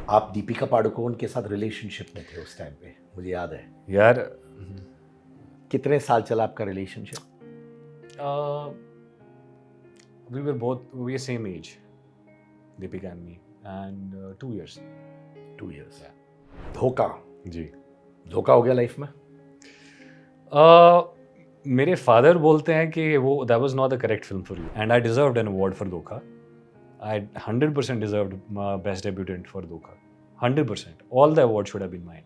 आप दीपिका पादुकोण के साथ रिलेशनशिप में थे उस टाइम पे, मुझे याद है। यार कितने साल चला आपका relationship? we were same age, Deepika and me, and 2 years. 2 years। धोखा जी। धोखा हो गया लाइफ में? मेरे फादर बोलते हैं कि वो that was not the correct film for you, and I deserved an award for धोखा. I 100% deserved best debutant for धोखा. 100%. All the awards should have been mine,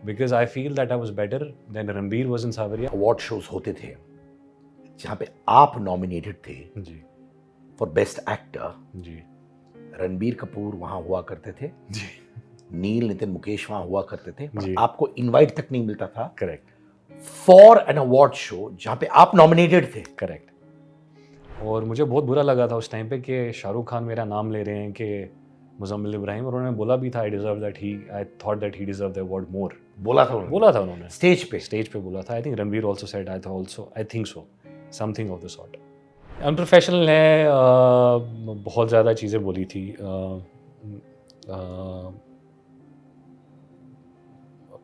because I feel that I was better than Ranbir was in Saawariya. Award shows होते थे जहाँ पे आप nominated थे जी for best actor. जी रणबीर कपूर वहां हुआ करते थे, जी नील नितिन मुकेश वहां हुआ करते थे, जी। पर आपको इनवाइट तक नहीं मिलता था correct for an award show जहाँ पे आप नॉमिनेटेड थे। करेक्ट। और मुझे बहुत बुरा लगा था उस टाइम पे कि शाहरुख खान मेरा नाम ले रहे हैं कि मुज़म्मिल इब्राहिम, और उन्होंने बोला भी था I thought that he deserve the award more. बोला था उन्होंने बोला था उन्होंने स्टेज पे। स्टेज पे बोला था। I think Ranbir also said, I think so, something of the sort. Unprofessional ने बहुत ज़्यादा चीज़ें बोली थी।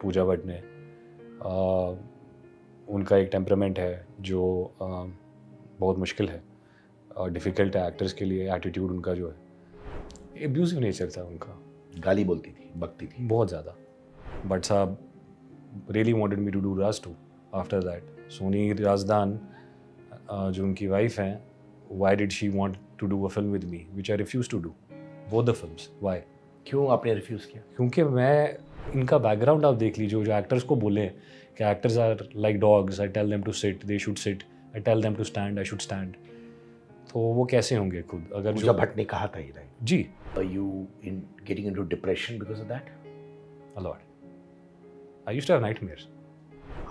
पूजा भट्ट ने, उनका एक टेम्परामेंट है जो बहुत मुश्किल है, डिफ़िकल्ट है एक्टर्स के लिए। एटीट्यूड उनका जो है, एब्यूजिव नेचर था उनका, गाली बोलती थी, बकती थी। बहुत ज़्यादा। बट साहब really wanted me to do Raaz 2 after that. Soni Razdan जो उनकी वाइफ हैं, why did she want to do a film with me which I refuse to do both the films. Why? क्यों आपने रिफ्यूज किया? क्योंकि मैं, इनका बैकग्राउंड आप देख लीजिए, जो एक्टर्स को बोले कि actors are like dogs, I tell them to sit, they should sit, I tell them to stand, I should stand. तो वो कैसे होंगे खुद? अगर पूजा भट्ट ने कहा था ये लाइन। जी, you in getting into depression because of that? a lot. I used to have nightmares.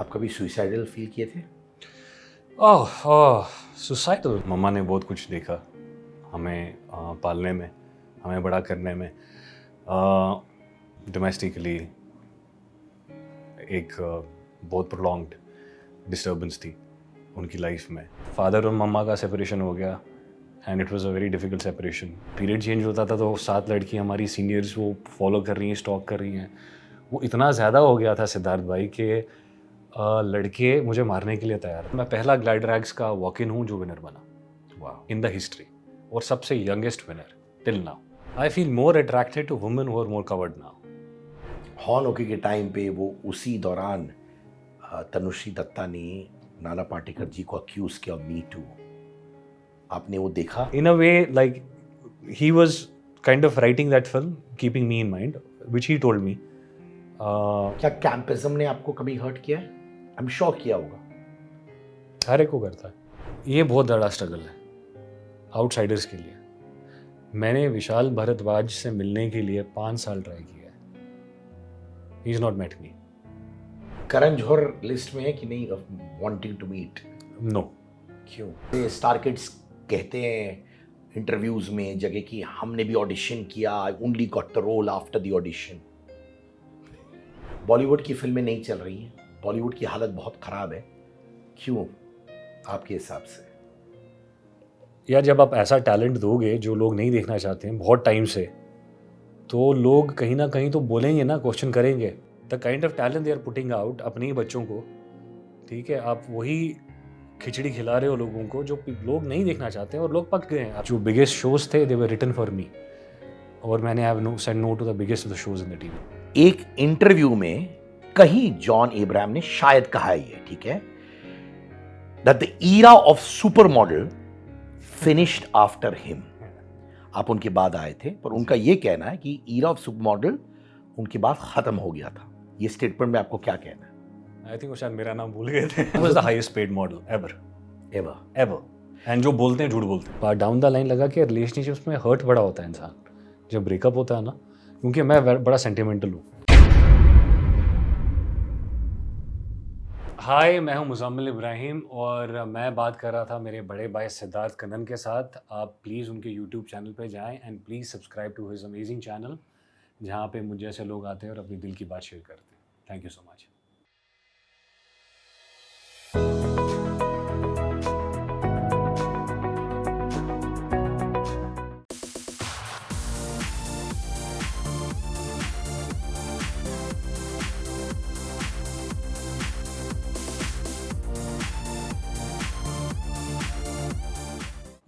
आप कभी सुसाइडल फील किए थे? सुसाइडल। मम्मा ने बहुत कुछ देखा हमें पालने में, हमें बड़ा करने में। डोमेस्टिकली एक बहुत प्रोलॉन्ग्ड डिस्टर्बेंस थी उनकी लाइफ में। फादर और मम्मा का सेपरेशन हो गया, and it was a very difficult separation. Period change होता था तो 7 लड़की हमारी सीनियर्स वो फॉलो कर रही हैं, स्टॉक कर रही हैं। वो इतना ज़्यादा हो गया था सिद्धार्थ भाई कि लड़के मुझे मारने के लिए तैयार। मैं पहला ग्लाइडर एक्स का वॉक इन हूँ जो विनर बना, वाह। इन द हिस्ट्री, और सबसे youngest winner till now. I feel more attracted to women who are more covered now. Horn okay के टाइम पे वो उसी दौरान तनुश्री दत्ता ने नाना पाटेकर जी को अक्यूज किया मी टू। आपने वो देखा? In a way, like, he was kind of writing that film, keeping me in mind, which he told me. क्या कैंपिज्म ने आपको कभी हर्ट किया है? आई एम श्योर किया होगा। हर एक को करता है। ये बहुत बड़ा स्ट्रगल है आउटसाइडर्स के लिए। मैंने विशाल भारद्वाज से मिलने के लिए 5 साल ट्राई किया है। He is not met me. Karan Johar list में है कि नहीं वांटिंग टू मीट? नो। क्यों? ये स्टार किड्स कहते हैं इंटरव्यूज में जगह कि हमने भी ऑडिशन किया, I only got the role after the audition. Bollywood की फिल्में नहीं चल रही हैं, बॉलीवुड की हालत बहुत खराब है, क्यों आपके हिसाब से? यार जब आप ऐसा टैलेंट दोगे जो लोग नहीं देखना चाहते हैं बहुत टाइम से, तो लोग कहीं ना कहीं तो बोलेंगे ना, क्वेश्चन करेंगे। The kind of talent they are putting out अपने ही बच्चों को, ठीक है, आप वही खिचड़ी खिला रहे हो लोगों को जो लोग नहीं देखना चाहते हैं, और लोग पक गए हैं। जो बिगेस्ट शोज थे दे वर रिटन फॉर मी, और मैंने have said no to the biggest of the shows in the TV. एक इंटरव्यू में कहीं जॉन अब्राहम ने शायद कहा ये, ठीक है, that the era of super model finished after him. आप उनके बाद आए थे, पर उनका ये कहना है कि ईरा ऑफ सुपर मॉडल उनके बाद खत्म हो गया था। ये स्टेटमेंट में आपको क्या कहना है? आई थिंक वो शायद मेरा नाम भूल गए थे। He was the highest paid model ever. And जो बोलते हैं झूठ बोलते हैं। पर डाउन द लाइन लगा कि रिलेशनशिप्स में हर्ट बड़ा होता है इंसान जब ब्रेकअप होता है ना, क्योंकि मैं बड़ा सेंटिमेंटल हूँ। हाय, मैं हूँ मुज़म्मिल इब्राहिम, और मैं बात कर रहा था मेरे बड़े भाई सिद्धार्थ कनन के साथ। आप प्लीज़ उनके यूट्यूब चैनल पे जाएं and please subscribe to his amazing channel, जहाँ पे मुझ जैसे लोग आते हैं और अपनी दिल की बात शेयर करते हैं। Thank you so much.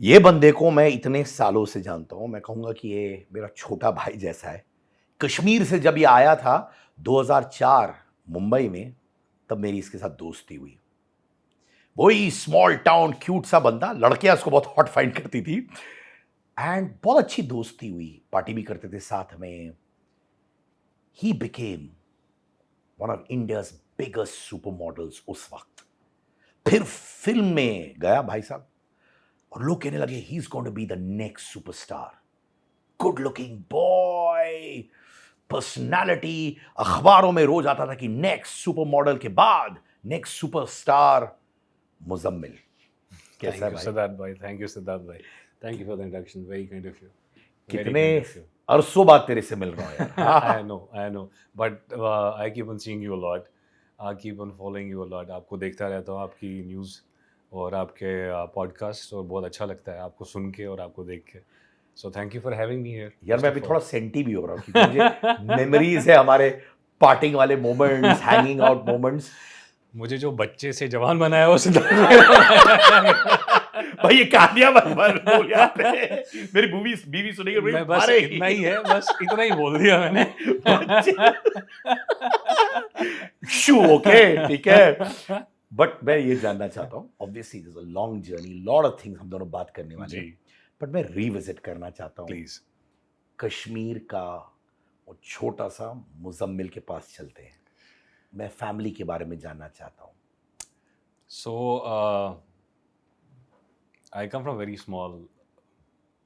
ये बंदे को मैं इतने सालों से जानता हूं, मैं कहूंगा कि ये मेरा छोटा भाई जैसा है। कश्मीर से जब ये आया था 2004 मुंबई में, तब मेरी इसके साथ दोस्ती हुई। वही स्मॉल टाउन क्यूट सा बंदा, लड़कियां उसको बहुत हॉट फाइंड करती थी, एंड बहुत अच्छी दोस्ती हुई, पार्टी भी करते थे साथ में। He became one of India's biggest super models उस वक्त। फिर फिल्म में गया भाई साहब, और लोग कहने लगे he is going to be the next superstar. Good looking boy, personality, अखबारों में रोज आता था कि नेक्स्ट सुपर मॉडल के बाद नेक्स्ट सुपरस्टार मुजम्मिल। कैसा है थैंक यू भाई? सिद्धार्थ भाई, थैंक यू सिद्धार्थ भाई, thank you for the introduction, very kind of you, very कितने काइंड ऑफ यू। अरसों बाद तेरे से मिल रहा हूं यार। I know, but I keep on seeing you a lot. I keep on following you a lot. आपको देखता रहता हूँ, आपकी न्यूज़ और आपके पॉडकास्ट, और बहुत अच्छा लगता है आपको सुन के और आपको देख के। So thank you for having me here. यार मैं first अभी of all. थोड़ा सेंटी भी हो रहा हूँ, क्योंकि मुझे मेमोरीज है हमारे पार्टिंग वाले मोमेंट्स, हैंगिंग आउट मोमेंट्स। मुझे जो बच्चे से जवान बनाया वो सिद्धार्थ भाई ये कहानियां मत बोल यहाँ पे, मेरी बीवी सुनेगी, मैं बस मारेगी। इतना ही है, बस इतना ही बोल दिया मैंने। शू, ओके, ठीक है। बट मैं ये जानना चाहता हूँ, obviously this a long journey, lot of things हम दोनों बात करने वाले जी, हैं, बट मैं रिविजिट करना चाहता हूँ प्लीज। कश्मीर का वो छोटा सा मुजम्मिल के पास चलते हैं। मैं फैमिली के बारे में जानना चाहता हूँ। So, I come from a very small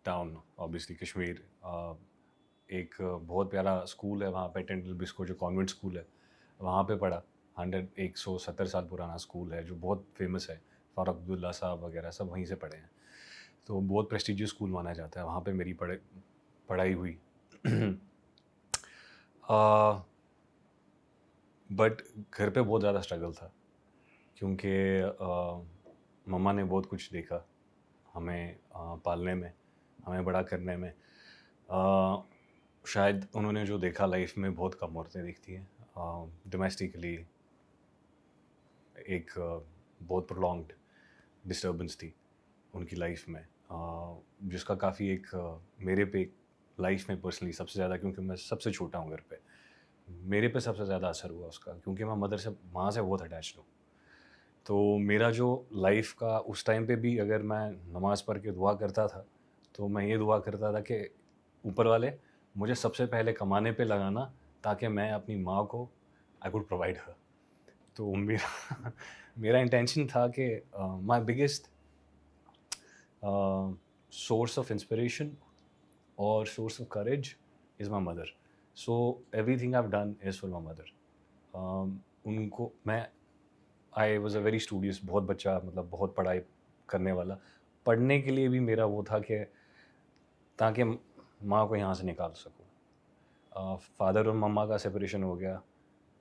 town, obviously Kashmir. एक बहुत प्यारा स्कूल है वहाँ पे, टेंट बिस्को जो कॉन्वेंट स्कूल है, वहाँ पे पढ़ा। 170 साल पुराना स्कूल है जो बहुत फेमस है, फारूक अब्दुल्ला साहब वगैरह सब वहीं से पढ़े हैं, तो बहुत प्रेस्टिजियस स्कूल माना जाता है। वहाँ पे मेरी पढ़ाई हुई। बट घर पे बहुत ज़्यादा स्ट्रगल था, क्योंकि मम्मा ने बहुत कुछ देखा हमें पालने में, हमें बड़ा करने में। शायद उन्होंने जो देखा लाइफ में, बहुत कम औरतें देखती हैं। डोमेस्टिकली एक बहुत प्रोलॉन्ग्ड डिस्टर्बेंस थी उनकी लाइफ में, जिसका काफ़ी एक मेरे पे लाइफ में पर्सनली सबसे ज़्यादा, क्योंकि मैं सबसे छोटा हूँ घर पे, मेरे पे सबसे ज़्यादा असर हुआ उसका, क्योंकि मैं माँ से बहुत अटैच्ड हूँ। तो मेरा जो लाइफ का उस टाइम पे भी, अगर मैं नमाज़ पढ़ के दुआ करता था, तो मैं ये दुआ करता था कि ऊपर वाले मुझे सबसे पहले कमाने पे लगाना, ताकि मैं अपनी माँ को आई कुड प्रोवाइड हर। तो मेरा मेरा इंटेंशन था कि my biggest source of inspiration और source of courage is my mother. So everything I have done is for my mother. उनको मैं, I was a very studious, बहुत बच्चा, मतलब बहुत पढ़ाई करने वाला। पढ़ने के लिए भी मेरा वो था कि ताकि माँ को यहाँ से निकाल सकूँ। फादर और मम्मा का सेपरेशन हो गया,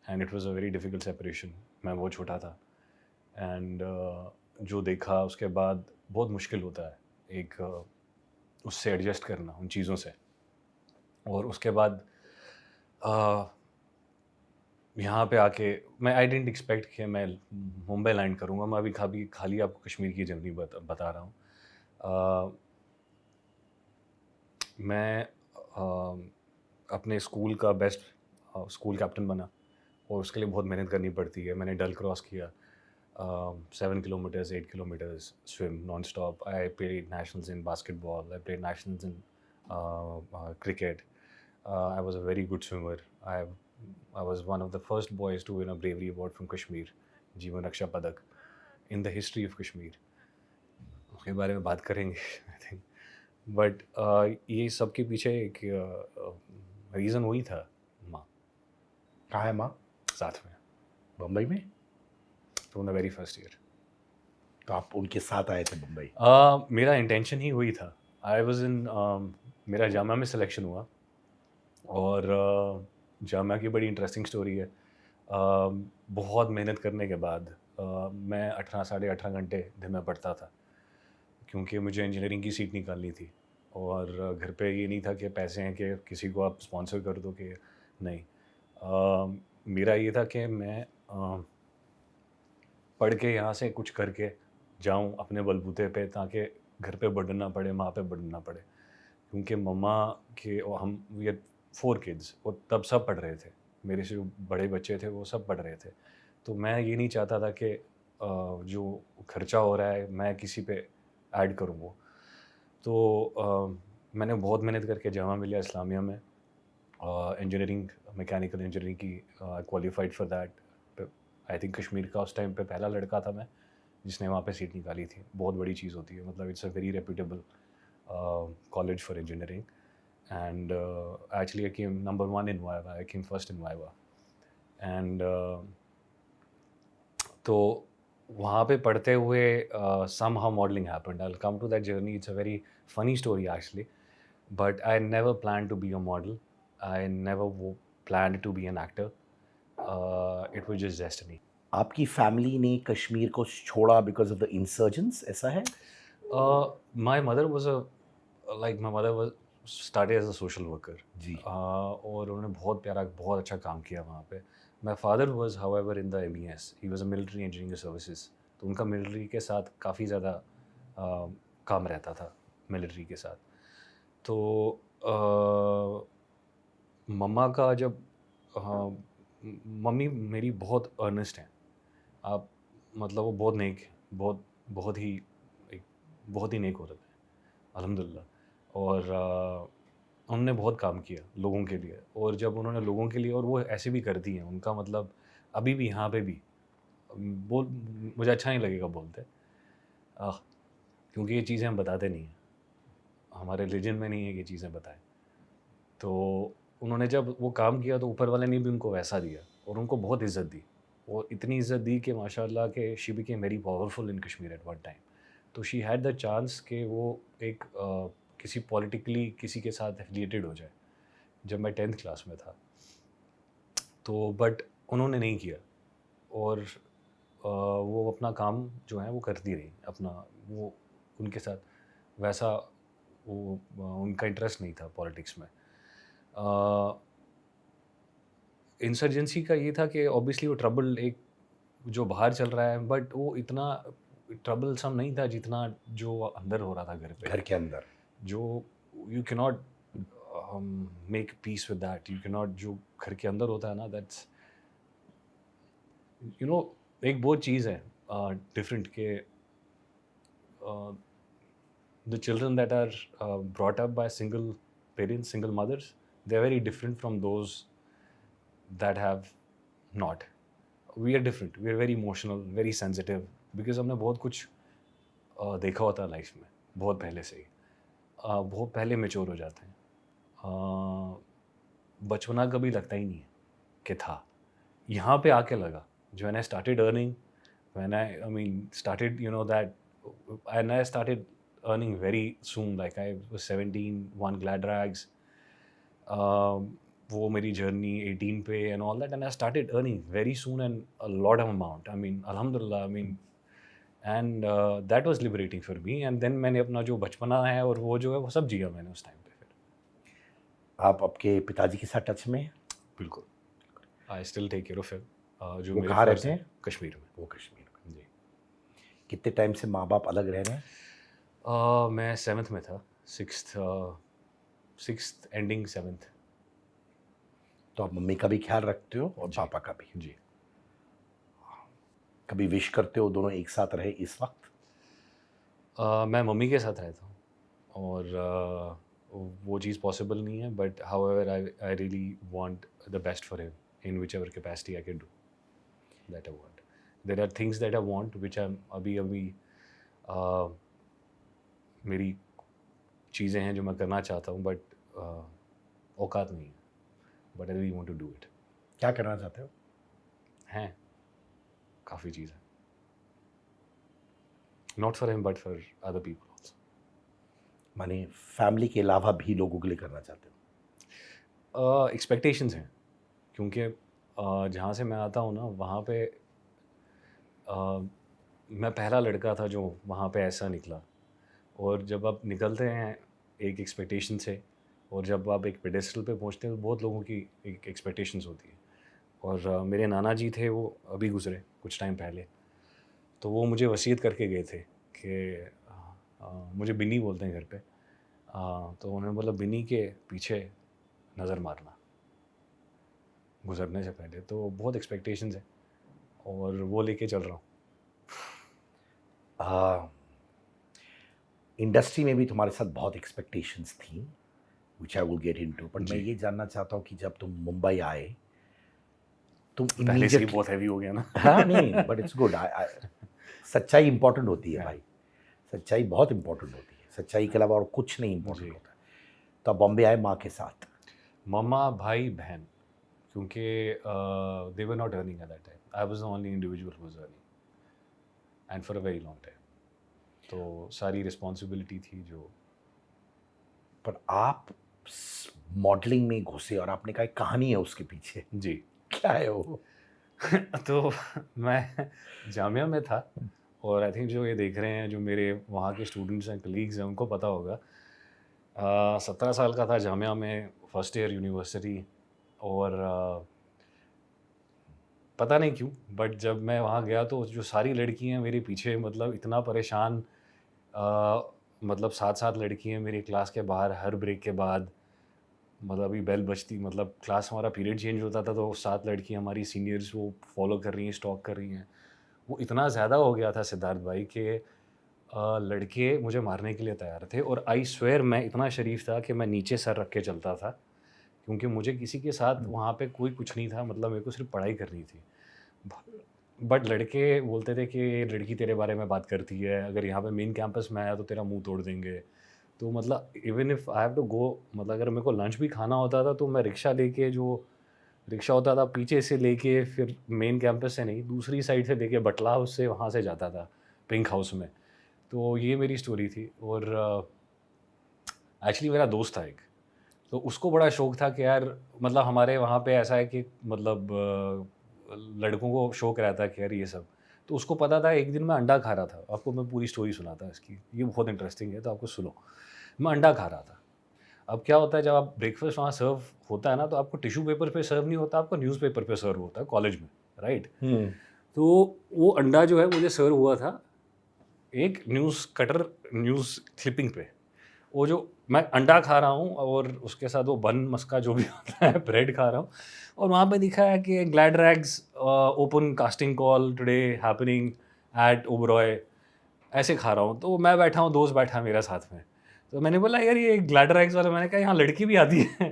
and it was a very difficult separation. मैं बहुत छोटा था, एंड जो देखा उसके बाद बहुत मुश्किल होता है एक उससे एडजस्ट करना, उन चीज़ों से। और उसके बाद यहाँ पे आके मैं, आई डिडंट एक्सपेक्ट कि मैं मुंबई लैंड करूँगा। मैं अभी खाली आपको कश्मीर की जर्नी बता रहा हूँ। मैं अपने स्कूल का बेस्ट स्कूल कैप्टन बना, और उसके लिए बहुत मेहनत करनी पड़ती है। मैंने डल क्रॉस किया, 7 kilometres, 8 kilometers swim non-stop. I played nationals in basketball. I played nationals in cricket. I was a very good swimmer. I was one of the first boys to win a bravery award from Kashmir, जीवन रक्षा पदक, in the history of Kashmir. उसके बारे में बात करेंगे I think. But ये सब के पीछे एक रीज़न वही था, माँ। कहाँ है माँ? साथ में, बम्बई में? From the very first year. तो आप उनके साथ आए थे मुंबई? मेरा इंटेंशन ही वही था। आई वॉज इन, मेरा जामा में सिलेक्शन हुआ, और जामा की बड़ी इंटरेस्टिंग स्टोरी है। बहुत मेहनत करने के बाद मैं 18 साढ़े 18 घंटे दिन में पढ़ता था, क्योंकि मुझे इंजीनियरिंग की सीट निकालनी थी, और घर पे ये नहीं था कि पैसे हैं कि किसी को आप स्पॉन्सर कर दो, कि नहीं। मेरा ये था कि मैं पढ़ के यहाँ से कुछ करके जाऊँ अपने बलबूते पे, ताकि घर पे बर्डन ना पड़े, माँ पे बर्डन ना पड़े, क्योंकि मम्मा के और हम वी आर 4 किड्स और तब सब पढ़ रहे थे, मेरे से जो बड़े बच्चे थे वो सब पढ़ रहे थे। तो मैं ये नहीं चाहता था कि जो खर्चा हो रहा है मैं किसी पे ऐड करूँ वो। तो मैंने बहुत मेहनत करके जामा मिलिया इस्लामिया में इंजीनियरिंग, मैकेनिकल इंजीनियरिंग की qualified for that. I think Kashmir का उस टाइम पे पहला लड़का था मैं जिसने वहाँ पे सीट निकाली थी। बहुत बड़ी चीज़ होती है, मतलब it's a very reputable college for engineering and actually I came number 1 in viva, I came first in viva and तो वहाँ पे पढ़ते हुए somehow modeling happened. I'll come to that journey. It's a very funny story actually, but I never planned to be a model. I never planned to be an actor. It was just destiny. आपकी family ने कश्मीर को छोड़ा because of the insurgents, ऐसा है? My mother was my mother was started as a social worker. जी। और उन्होंने बहुत प्यारा, बहुत अच्छा काम किया वहाँ पे। My father was however in the MES. He was a military engineering services. तो उनका मिलिट्री के साथ काफ़ी ज़्यादा काम रहता था मिलिट्री के साथ। तो मम्मा का जब मम्मी मेरी बहुत अर्नेस्ट हैं। आप मतलब वो बहुत नेक है, बहुत बहुत ही एक बहुत ही नेक औरत है अल्हम्दुलिल्लाह। और उन्होंने बहुत काम किया लोगों के लिए, और जब उन्होंने लोगों के लिए, और वो ऐसे भी करती हैं, उनका मतलब अभी भी यहाँ पे भी बोल, मुझे अच्छा नहीं लगेगा बोलते आह, क्योंकि ये चीज़ें हम बताते नहीं हैं, हमारे रिलीजन में नहीं है कि ये चीज़ें बताएं। तो उन्होंने जब वो काम किया तो ऊपर वाले ने भी उनको वैसा दिया और उनको बहुत इज़्ज़त दी, और इतनी इज़्ज़त दी कि माशाल्लाह के she became very powerful in Kashmir at one time. तो शी हैड द चांस कि वो एक किसी पॉलिटिकली किसी के साथ एफिलिएटेड हो जाए जब मैं 10th क्लास में था। तो बट उन्होंने नहीं किया, और वो अपना काम जो है वो करती रही अपना, वो उनके साथ वैसा वो उनका इंटरेस्ट नहीं था पॉलिटिक्स में। इंसर्जेंसी का ये था कि ऑब्वियसली वो ट्रबल एक जो बाहर चल रहा है, बट वो इतना ट्रबल सम नहीं था जितना जो अंदर हो रहा था घर पे, घर के अंदर जो you can not make peace with that, you can not, जो घर के अंदर होता है ना, दैट्स यू नो एक बहुत चीज़ है डिफरेंट के the children that are brought up by single parents, single mothers, they're very different from those that have not. We are different. We are very emotional, very sensitive, because हमने बहुत कुछ देखा होता है लाइफ में बहुत पहले से ही, बहुत पहले मेच्योर हो जाते हैं। बचपना कभी लगता ही नहीं है कि था, यहाँ पे आके लगा। जो when I started earning, when I mean started, you know that, and I started earning very soon, like I was 17, won Glad Rags, वो मेरी जर्नी 18 पे and all that, and I started earning very soon and a lot of amount. I mean, alhamdulillah, I mean, and that was liberating for me. And then मैंने अपना जो बचपना है और वो जो है वो सब जिया मैंने उस टाइम पे। फिर आप आपके पिताजी के साथ टच में हैं? बिल्कुल, I still take care of him. जो वो मेरे कहाँ फर्स्ट रहते हैं हैं? कश्मीर में। वो कश्मीर में। जी। कितने टाइम से माँ बाप अलग रह रहे हैं? मैं 7th में था, 6th एंडिंग 7th। तो आप मम्मी का भी ख्याल रखते हो और जी। पापा का भी? जी। कभी विश करते हो दोनों एक साथ रहे इस वक्त? मैं मम्मी के साथ रहता हूँ, और वो चीज़ पॉसिबल नहीं है, but however I really want the best for him in which ever capacity I can do that I want. There are things that I want which I अभी अभी मेरी चीज़ें हैं जो मैं करना चाहता हूँ, बट औकात नहीं है, but I really want to do it. क्या करना चाहते हो? हैं काफ़ी चीज़ें, not for him but for other people also. माने फैमिली के अलावा भी लोगों के लिए करना चाहते हो? एक्सपेक्टेशंस हैं, क्योंकि जहाँ से मैं आता हूँ ना वहाँ पे मैं पहला लड़का था जो वहाँ पे ऐसा निकला, और जब आप निकलते हैं एक एक्सपेक्टेशन से, और जब आप एक पेडेस्टल पे पहुँचते हैं तो बहुत लोगों की एक एक्सपेक्टेशंस होती है। और मेरे नाना जी थे, वो अभी गुज़रे कुछ टाइम पहले, तो वो मुझे वसीयत करके गए थे कि मुझे बिन्नी बोलते हैं घर पे। तो उन्होंने बोला बिन्नी के पीछे नज़र मारना गुजरने से पहले। तो बहुत एक्सपेक्टेशंस है और वो लेके चल रहा हूँ। इंडस्ट्री में भी तुम्हारे साथ बहुत एक्सपेक्टेशंस थी, which I will get into, but मैं जी। ये जानना चाहता हूँ कि जब तुम मुंबई आए तुम पहले से ही इमीडिएटली बहुत हैवी हो गया ना। हाँ नहीं बट इट्स गुड, सच्चाई इंपॉर्टेंट होती है Yeah. भाई, सच्चाई बहुत इंपॉर्टेंट होती है, सच्चाई के अलावा और कुछ नहीं इंपॉर्टेंट जी। होता है। तो आप बॉम्बे आए माँ के साथ, मम्मा, भाई, बहन, क्योंकि they were not earning at that time. I was the only individual who was earning and for a very long time. तो सारी रिस्पॉन्सिबिलिटी थी जो। पर आप मॉडलिंग में घुसे और आपने कहा एक कहानी है उसके पीछे, जी। क्या है वो? तो मैं जामिया में था और आई थिंक जो ये देख रहे हैं, जो मेरे वहाँ के स्टूडेंट्स हैं, कलीग्स हैं, उनको पता होगा। 17 साल का था, जामिया में फर्स्ट ईयर यूनिवर्सिटी। और पता नहीं क्यों बट जब मैं वहाँ गया तो जो सारी लड़कियाँ मेरे पीछे, मतलब इतना परेशान, मतलब 7-7 लड़कियाँ मेरी क्लास के बाहर हर ब्रेक के बाद, मतलब अभी बेल बजती, मतलब क्लास हमारा पीरियड चेंज होता था तो 7 लड़कियाँ हमारी सीनियर्स वो फॉलो कर रही हैं, स्टॉक कर रही हैं। वो इतना ज़्यादा हो गया था सिद्धार्थ भाई कि लड़के मुझे मारने के लिए तैयार थे। और आई स्वेयर मैं इतना शरीफ था कि मैं नीचे सर रख के चलता था, क्योंकि मुझे किसी के साथ वहाँ पे कोई कुछ नहीं था, मतलब मेरे को सिर्फ पढ़ाई करनी थी। बट लड़के बोलते थे कि ये लड़की तेरे बारे में बात करती है, अगर यहाँ पे मेन कैंपस में आया तो तेरा मुंह तोड़ देंगे। तो मतलब even if I have to go, मतलब अगर मेरे को लंच भी खाना होता था तो मैं रिक्शा लेके, जो रिक्शा होता था पीछे से लेके, फिर मेन कैंपस से नहीं दूसरी साइड से लेके बटला हाउस से वहाँ से जाता था पिंक हाउस में। तो ये मेरी स्टोरी थी। और एक्चुअली मेरा दोस्त था एक, तो उसको बड़ा शौक था कि यार, मतलब हमारे वहाँ पे ऐसा है कि मतलब लड़कों को शौक रहता है कि यार ये सब। तो उसको पता था। एक दिन मैं अंडा खा रहा था, आपको मैं पूरी स्टोरी सुनाता हूँ इसकी, ये बहुत इंटरेस्टिंग है तो आपको सुनो। मैं अंडा खा रहा था। अब क्या होता है, जब आप ब्रेकफास्ट वहाँ सर्व होता है ना, तो आपको टिश्यू पेपर पे सर्व नहीं होता, आपको न्यूज़पेपर पे सर्व होता है कॉलेज में, राइट? तो वो अंडा जो है मुझे सर्व हुआ था एक न्यूज़ कटर, न्यूज़ क्लिपिंग पे। वो जो मैं अंडा खा रहा हूँ और उसके साथ वो बन मस्का जो भी होता है, ब्रेड खा रहा हूँ, और वहाँ पे लिखा है कि glad rags open casting call today happening at Oberoi. ऐसे खा रहा हूँ, तो मैं बैठा हूँ, दोस्त बैठा है मेरा साथ में। तो मैंने बोला यार ये ग्लैड रैग्स वाला, मैंने कहा यहाँ लड़की भी आती है?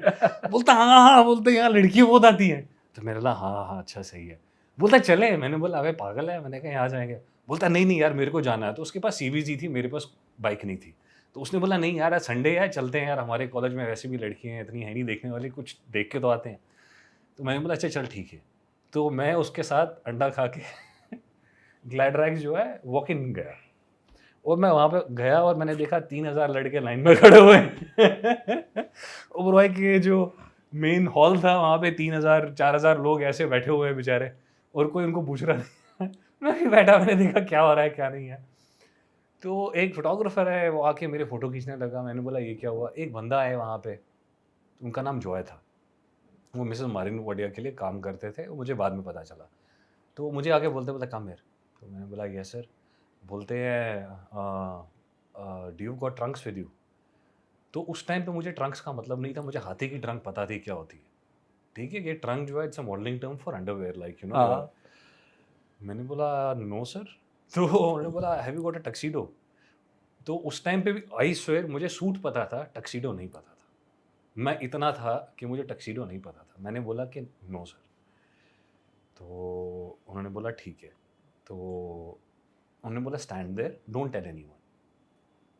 बोलता हाँ हाँ, बोलते यहाँ लड़की बहुत आती है। तो मैंने बोला हाँ हाँ अच्छा सही है। बोलता चले, मैंने बोला अबे पागल है, मैंने कहा यहाँ जाएंगे। बोलता नहीं नहीं यार मेरे को जाना है। तो उसके पास सीबीजी थी, मेरे पास बाइक नहीं थी। तो उसने बोला नहीं यार आज संडे है, चलते हैं यार, हमारे कॉलेज में वैसे भी लड़कियाँ हैं, इतनी है नहीं देखने वाली, कुछ देख के तो आते हैं। तो मैंने बोला अच्छा चल ठीक है। तो मैं उसके साथ अंडा खा के ग्लैड रैग्स जो है वॉक इन गया, और मैं वहाँ पे गया और मैंने देखा 3000 लड़के लाइन में खड़े हुए हैं। ओबरॉय के जो मेन हॉल था वहाँ पे 3000 4000 लोग ऐसे बैठे हुए हैं बेचारे, और कोई उनको पूछ रहा नहीं। मैं भी बैठा, मैंने देखा क्या हो रहा है क्या नहीं है। तो एक फोटोग्राफर है, वो आके मेरे फोटो खींचने लगा। मैंने बोला ये क्या हुआ? एक बंदा है वहाँ पे, उनका नाम जॉय था, वो मिसेस मारिन वडिया के लिए काम करते थे, वो मुझे बाद में पता चला। तो मुझे आके बोलते बोलते कम हियर। तो मैंने बोला यस सर। बोलते हैं do you got Trunks with you? तो उस टाइम पे मुझे ट्रंक्स का मतलब नहीं था, मुझे हाथी की ट्रंक पता थी क्या होती है। ठीक है, ये ट्रंक जो है it's a modelling term for underwear, like you no. हाँ मैंने बोला नो सर। तो उन्होंने बोला have you got a tuxedo? तो उस टाइम पे भी आई स्वेयर मुझे सूट पता था, टक्सीडो नहीं पता था। मैं इतना था कि मुझे टक्सीडो नहीं पता था। मैंने बोला कि नो सर। तो उन्होंने बोला ठीक है। तो उन्होंने बोला stand there don't tell anyone.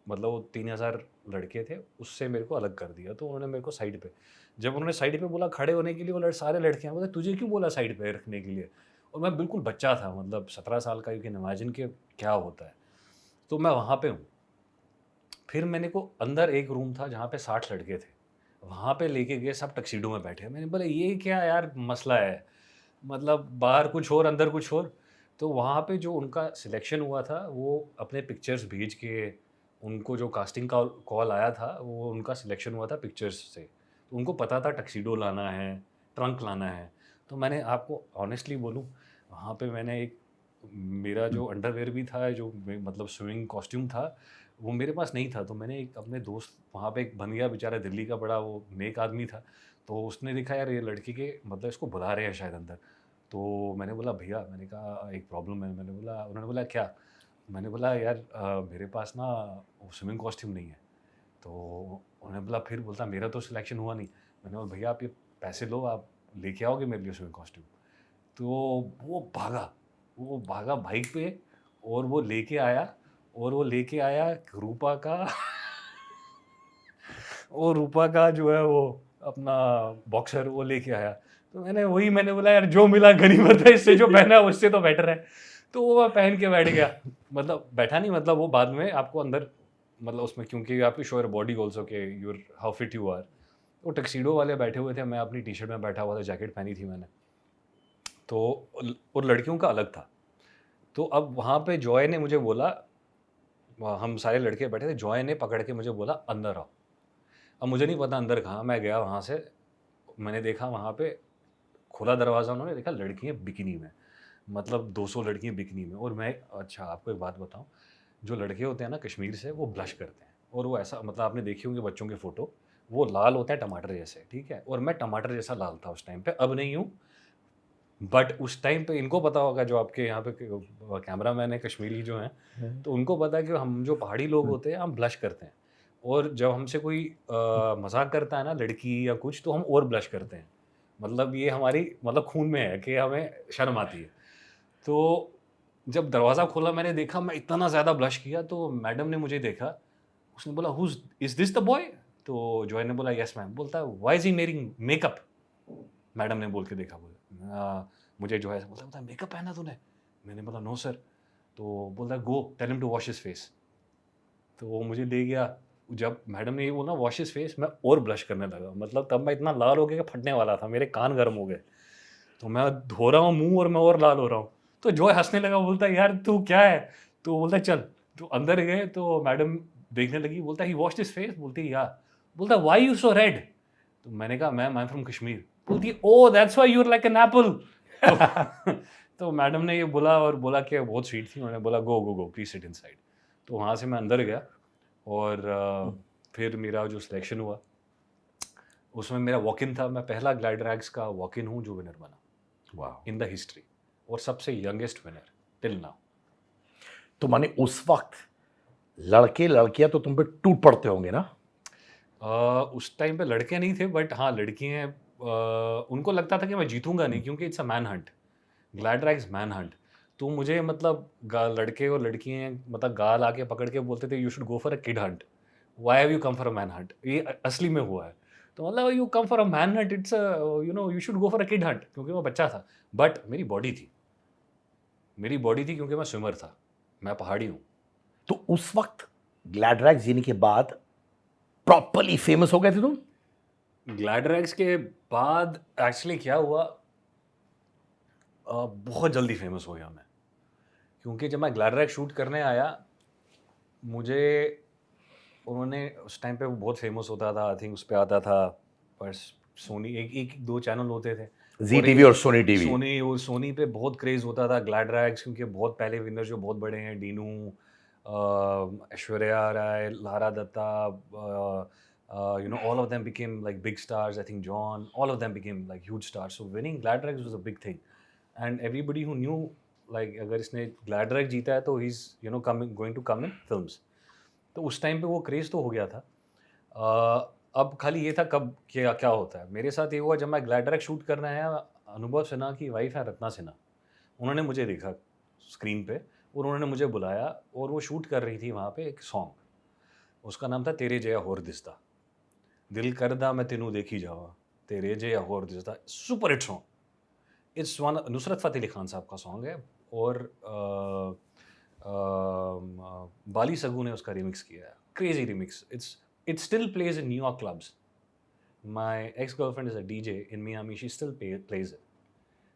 मतलब वो 3000 लड़के थे, उससे मेरे को अलग कर दिया। तो उन्होंने मेरे को साइड पे, जब उन्होंने साइड पे बोला खड़े होने के लिए, वो सारे लड़कियां बोले तुझे क्यों बोला साइड पे रखने के लिए? और मैं बिल्कुल बच्चा था, मतलब 17 साल का, यू कैन इमेजिन कि क्या होता है। तो मैं वहाँ पे हूँ। फिर मैंने को अंदर एक रूम था जहाँ पे 60 लड़के थे, वहाँ पे लेके गए, सब टक्सीडो में बैठे। मैंने बोला ये क्या यार मसला है, मतलब बाहर कुछ और अंदर कुछ और। तो वहाँ पे जो उनका सिलेक्शन हुआ था, वो अपने पिक्चर्स भेज के, उनको जो कास्टिंग का कॉल आया था, वो उनका सिलेक्शन हुआ था पिक्चर्स से। तो उनको पता था टक्सीडो लाना है, ट्रंक लाना है। तो मैंने आपको ऑनेस्टली बोलूँ, वहाँ पे मैंने एक, मेरा जो अंडरवेयर भी था, जो मतलब स्विमिंग कॉस्ट्यूम था, वो मेरे पास नहीं था, तो मैंने एक अपने दोस्त वहाँ पे एक बन गया बेचारा, दिल्ली का बड़ा वो नेक आदमी था, तो उसने देखा यार ये लड़की के मतलब इसको बुला रहे हैं शायद अंदर। तो मैंने बोला भैया, मैंने कहा एक प्रॉब्लम है, मैंने बोला, उन्होंने बोला क्या? मैंने बोला यार मेरे पास ना वो स्विमिंग कॉस्ट्यूम नहीं है। तो उन्होंने बोला, फिर बोलता मेरा तो सिलेक्शन हुआ नहीं। मैंने बोला भैया आप ये पैसे लो, आप लेके आओगे मेरे लिए स्विमिंग कॉस्ट्यूम? तो वो भागा बाइक पे और वो लेके आया, और वो लेके आया रूपा का वो रूपा का जो है वो अपना बॉक्सर वो लेके आया। तो मैंने बोला यार जो मिला गनीमत है, इससे जो पहना है उससे तो बेटर है। तो वो मैं पहन के बैठ गया, मतलब बैठा नहीं, मतलब वो बाद में आपको अंदर मतलब उसमें, क्योंकि आपकी शो योर बॉडी ऑल्सो के your how fit you are. वो टक्सीडो वाले बैठे हुए थे, मैं अपनी टी शर्ट में बैठा हुआ था, जैकेट पहनी थी मैंने। तो और लड़कियों का अलग था। तो अब वहाँ पे जॉय ने मुझे बोला, हम सारे लड़के बैठे थे, जॉय ने पकड़ के मुझे बोला अंदर आओ। अब मुझे नहीं पता अंदर कहाँ, मैं गया वहाँ से, मैंने देखा वहाँ पे खुला दरवाज़ा, उन्होंने देखा लड़कियाँ बिकिनी में, मतलब 200 लड़कियाँ बिकिनी में। और मैं, अच्छा आपको एक बात बताऊँ, जो लड़के होते हैं ना कश्मीर से, वो ब्लश करते हैं, और वो ऐसा, मतलब आपने देखी होंगे बच्चों के फ़ोटो, वो लाल होते हैं टमाटर जैसे, ठीक है? और मैं टमाटर जैसा लाल था उस टाइम पे, अब नहीं हूँ, बट उस टाइम पे इनको पता होगा, जो आपके यहाँ पे कैमरा मैन है कश्मीरी जो हैं, तो उनको पता है कि हम जो पहाड़ी लोग होते हैं हम ब्लश करते हैं। और जब हमसे कोई मजाक करता है ना लड़की या कुछ, तो हम और ब्लश करते हैं, मतलब ये हमारी मतलब खून में है कि हमें शर्म आती है। तो जब दरवाज़ा खोला मैंने देखा, मैं इतना ज़्यादा ब्लश किया, तो मैडम ने मुझे देखा, उसने बोला whose is this the boy? तो जॉय ने बोला यस मैम। बोलता why is he making makeup? Madam ने बोल के देखा, बोले मुझे जो है बोलता मेकअप पहना तूने? मैंने बोला नो सर। तो बोलता go tell him to wash his face. तो वो मुझे ले गया। जब मैडम ने ये बोला वॉश हिज फेस, मैं और ब्लश करने लगा, मतलब तब मैं इतना लाल हो गया कि फटने वाला था, मेरे कान गर्म हो गए। तो मैं धो रहा हूँ मुंह और मैं और लाल हो रहा हूँ। तो जॉय हंसने लगा, बोलता यार तू क्या है? तो बोलता चल। तो अंदर गए तो मैडम देखने लगी, बोलता ही वॉश हिज फेस? बोलती या। बोलता व्हाई यू सो रेड? तो मैंने कहा ma'am I am from Kashmir. बोलती oh that's why you are like an apple. तो मैडम ने ये बोला और बोला कि बहुत स्वीट थी, उन्होंने बोला गो गो गो प्लीज सिट इनसाइड। तो वहाँ से मैं अंदर गया, और फिर मेरा जो सिलेक्शन हुआ उसमें मेरा वॉक इन था। मैं पहला ग्लाइड रैग्स का वॉक इन हूँ जो विनर बना वाह। इन द हिस्ट्री, और सबसे यंगेस्ट विनर टिल नाउ। तो माने उस वक्त लड़के लड़कियां तो तुम पे टूट पड़ते होंगे ना? उस टाइम पे लड़के नहीं थे, बट हाँ लड़कियाँ, उनको लगता था कि मैं जीतूंगा नहीं, क्योंकि it's a man Hunt, glad rags man Hunt. तो मुझे मतलब लड़के और लड़कियाँ मतलब गाल आके पकड़ के बोलते थे you should go for a kid Hunt, why have you come for a man Hunt? ये असली में हुआ है। तो मतलब you come for a man Hunt, it's you know you should go for a kid Hunt, क्योंकि मैं बच्चा था। बट मेरी बॉडी थी क्योंकि मैं स्विमर था, मैं पहाड़ी हूँ। तो उस वक्त ग्लैड रैग्स जीने के बाद प्रॉपरली फेमस हो गए थे तुम? ग्लैड रैग्स के बाद एक्चुअली क्या हुआ, बहुत जल्दी फेमस हो गया मैं, क्योंकि जब मैं ग्लैड रैग शूट करने आया, मुझे उन्होंने उस टाइम पे वो बहुत फेमस होता था, आई थिंक उस पे आता था, पर सोनी एक एक दो चैनल होते थे, जी टीवी और सोनी टीवी। सोनी पे बहुत क्रेज होता था ग्लैड रैग्स, क्योंकि बहुत पहले विनर जो बहुत बड़े हैं, Dino, Aishwarya Rai, Lara Dutta, you know, all of them became like big stars. I think John, all of them became like huge stars. So winning Glad Rags was a big thing, and everybody who knew like अगर इसने Glad Rag जीता है तो he's you know going to come in films. तो उस time पे वो craze तो हो गया था। अब खाली ये था कब क्या क्या होता है। मेरे साथ ये हुआ जब मैं ग्लैड रैग शूट करने आया, अनुभव सिन्हा की वाइफ है रत्ना सिन्हा, उन्होंने मुझे देखा स्क्रीन पे और उन्होंने मुझे बुलाया, और वो शूट कर रही थी वहाँ पे एक सॉन्ग, उसका नाम था तेरे जया होर दिसदा, दिल करदा मैं तेनू देखी जावा, तेरे जया होर दिसदा, super hit song. It's one Nusrat Fateh Ali Khan साहब का सॉन्ग है, और बाली सगू ने उसका रिमिक्स किया है, crazy remix. It still plays in New York clubs. My ex girlfriend is a DJ in Miami, she still plays it,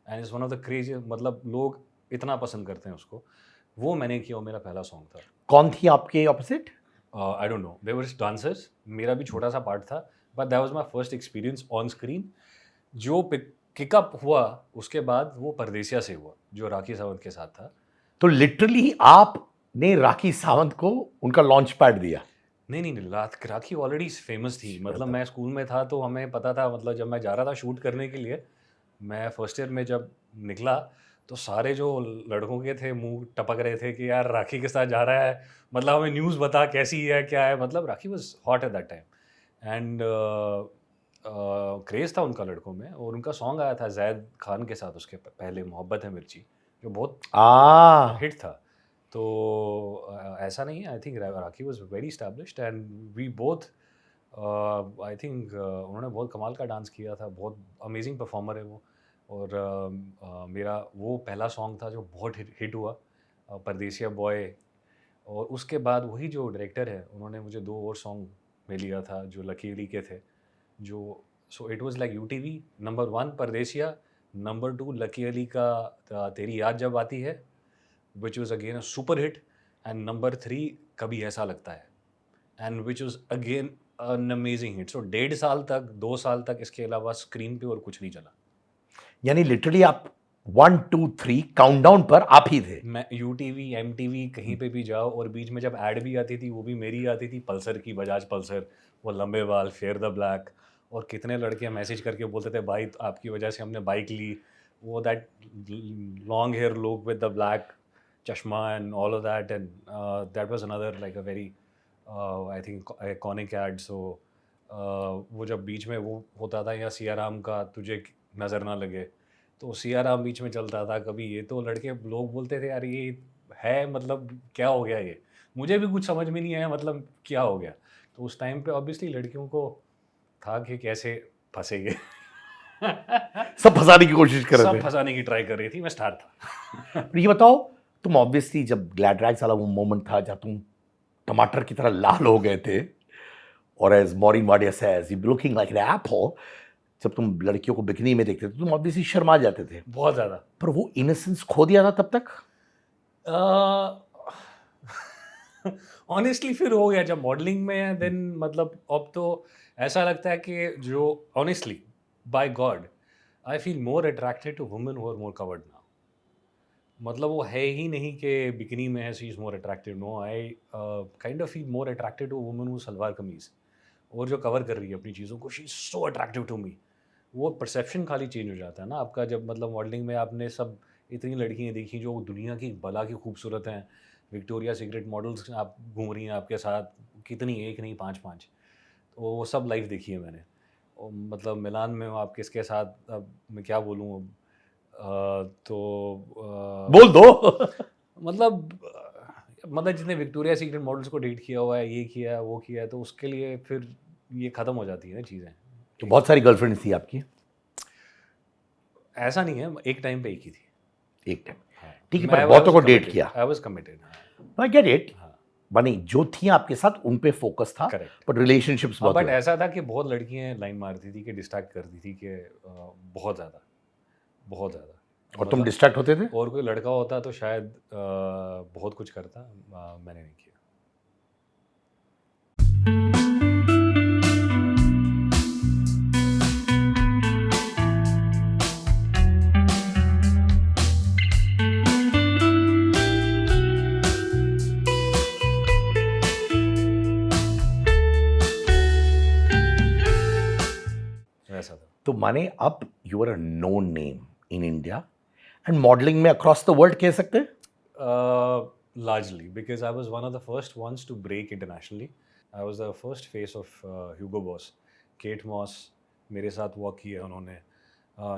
and it's one of the crazy, मतलब लोग इतना पसंद करते हैं उसको। वो मैंने किया, वो मेरा पहला सॉन्ग था। कौन थी आपके opposite? I don't know, there were dancers, मेरा भी छोटा सा पार्ट था, but that was my first experience on screen. जो किकअप हुआ उसके बाद वो परदेसिया से हुआ, जो राखी सावंत के साथ था। तो लिटरली आप ने राखी सावंत को उनका लॉन्च पैड दिया। नहीं नहीं नहीं, राखी ऑलरेडी फेमस थी। मतलब मैं स्कूल में था तो हमें पता था, मतलब जब मैं जा रहा था शूट करने के लिए, मैं फर्स्ट ईयर में जब निकला तो सारे जो लड़कों के थे मुंह टपक रहे थे कि यार राखी के साथ जा रहा है, मतलब हमें न्यूज़ बता कैसी है क्या है। मतलब Rakhi was hot at that time and craze था उनका लड़कों में। और उनका सॉन्ग आया था जैद खान के साथ उसके पहले, मोहब्बत है मिर्ची, जो बहुत आ हिट था। तो ऐसा नहीं है, I think Rakhi was very established and we both, I think उन्होंने बहुत कमाल का डांस किया था, बहुत अमेजिंग परफॉर्मर है वो। और मेरा वो पहला सॉन्ग था जो बहुत हिट हुआ, परदेसिया बॉय। और उसके बाद वही जो डायरेक्टर है उन्होंने मुझे 2 और सॉन्ग में लिया था जो लकी अली के थे, जो so it was like UTV number 1 परदेसिया, नंबर 2 लकी अली का तेरी याद जब आती है, which was again a super hit, and number 3 कभी ऐसा लगता है, and which was again an amazing hit. So 1.5 साल तक, 2 साल तक इसके अलावा स्क्रीन पे और कुछ नहीं चला। यानी लिटरली आप 1 2 3 काउंटडाउन पर आप ही थे। मैं यूटीवी, एमटीवी कहीं पे भी जाओ, और बीच में जब ऐड भी आती थी वो भी मेरी आती थी, पल्सर की, बजाज पल्सर, वो लंबे बाल, फेयर द ब्लैक। और कितने लड़के मैसेज करके बोलते थे भाई आपकी वजह से हमने बाइक ली, वो that long hair look with the black चश्मा and all of that. And that was another like a very I think iconic ad. So वो जब बीच में वो होता था, या सिया राम का तुझे नज़र ना लगे, तो सिया राम बीच में चलता था कभी, ये तो लड़के लोग बोलते थे यार ये है, मतलब क्या हो गया ये, मुझे भी कुछ समझ में नहीं आया मतलब क्या हो गया। तो उस टाइम पे ऑब्वियसली लड़कियों को था कि कैसे फंसेंगे। सब फंसाने की कोशिश कर सब रहे थे। फंसाने की ट्राई कर रही थी, मैं स्टार था। पर ये बताओ, तुम ऑब्वियसली जब ग्लैड रैग्स वाला वो मोमेंट था जब तुम टमाटर की तरह लाल हो गए थे, और as Maureen Wadia says you looking like an apple, जब तुम लड़कियों को बिकनी में देखते थे तुम ऑब्वियसली शर्मा जाते थे, बहुत ज़्यादा। पर वो इनोसेंस खो दिया था तब तक। ऑनेस्टली फिर हो गया जब मॉडलिंग में है, देन मतलब अब तो ऐसा लगता है कि जो honestly by God I feel more attracted to women who are more covered now. मतलब वो है ही नहीं कि बिकनी में है she is more attractive, no, I kind of feel more attracted to women who salwar kameez और जो कवर कर रही है अपनी चीज़ों को, she is so attractive to me. वो परसेप्शन खाली चेंज हो जाता है ना आपका, जब मतलब मॉडलिंग में आपने सब इतनी लड़कियां देखी जो दुनिया की भला की खूबसूरत हैं, विक्टोरिया सीक्रेट मॉडल्स आप घूम रही हैं आपके साथ, कितनी, एक नहीं 5-5, तो वो सब लाइफ देखी है मैंने। और मतलब मिलान में हूँ आप किसके साथ, अब मैं क्या बोलूँ अब, तो बोल दो। मतलब जितने विक्टोरिया सीक्रेट मॉडल्स को डेट किया हुआ है, ये किया है वो किया है, तो उसके लिए फिर ये ख़त्म हो जाती है ना चीज़ें। तो बहुत सारी गर्लफ्रेंड थी आपकी ऐसा नहीं है, एक टाइम पे एक ही थी। एक टाइम, हाँ, ठीक है, मैं पर बहुतों को डेट किया। I was committed. I get it, हाँ, बनी जो थी आपके साथ उन पे फोकस था, करेक्ट। बट रिलेशनशिप्स हाँ, बहुत बट हुए। ऐसा था कि बहुत लड़कियां लाइन मारती थी कि डिस्ट्रैक्ट करती थी कि बहुत ज़्यादा, बहुत ज़्यादा। और तुम मतलब डिस्ट्रैक्ट होते थे। और कोई लड़का होता तो शायद बहुत कुछ करता, मैंने नहीं किया। ऐसा था। तो माने अब you are a known name in India and modelling में अक्रॉस द वर्ल्ड कह सकते हैं। Largely because I was one of the first ones to break internationally. I was the first face of Hugo Boss. Kate Moss मेरे साथ work किया है उन्होंने।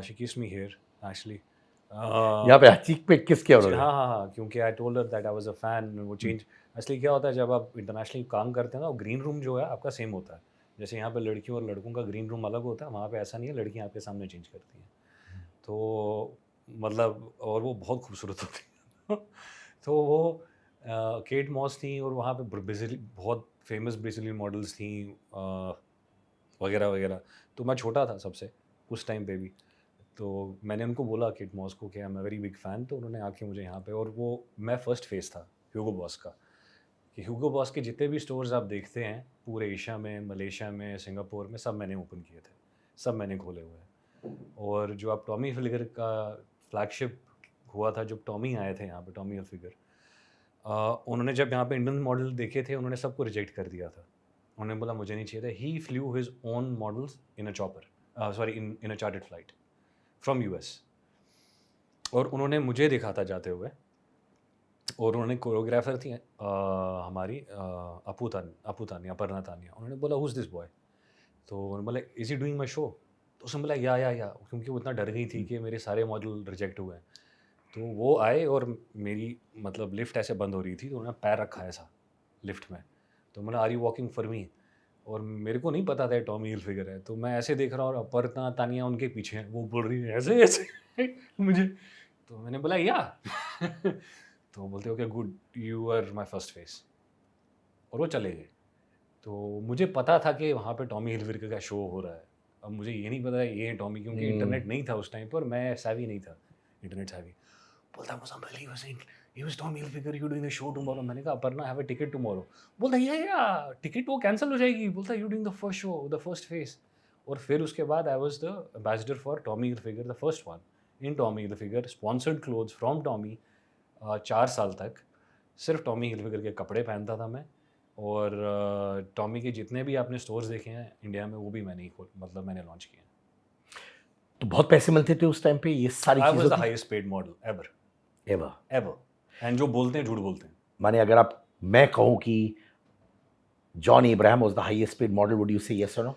She kissed me here actually. यहाँ पे चीक पे किस किया उन्होंने। हाँ हाँ हाँ, क्योंकि I told her that I was a fan. वो चेंज असली क्या होता है जब आप इंटरनेशनली काम करते हैं ना, वो ग्रीन रूम जो है आपका सेम होता है। जैसे यहाँ पे लड़कियों और लड़कों का ग्रीन रूम अलग होता है, वहाँ पे ऐसा नहीं है, लड़कियाँ आपके सामने चेंज करती हैं। तो मतलब और वो बहुत खूबसूरत होती हैं। तो वो केट मॉस थी और वहाँ पे बहुत फेमस ब्राज़ीलियन मॉडल्स थी वगैरह वगैरह। तो मैं छोटा था सबसे उस टाइम पे भी, तो मैंने उनको बोला केट मॉस को कि I am a very big fan, तो उन्होंने आके मुझे यहाँ पे, और वो मैं फर्स्ट फेस था ह्यूगो बॉस का। कि ह्यूगो बॉस के जितने भी स्टोर्स आप देखते हैं पूरे एशिया में, मलेशिया में, सिंगापुर में, सब मैंने ओपन किए थे, सब मैंने खोले हुए हैं। और जो आप टॉमी हिलफिगर का फ्लैगशिप हुआ था, जब टॉमी आए थे यहाँ पे, टॉमी हिलफिगर, उन्होंने जब यहाँ पे इंडियन मॉडल देखे थे उन्होंने सबको रिजेक्ट कर दिया था. उन्होंने बोला मुझे नहीं चाहिए था. He flew his own models in a chopper, sorry in a chartered flight from US. और उन्होंने मुझे देखा था जाते हुए, और उन्होंने कोरियोग्राफर थी हमारी अपूर्णा तानिया, अपर्णा तानिया. उन्होंने बोला हु इज़ दिस बॉय. तो उन्होंने बोला is he doing my show. तो उसने बोला या, क्योंकि वो इतना डर गई थी कि मेरे सारे मॉडल रिजेक्ट हुए हैं. तो वो आए और मेरी मतलब लिफ्ट ऐसे बंद हो रही थी तो उन्होंने पैर रखा ऐसा लिफ्ट में. तो मैंने are you walking for me. और मेरे को नहीं पता था टॉमी हिलफिगर है. तो मैं ऐसे देख रहा हूँ और अपर्णा तानिया उनके पीछे हैं, वो बोल रही है ऐसे ऐसे मुझे. तो मैंने बोला या तो वो बोलते okay good you are my first face. और वो चले गए. तो मुझे पता था कि वहाँ पे टॉमी हिलफिगर का शो हो रहा है. अब मुझे ये नहीं पता ये है टॉमी, क्योंकि इंटरनेट नहीं था उस टाइम पर, मैं savvy नहीं था इंटरनेट savvy. बोलता मुझे he was saying he was Tommy Hilfiger, you doing the show tomorrow. मैंने कहा Aparna have a ticket tomorrow. बोलता या टिकट वो कैंसिल हो जाएगी. बोलता you doing the first show, the first face. और फिर उसके बाद I was the ambassador for Tommy Hilfiger, the first one in Tommy Hilfiger, sponsored clothes from Tommy. 4 साल तक सिर्फ टॉमी हिलफिगर के कपड़े पहनता था मैं. और टॉमी के जितने भी आपने स्टोर्स देखे हैं इंडिया में वो भी मैंने ही मैंने लॉन्च किए हैं. तो बहुत पैसे मिलते थे उस टाइम पे ये सारी आई वाज चीज़ों the highest paid model ever ever. Ever. And जो बोलते हैं झूठ बोलते हैं. माने अगर मैं कहूँ कि John Ibrahim was the highest paid model, would you से यस और नो?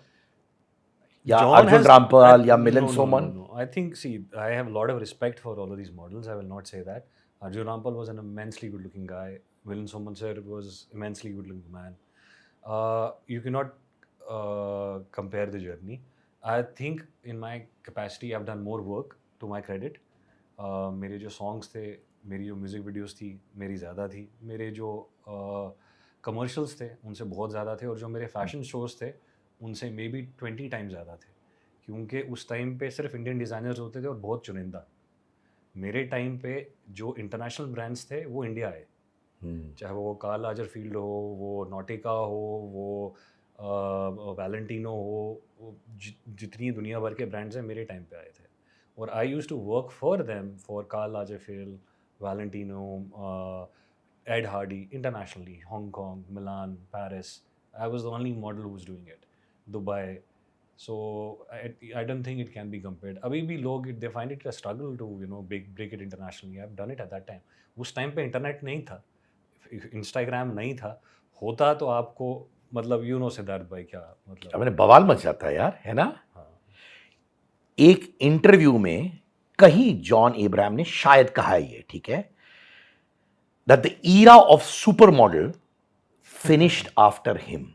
या अर्जुन रामपाल या मिलन Soman? No. I think, see, I have a lot of respect for all of these models. I will not say that. Arjun Rampal was an immensely good-looking guy. Milan Soman sir was immensely good-looking man. You cannot compare the journey. I think in my capacity, I've done more work to my credit. मेरे जो songs थे, मेरी जो music videos थी, मेरी ज़्यादा थी. मेरे जो commercials थे, उनसे बहुत ज़्यादा थे. और जो मेरे fashion shows थे, उनसे मे बी 20 टाइम्स ज़्यादा थे. क्योंकि उस टाइम पे सिर्फ इंडियन डिज़ाइनर्स होते थे और बहुत चुनिंदा. मेरे टाइम पे जो इंटरनेशनल ब्रांड्स थे वो इंडिया आए. चाहे वो कार्ल लाजरफील्ड हो, वो नॉटिका हो, वो वैलेंटिनो हो, जितनी दुनिया भर के ब्रांड्स हैं मेरे टाइम पे आए थे. और I used to work for them, for Karl Lagerfeld, Valentino, Ed Hardy internationally, Hong Kong, Milan, Paris. I was the only model who was doing it. Dubai. So I don't think it can be compared. अभी भी लोग they find it a struggle to break it internationally. I've done it at that time. उस time पे internet नहीं था, Instagram नहीं था. होता तो आपको मतलब सिद्धार्थ भाई क्या मतलब मैंने बवाल मच जाता है यार, है ना? हाँ. एक इंटरव्यू में कहीं जॉन इब्राहिम ने शायद कहा ये, ठीक है, that the era of supermodel finished after him.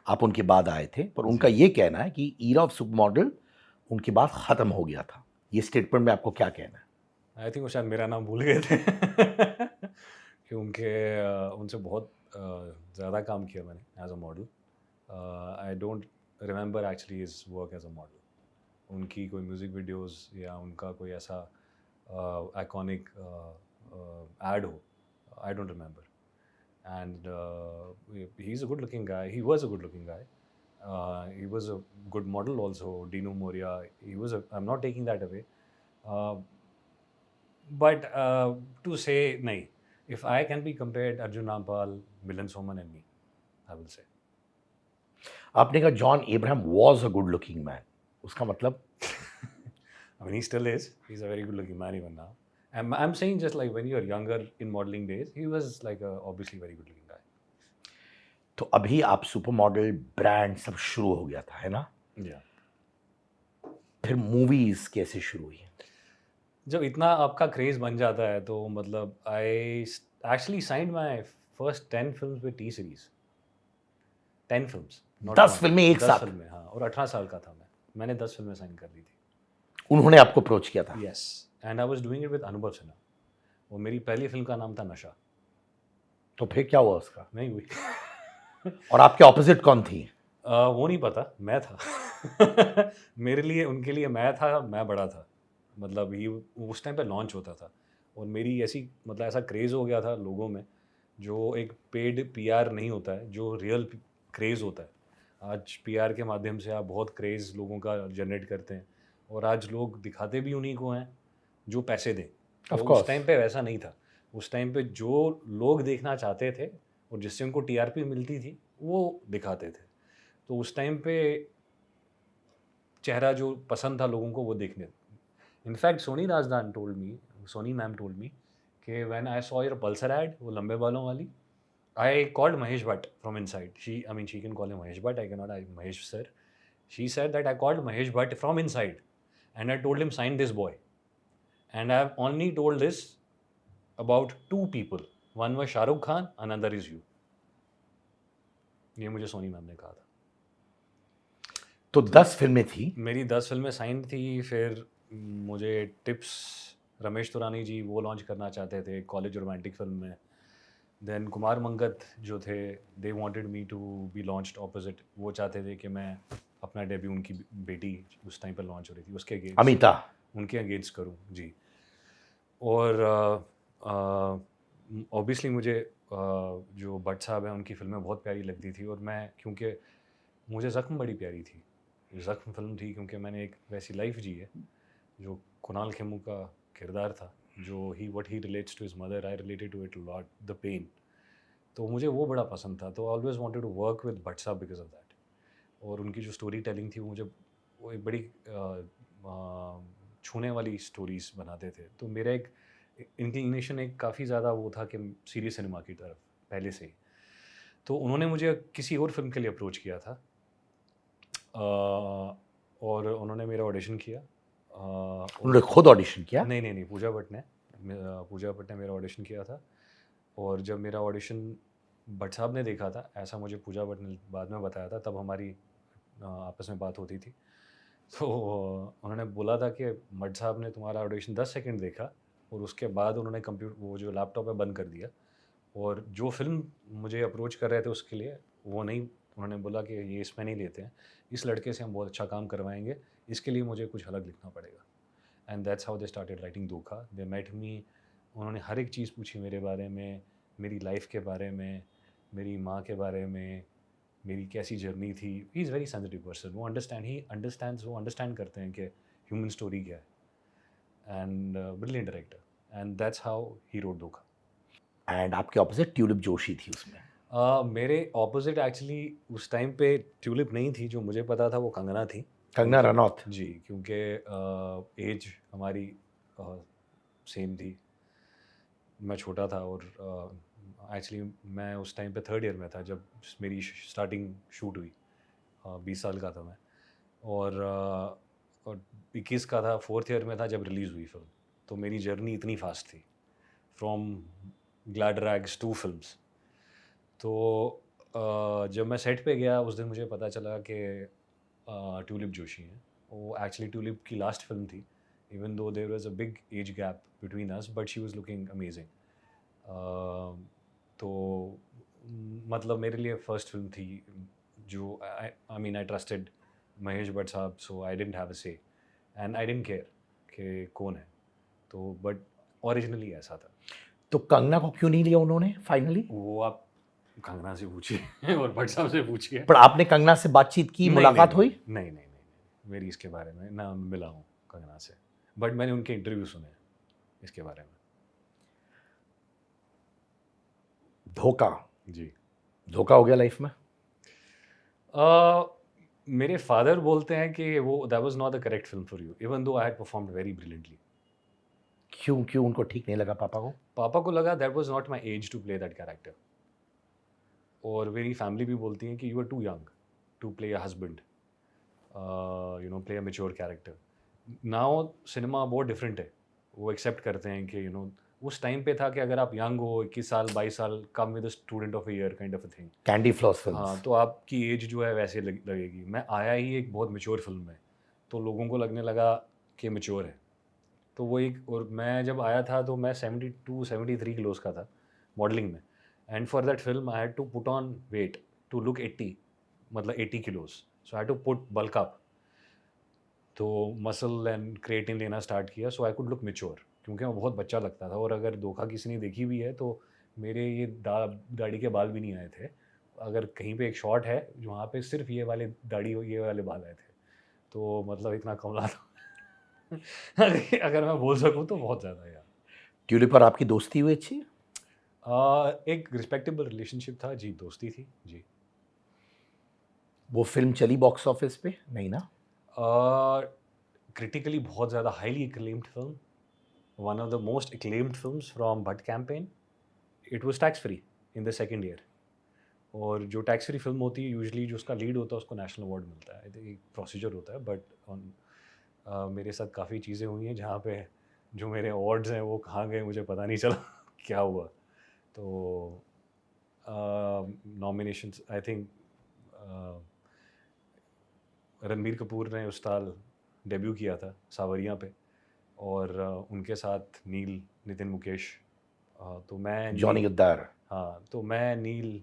आप उनके बाद आए थे, पर उनका ये कहना है कि ईरा ऑफ सुपर मॉडल उनके बाद ख़त्म हो गया था. ये स्टेटमेंट में आपको क्या कहना है? आई थिंक वो शायद मेरा नाम भूल गए थे क्योंकि उनसे बहुत ज़्यादा काम किया मैंने as a model. I don't remember actually his work as a model. उनकी कोई म्यूज़िक वीडियोस या उनका कोई ऐसा आइकॉनिक एड हो, आई don't remember. And he's a good-looking guy. He was a good-looking guy. He was a good model also. Dino Moria. I'm not taking that away. But to say, nahi, if I can be compared, Arjun Rampal, Milan Soman and me, I will say. आपने कहा John Ibrahim was a good-looking man. उसका मतलब? I mean, he still is. He's a very good-looking man even now. I'm saying just like when you're younger in modeling days, he was like obviously very good looking guy. तो अभी आप super model brand सब शुरू हो गया था, है ना? Yeah. फिर मूवीज कैसे शुरू हुई? जब इतना आपका क्रेज बन जाता है तो मतलब I actually signed my first 10 films with T series. 10 films. 10 फिल्में एक साथ? 10 फिल्में, हाँ. और 18 साल का था मैंने 10 फिल्में साइन कर दी थी. उन्होंने आपको अप्रोच किया था? Yes. And I was doing it with अनुभव सिन्हा. वो मेरी पहली फिल्म का नाम था नशा. तो फिर क्या हुआ उसका? नहीं हुई. और आपके ऑपोजिट कौन थी? वो नहीं पता, मैं था मेरे लिए, उनके लिए मैं था, मैं बड़ा था. मतलब ही उस टाइम पे लॉन्च होता था और मेरी ऐसी मतलब ऐसा क्रेज़ हो गया था लोगों में, जो एक पेड पीआर नहीं होता है, जो रियल क्रेज़ होता है. आज पीआर के माध्यम से आप बहुत क्रेज़ लोगों का जनरेट करते हैं और आज लोग दिखाते भी उन्हीं को हैं जो पैसे दें. तो उस टाइम पे वैसा नहीं था. उस टाइम पे जो लोग देखना चाहते थे और जिससे उनको टीआरपी मिलती थी वो दिखाते थे। तो उस टाइम पे चेहरा जो पसंद था लोगों को वो देखने। In fact Soni Razdan told me, Soni ma'am told me कि when I saw your Pulsar ad, वो लंबे बालों वाली, I called Mahesh Bhatt from inside. She can call him Mahesh Bhatt. I cannot, Mahesh sir. She said that I called Mahesh Bhatt from inside and I told him sign this boy. And I have only told this about 2 people. One was Shah Rukh Khan, another is you. ये मुझे Soni ma'am ने कहा था। तो 10 फिल्में थी। मेरी 10 फिल्में साइन थी। फिर मुझे टिप्स रमेश तुरानी जी वो लॉन्च करना चाहते थे कॉलेज रोमांटिक फिल्म में। देन कुमार मंगत जो थे, they wanted me to be launched opposite. वो चाहते थे कि मैं अपना डेब्यू, उनकी बेटी उस टाइम पर लॉन्च हो रही थी उसके अगेंस्ट, अमिता, उनके अगेंस्ट करूं जी। और ऑब्वियसली मुझे जो भट्ट साहब हैं उनकी फिल्में बहुत प्यारी लगती थी। और मैं, क्योंकि मुझे ज़ख्म बड़ी प्यारी थी, ज़ख्म फिल्म थी क्योंकि मैंने एक वैसी लाइफ जी है जो कुणाल खेमू का किरदार था, जो what he relates to his mother, I related to it a lot, the pain. तो मुझे वो बड़ा पसंद था। तो always wanted to work with Bhatt साहब बिकॉज ऑफ दैट। और उनकी जो स्टोरी टेलिंग थी वो एक बड़ी छूने वाली स्टोरीज बनाते थे। तो मेरा एक इंक्लिनेशन एक काफ़ी ज़्यादा वो था कि सीरियस सिनेमा की तरफ पहले से ही। तो उन्होंने मुझे किसी और फिल्म के लिए अप्रोच किया था और उन्होंने मेरा ऑडिशन किया। उन्होंने खुद ऑडिशन किया? नहीं, पूजा भट्ट ने मेरा ऑडिशन किया था। और जब मेरा ऑडिशन भट्ट साहब ने देखा था, ऐसा मुझे पूजा भट्ट ने बाद में बताया था, तब हमारी आपस में बात होती थी। तो उन्होंने बोला था कि भट्ट साहब ने तुम्हारा ऑडिशन 10 सेकंड देखा और उसके बाद उन्होंने कंप्यूटर वो जो लैपटॉप है बंद कर दिया। और जो फिल्म मुझे अप्रोच कर रहे थे उसके लिए वो नहीं, उन्होंने बोला कि ये इसमें नहीं लेते हैं, इस लड़के से हम बहुत अच्छा काम करवाएंगे, इसके लिए मुझे कुछ अलग लिखना पड़ेगा। And that's how they started writing Dhokha. They met me, उन्होंने हर एक चीज़ पूछी मेरे बारे में, मेरी लाइफ के बारे में, मेरी माँ के बारे में, मेरी कैसी जर्नी थी। He is very sensitive person, वो अंडरस्टैंड करते हैं कि ह्यूमन स्टोरी क्या है। And brilliant director, and that's how he wrote धोखा। एंड आपके ऑपोजिट ट्यूलिप जोशी थी उसमें। मेरे ऑपोजिट एक्चुअली उस टाइम पे ट्यूलिप नहीं थी, जो मुझे पता था वो कंगना थी। कंगना रनौत जी, क्योंकि एज हमारी सेम थी, मैं छोटा था। और एक्चुअली मैं उस टाइम पे 3rd ईयर में था जब मेरी स्टार्टिंग शूट हुई। 20 साल का था मैं। और 21 का था, 4th ईयर में था जब रिलीज़ हुई फिल्म। तो मेरी जर्नी इतनी फास्ट थी, from glad rags to films. तो जब मैं सेट पे गया उस दिन मुझे पता चला कि ट्यूलिप जोशी हैं। वो एक्चुअली ट्यूलिप की लास्ट फिल्म थी, even though there was a big age gap between us, but she was looking amazing. तो मतलब मेरे लिए फर्स्ट फिल्म थी जो आई ट्रस्टेड महेश भट्ट साहब, सो आई डिडंट हैव अ से एंड आई डिडंट केयर कि कौन है। तो बट ओरिजिनली ऐसा था। तो कंगना को क्यों नहीं लिया उन्होंने फाइनली? वो आप कंगना से पूछिए और भट्ट साहब से पूछिए। पर आपने कंगना से बातचीत की, मुलाकात हुई? नहीं, मेरी इसके बारे में ना मिला हूँ कंगना से, बट मैंने उनके इंटरव्यू सुने इसके बारे में। धोखा जी, धोखा हो गया लाइफ में? मेरे फादर बोलते हैं कि वो that was not the correct film for you, even though I had performed very brilliantly. क्यों उनको ठीक नहीं लगा पापा को? पापा को लगा that was not my age to play that character. और मेरी फैमिली भी बोलती है कि you are too young to play a husband, play a mature character. Now cinema बहुत डिफरेंट है, वो एक्सेप्ट करते हैं कि उस टाइम पे था कि अगर आप यंग हो, 21 साल 22 साल, come with student of a year kind of a thing, candy floss films. हाँ, तो आपकी एज जो है वैसे लगेगी। मैं आया ही एक बहुत मैच्योर फिल्म में, तो लोगों को लगने लगा कि मैच्योर है। तो वो एक, और मैं जब आया था तो मैं 72-73 किलोस का था मॉडलिंग में। And for that film I had to put on weight to look 80, मतलब 80 kilos. So I had to put bulk up, तो मसल एंड क्रिएटिन लेना स्टार्ट किया, so I could look mature, क्योंकि मैं बहुत बच्चा लगता था। और अगर धोखा किसी ने देखी भी है तो मेरे ये दाढ़ी के बाल भी नहीं आए थे। अगर कहीं पे एक शॉट है वहाँ पे सिर्फ ये वाले दाढ़ी ये वाले बाल आए थे, तो मतलब इतना कमला था अगर मैं बोल सकूँ तो बहुत ज़्यादा यार। ट्यूलिप पर आपकी दोस्ती हुई अच्छी? एक रिस्पेक्टेबल रिलेशनशिप था जी, दोस्ती थी जी। वो फिल्म चली बॉक्स ऑफिस पे? नहीं ना? क्रिटिकली बहुत ज़्यादा highly acclaimed film, one of the most acclaimed films from Bhatt campaign. It was tax free in the second year. और जो टैक्स फ्री फिल्म होती है यूजुअली जो उसका लीड होता है उसको नेशनल अवार्ड मिलता है, एक प्रोसीजर होता है। बट मेरे साथ काफ़ी चीज़ें हुई हैं जहाँ पे जो मेरे अवार्ड्स हैं वो कहाँ गए मुझे पता नहीं चला क्या हुआ। तो nominations I think Ranbir Kapoor ने उस साल डेब्यू किया था सावरियाँ पे, और उनके साथ नील, नितिन मुकेश, तो मैं जॉनी गद्दार। हाँ, तो मैं नील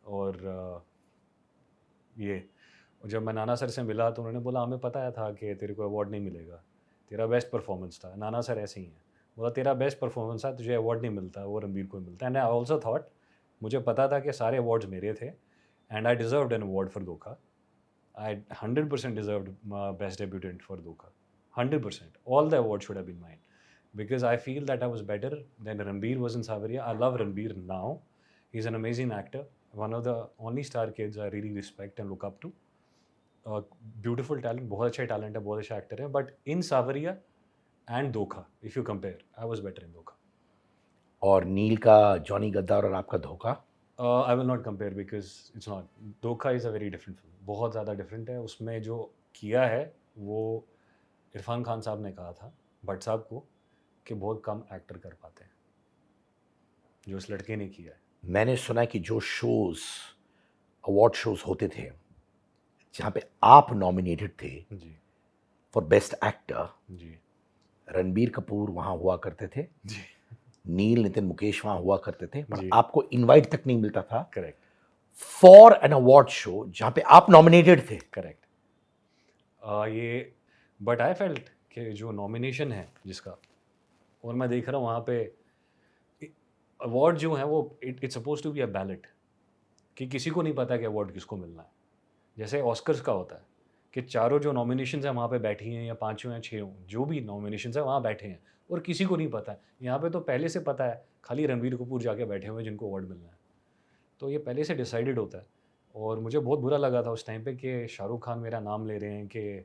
और ये, और जब मैं नाना सर से मिला तो उन्होंने बोला हमें पता था कि तेरे को अवार्ड नहीं मिलेगा, तेरा बेस्ट परफॉर्मेंस था। नाना सर ऐसे ही हैं, बोला तेरा बेस्ट परफॉर्मेंस था, तुझे अवार्ड नहीं मिलता, वो रणबीर को मिलता है। एंड आई ऑल्सो थॉट, मुझे पता था कि सारे अवार्ड्स मेरे थे and I deserved an award for धोखा। I 100% deserved my best debutant for Dokha. 100%. All the awards should have been mine. Because I feel that I was better than Ranbir was in Savaria. I love Ranbir now. He's an amazing actor. One of the only star kids I really respect and look up to. Beautiful talent. बहुत अच्छा talent है, बहुत अच्छा actor है. But in Savaria and Dokha, if you compare, I was better in Dokha. और नील का Johnny गद्दार और आपका धोखा? I will not compare because it's not. धोखा is a very different film. बहुत ज़्यादा different है। उसमें जो किया है वो इरफान खान साहब ने कहा था भट्ट साहब को कि बहुत कम एक्टर कर पाते हैं, जो इस लड़के ने किया है। मैंने सुना है कि जो शोज, अवार्ड शोज होते थे जहाँ पे आप नॉमिनेटेड थे जी फॉर बेस्ट एक्टर, जी रणबीर कपूर वहाँ हुआ करते थे, जी नील, नितिन मुकेश वहाँ हुआ करते थे, पर जी। आपको इनवाइट तक नहीं मिलता था correct for an award show जहाँ पे आप नॉमिनेटेड थे। करेक्ट। ये बट आई फेल्ट कि जो नॉमिनेशन है जिसका, और मैं देख रहा हूँ वहाँ पे अवार्ड जो है वो it's suppose to be a ballot, कि किसी को नहीं पता कि अवार्ड किसको मिलना है। जैसे ऑस्कर्स का होता है कि चारों जो नॉमिनेशंस हैं वहाँ पे बैठी हैं, या पाँचों या छः हों, जो भी नॉमिनेशंस हैं वहाँ बैठे हैं और किसी को नहीं पता है। यहाँ पे तो पहले से पता है, खाली रणबीर कपूर जाके बैठे हुए हैं जिनको अवार्ड मिलना है। तो ये पहले से डिसाइडेड होता है। और मुझे बहुत बुरा लगा था उस टाइम पे कि शाहरुख खान मेरा नाम ले रहे हैं कि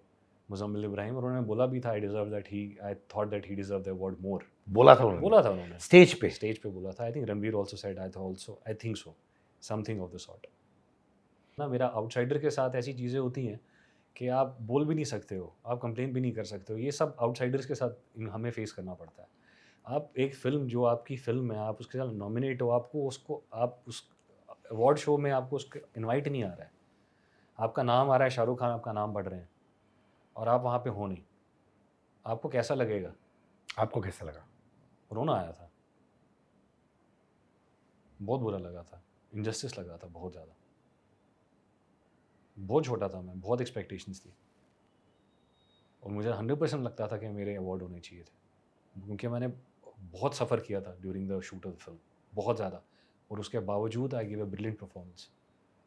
मुज़म्मिल इब्राहिम, और उन्होंने बोला भी था I thought that he deserve the award more. बोला था उन्होंने बोला था उन्होंने स्टेज पे। स्टेज पे बोला था। I think Ranbir also said, I think so, something of the sort. ना मेरा आउटसाइडर के साथ ऐसी चीज़ें होती हैं कि आप बोल भी नहीं सकते हो, आप कंप्लेन भी नहीं कर सकते हो। ये सब आउटसाइडर्स के साथ हमें फेस करना पड़ता है। आप एक फ़िल्म, जो आपकी फ़िल्म है, आप उसके साथ नॉमिनेट हो, आपको उसको, आप उस अवार्ड शो में आपको उसके इनवाइट नहीं आ रहा है, आपका नाम आ रहा है, शाहरुख खान आपका नाम पढ़ रहे हैं और आप वहाँ पे हो नहीं, आपको कैसा लगेगा? आपको कैसा लगा? रोना आया था, बहुत बुरा लगा था, इनजस्टिस लगा था बहुत ज़्यादा। बहुत छोटा था मैं, बहुत एक्सपेक्टेशंस थी और मुझे 100% लगता था कि मेरे अवार्ड होने चाहिए थे, क्योंकि मैंने बहुत सफ़र किया था during the shoot of the film, बहुत ज़्यादा। और उसके बावजूद I give a brilliant performance,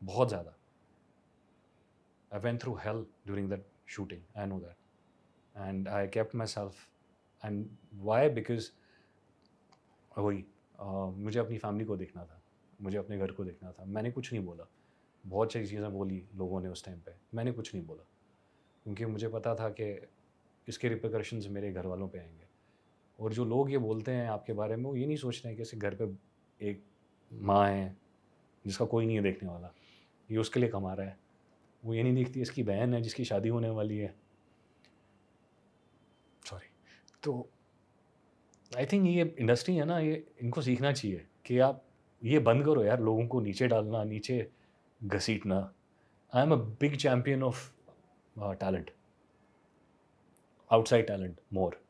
बहुत ज़्यादा। I went through hell during that shooting, I know that, and I kept myself. And why? Because वही मुझे अपनी फैमिली को देखना था, मुझे अपने घर को देखना था। मैंने कुछ नहीं बोला, बहुत सारी चीज़ें बोली लोगों ने उस टाइम पे, मैंने कुछ नहीं बोला, क्योंकि मुझे पता था कि इसके रिpercussions मेरे घर वालों पे आएंगे। और जो लोग ये बोलते हैं आपके बारे में, वो ये नहीं सोचते हैं कि इसके घर पे एक माँ है जिसका कोई नहीं है देखने वाला, ये उसके लिए कमा रहा है। वो ये नहीं देखती इसकी बहन है जिसकी शादी होने वाली है। सॉरी। तो आई थिंक ये इंडस्ट्री है ना, ये इनको सीखना चाहिए कि आप ये बंद करो यार, लोगों को नीचे डालना, नीचे घसीटना। I am a big champion of talent, outside talent more,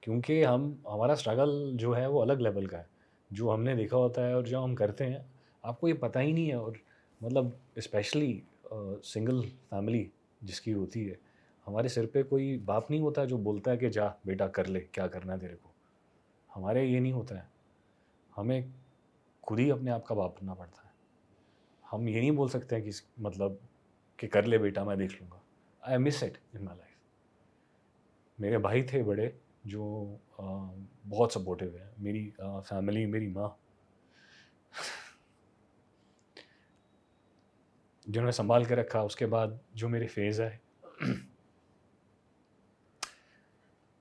क्योंकि हमारा स्ट्रगल जो है वो अलग लेवल का है, जो हमने देखा होता है और जो हम करते हैं आपको ये पता ही नहीं है। और मतलब स्पेशली सिंगल फैमिली जिसकी होती है, हमारे सिर पे कोई बाप नहीं होता जो बोलता है कि जा बेटा कर ले, क्या करना है तेरे को। हमारे ये नहीं होता है, हमें खुद ही अपने आप का बाप बनना पड़ता है। हम ये नहीं बोल सकते हैं कि मतलब कि कर ले बेटा मैं देख लूँगा। I miss it in my life. मेरे भाई थे बड़े जो बहुत सपोर्टिव है। मेरी फैमिली, मेरी माँ जिन्होंने संभाल के रखा। उसके बाद जो मेरे फेज़ है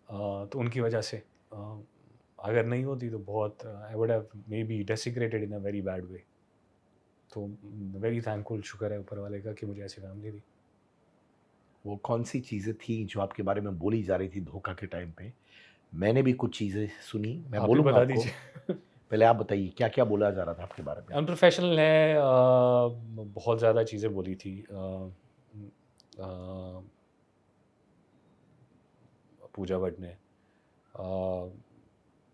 तो उनकी वजह से अगर नहीं होती तो बहुत I would have maybe desecrated in a very bad way. तो वेरी थैंकफुल, शुक्र है ऊपर वाले का कि मुझे ऐसी फैमिली दी। वो कौन सी चीज़ें थी जो आपके बारे में बोली जा रही थी धोखा के टाइम पे? मैंने भी कुछ चीज़ें सुनी, मैं आप ही बोलूँगा बता आपको। दीजिए। पहले आप बताइए क्या-क्या बोला जा रहा था आपके बारे में? अनप्रोफेशनल है, बहुत ज़्यादा चीज़ें बोली थी। अ, पूजा भट्ट ने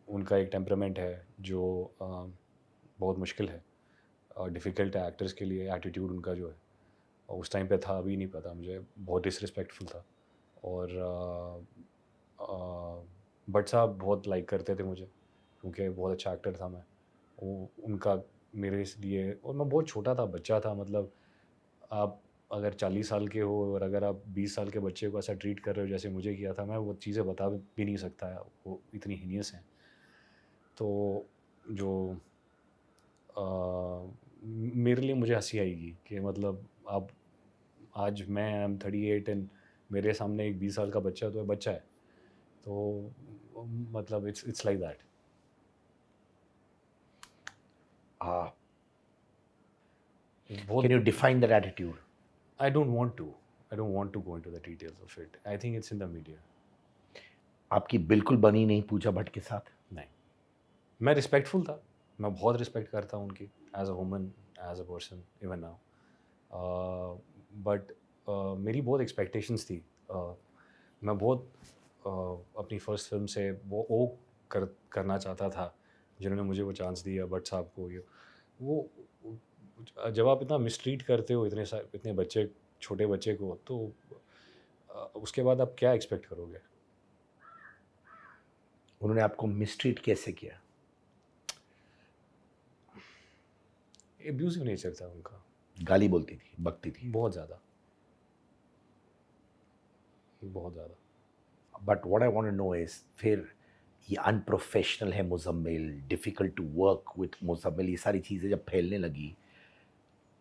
उनका एक टेम्परामेंट है जो बहुत मुश्किल है, डिफ़िकल्ट है एक्टर्स के लिए। एटीट्यूड उनका जो है और उस टाइम पे था, अभी नहीं पता मुझे, बहुत डिसरिस्पेक्टफुल था। और भट्ट साहब बहुत लाइक करते थे मुझे क्योंकि बहुत अच्छा एक्टर था मैं। वो उनका मेरे लिए, और मैं बहुत छोटा था, बच्चा था। मतलब आप अगर 40 साल के हो और अगर आप 20 साल के बच्चे को ऐसा ट्रीट कर रहे हो जैसे मुझे किया था, मैं वो चीज़ें बता भी नहीं सकता है, वो इतनी हीनियस हैं। तो जो मेरे लिए, मुझे हँसी आएगी कि मतलब आप, आज मैं आई एम 38 एंड मेरे सामने एक 20 साल का बच्चा तो है, बच्चा है। तो मतलब इट्स लाइक दैट। Uh, बहुत can you define that attitude? I don't want to go into the details of it. I think it's in the media. आपकी बिल्कुल बनी नहीं पूजा भट्ट के साथ? नहीं, मैं रिस्पेक्टफुल था, मैं बहुत रिस्पेक्ट करता हूँ उनकी, as a woman, as a person, even now. But मेरी बहुत एक्सपेक्टेशंस थी। मैं बहुत अपनी फर्स्ट फिल्म से वो करना चाहता था जिन्होंने मुझे वो चांस दिया, भट्ट साहब को। ये वो जब आप इतना मिसट्रीट करते हो इतने बच्चे, छोटे बच्चे को, तो उसके बाद आप क्या एक्सपेक्ट करोगे? उन्होंने आपको मिसट्रीट कैसे किया? एब्यूजिव नेचर था उनका, गाली बोलती थी, बकती थी? बहुत ज़्यादा, बहुत ज़्यादा। But what I want to know is, फिर ये अनप्रोफेशनल है Muzammil, difficult to work with Muzammil, ये सारी चीज़ें जब फैलने लगी,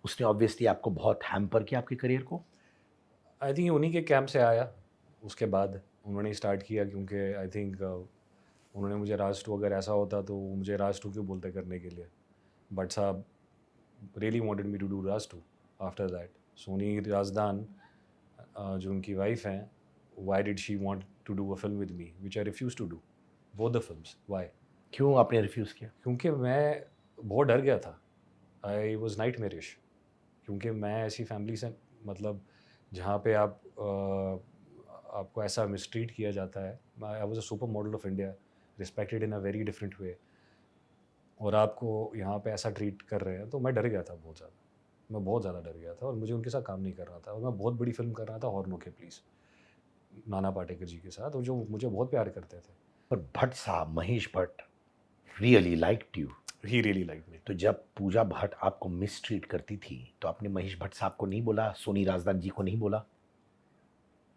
उसने ऑब्वियसली आपको बहुत हैम्पर किया आपके करियर को? आई थिंक उन्हीं के कैंप से आया। उसके बाद उन्होंने स्टार्ट किया, क्योंकि आई थिंक उन्होंने मुझे राज टू, अगर ऐसा होता तो वो मुझे राज टू क्यों बोलते करने के लिए। बट साहब really wanted me to do Raj too. After that Soni Razdan, जो उनकी वाइफ हैं, why did she want to do a film with me which I refuse to do both the films. Why? क्यों आपने रिफ्यूज़ किया? क्योंकि मैं बहुत डर गया था। आई वॉज नाइट मेरिश, क्योंकि मैं ऐसी फैमिली से, मतलब जहाँ पे आपको ऐसा मिसट्रीट किया जाता है। आई was a super model of India, respected in a very different way, और आपको यहाँ पे ऐसा ट्रीट कर रहे हैं, तो मैं डर गया था बहुत ज़्यादा। मैं बहुत ज़्यादा डर गया था और मुझे उनके साथ काम नहीं कर रहा था। और मैं बहुत बड़ी फिल्म कर रहा था, horn okay please, Nana Patekar जी के साथ, और जो मुझे बहुत प्यार करते थे। पर भट्ट साहब, Mahesh Bhatt really liked you. He really like me. तो जब पूजा भट्ट आपको मिसट्रीट करती थी तो आपने महेश भट्ट साहब को नहीं बोला, सोनी राजदान जी को नहीं बोला?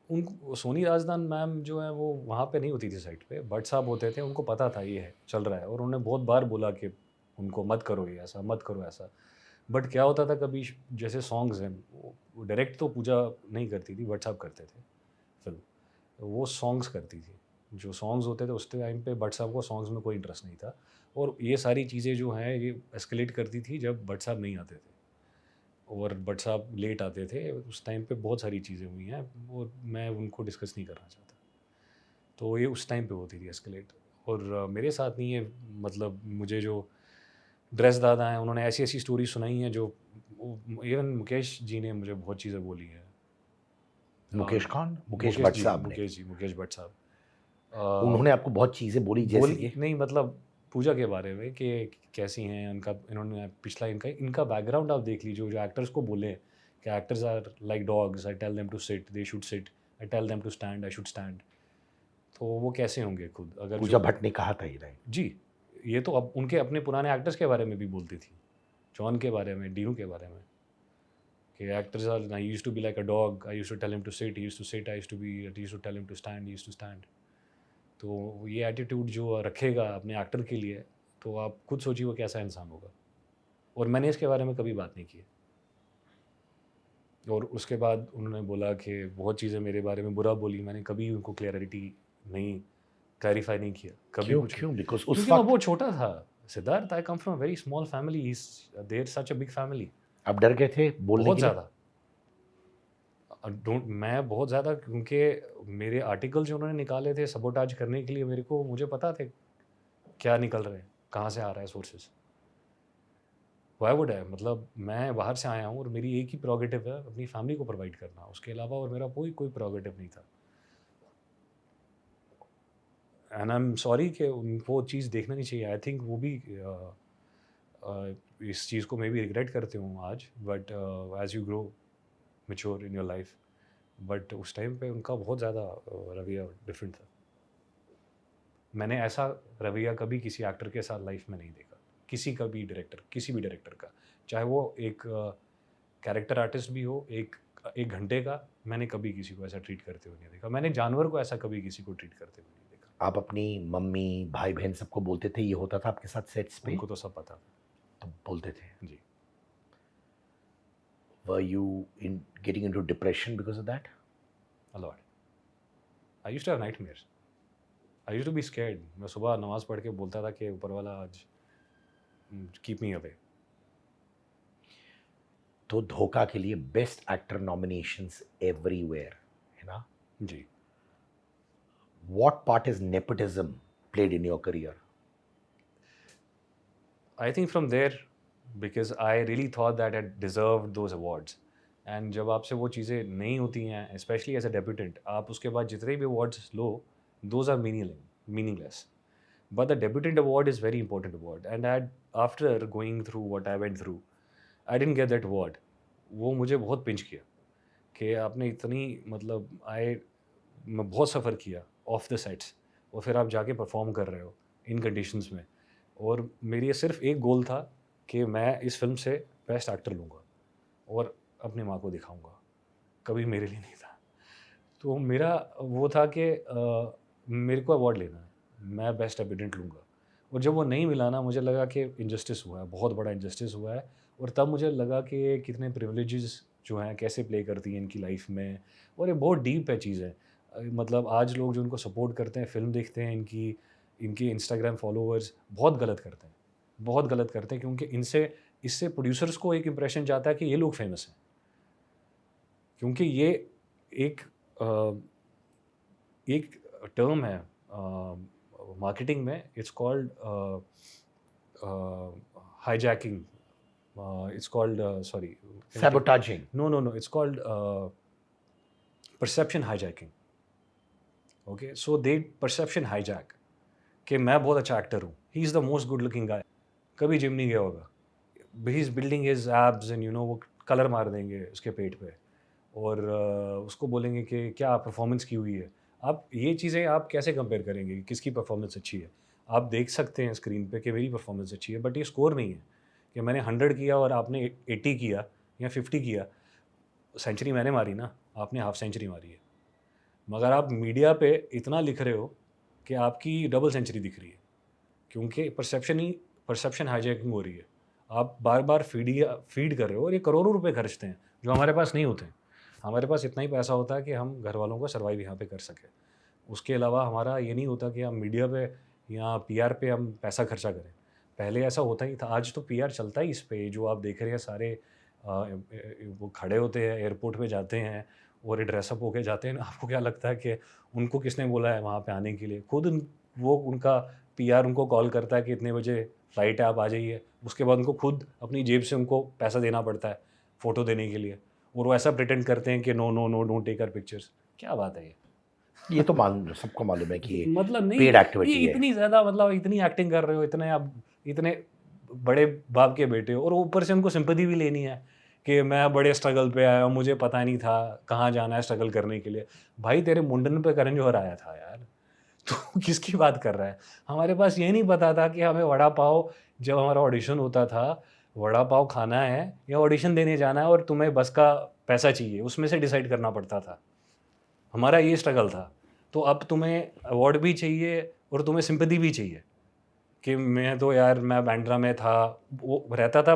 उन सोनी राजदान मैम जो है वो वहाँ पे नहीं होती थी साइड पे, भट्ट साहब होते थे, उनको पता था ये है चल रहा है, और उन्होंने बहुत बार बोला कि उनको मत करो ये ऐसा, मत करो ऐसा। बट क्या होता था, कभी जैसे सॉन्ग्स हैं, वो डायरेक्ट तो पूजा नहीं करती थी, भट्ट साहब करते थे फिल्म, तो वो सॉन्ग्स करती थी। जो सॉन्ग्स होते थे उस टाइम पे भट्ट साहब को सॉन्ग्स में कोई इंटरेस्ट नहीं था, और ये सारी चीज़ें जो हैं ये एस्केलेट करती थी जब भट्ट साहब नहीं आते थे, और भट्ट साहब लेट आते थे। उस टाइम पे बहुत सारी चीज़ें हुई हैं, और मैं उनको डिस्कस नहीं करना चाहता। तो ये उस टाइम पे होती थी एस्केलेट, और मेरे साथ नहीं है। मतलब मुझे जो ड्रेस दादा हैं, उन्होंने ऐसी ऐसी स्टोरी सुनाई हैं जो, इवन मुकेश जी ने मुझे बहुत चीज़ें बोली हैं। मुकेश कौन? मुकेश भट्ट साहब ने? मुकेश भट्ट साहब उन्होंने आपको बहुत चीज़ें बोली जैसे कि? नहीं, मतलब पूजा के बारे में कि कैसी हैं उनका, इन्होंने पिछला इनका बैकग्राउंड आप देख लीजिए। जो एक्टर्स को बोले कि actors are like dogs, I tell them to sit, they should sit, I tell them to stand, I should stand. तो वो कैसे होंगे खुद, अगर पूजा जो, भट्ट ने कहा था ये राइट? जी, ये तो अब उनके अपने पुराने एक्टर्स के बारे में भी बोलती थी, जॉन के बारे में, डीनू के बारे में, कि actors are, I used to be like a dog, I used to tell him to sit, he used to sit, I used to tell him to stand, he used to stand. तो ये attitude जो रखेगा अपने actor के लिए, तो आप खुद सोचिए वो कैसा इंसान होगा। और मैंने इसके बारे में कभी बात नहीं की। और उसके बाद उन्होंने बोला कि बहुत चीज़ें मेरे बारे में बुरा बोली, मैंने कभी उनको क्लैरिफाई नहीं किया, कभी क्यों कुछ क्यों? बिकॉज उस क्योंकि मैं वक्त बहुत छोटा था। Siddharth, I come from very small family, there such a big family. आप डर गए थे बोलने बहुत के लिए? ज़्यादा। डोंट मैं बहुत ज़्यादा, क्योंकि मेरे आर्टिकल जो उन्होंने निकाले थे सबोटाज करने के लिए, मुझे पता थे क्या निकल रहे हैं, कहाँ से आ रहा है सोर्सेज। वाई वुड आई, मतलब मैं बाहर से आया हूँ और मेरी एक ही प्रोगेटिव है अपनी फैमिली को प्रोवाइड करना, उसके अलावा और मेरा कोई प्रोगेटिव नहीं था। एंड आई एम सॉरी कि उनको वो चीज़ देखना नहीं चाहिए। आई थिंक वो भी इस चीज़ को मैं भी रिग्रेट करते हूँ आज, but as you grow mature in your life. But उस टाइम पे उनका बहुत ज़्यादा रवैया डिफरेंट था। मैंने ऐसा रवैया कभी किसी एक्टर के साथ लाइफ में नहीं देखा, किसी भी डायरेक्टर का, चाहे वो एक कैरेक्टर आर्टिस्ट भी हो, एक घंटे का, मैंने कभी किसी को ऐसा ट्रीट करते हुए नहीं देखा। मैंने जानवर को ऐसा कभी किसी को ट्रीट करते हुए नहीं देखा। आप अपनी मम्मी भाई बहन सबको बोलते थे ये होता था आपके साथ सेट्स पे? उनको तो सब पता था। तो बोलते थे? जी। Were you in getting into depression because of that? A lot. I used to have nightmares. I used to be scared. मैं सुबह नमाज पढ़ के बोलता था कि ऊपर वाला आज keep me away. तो धोखा के लिए बेस्ट एक्टर नॉमिनेशंस एवरीवेयर है ना? जी। What part is nepotism played in your career? I think from there, because I really thought that I deserved those awards. And जब आपसे वो चीज़ें नहीं होती हैं, especially as a debutant, आप उसके बाद जितने भी awards low, those are meaningless. But the debutant award is very important award. And after going through what I went through, I didn't get that award. वो मुझे बहुत पिंच किया कि आपने इतनी, मतलब मैं बहुत सफ़र किया ऑफ द सेट्स, और फिर आप जाके परफॉर्म कर रहे हो इन कंडीशंस में। और मेरी सिर्फ एक गोल था कि मैं इस फिल्म से बेस्ट एक्टर लूँगा और अपनी माँ को दिखाऊंगा, कभी मेरे लिए नहीं था। तो मेरा वो था कि मेरे को अवार्ड लेना है, मैं बेस्ट डेब्यूटेंट लूँगा। और जब वो नहीं मिला ना, मुझे लगा कि इंजस्टिस हुआ है, बहुत बड़ा इंजस्टिस हुआ है। और तब मुझे लगा कि कितने प्रिविलेजेस जो हैं कैसे प्ले करती हैं इनकी लाइफ में, और ये बहुत डीप है चीज़ है। मतलब आज लोग जो उनको सपोर्ट करते हैं, फिल्म देखते हैं, इनकी इंस्टाग्राम फॉलोअर्स बहुत गलत करते हैं, क्योंकि इससे प्रोड्यूसर्स को एक इम्प्रेशन जाता है कि ये लोग फेमस हैं। क्योंकि ये एक टर्म है मार्केटिंग में, it's called hijacking, it's called sorry Sabotaging. no, it's called perception hijacking. Okay, so they perception hijack कि मैं बहुत अच्छा एक्टर हूँ, he is the most good looking guy, कभी जिम नहीं गया होगा, he is building his abs and वो कलर मार देंगे उसके पेट पे, और उसको बोलेंगे कि क्या परफॉर्मेंस की हुई है। आप ये चीज़ें आप कैसे कंपेयर करेंगे कि किसकी परफॉर्मेंस अच्छी है? आप देख सकते हैं स्क्रीन पे कि मेरी परफॉर्मेंस अच्छी है, बट ये स्कोर नहीं है कि मैंने 100 किया और आपने 80 किया या 50 किया। सेंचुरी मैंने मारी ना, आपने हाफ सेंचुरी मारी है। मगर आप मीडिया पे इतना लिख रहे हो कि आपकी डबल सेंचुरी दिख रही है, क्योंकि परसेप्शन हाईजैकिंग हो रही है। आप बार बार फीड कर रहे हो, और ये करोड़ों रुपए खर्चते हैं जो हमारे पास नहीं होते हैं। हमारे पास इतना ही पैसा होता है कि हम घर वालों को सर्वाइव यहाँ पे कर सकें। उसके अलावा हमारा ये नहीं होता कि हम मीडिया पे या पीआर पे हम पैसा खर्चा करें। पहले ऐसा होता ही था, आज तो पीआर चलता ही इस पे। जो आप देख रहे हैं सारे वो खड़े होते हैं, एयरपोर्ट पे जाते हैं और ड्रेसअप होके जाते हैं। आपको क्या लगता है कि उनको किसने बोला है वहाँ पे आने के लिए? खुद उनका पीआर उनको कॉल करता है कि इतने बजे फ़्लाइट है, आप आ जाइए। उसके बाद उनको खुद अपनी जेब से उनको पैसा देना पड़ता है फ़ोटो देने के लिए, और वो ऐसा प्रिटेंड करते हैं कि no don't take our pictures. क्या बात है ये तो सबको मालूम है कि मतलब नहीं, पेड एक्टिविटी ये है। इतनी ज़्यादा, मतलब इतनी एक्टिंग कर रहे हो, इतने बड़े बाप के बेटे हो, और ऊपर से उनको सिंपैथी भी लेनी है कि मैं बड़े स्ट्रगल पे आया हूँ, मुझे पता नहीं था कहाँ जाना है स्ट्रगल करने के लिए। भाई तेरे मुंडन पे करण जौहर आया था यार, तो किसकी बात कर रहा है? हमारे पास ये नहीं पता था कि हमें वड़ा पाव, जब हमारा ऑडिशन होता था, वड़ा पाव खाना है या ऑडिशन देने जाना है, और तुम्हें बस का पैसा चाहिए, उसमें से डिसाइड करना पड़ता था। हमारा ये स्ट्रगल था। तो अब तुम्हें अवार्ड भी चाहिए और तुम्हें सिंपैथी भी चाहिए कि मैं तो यार मैं बैंड्रा में था, वो रहता था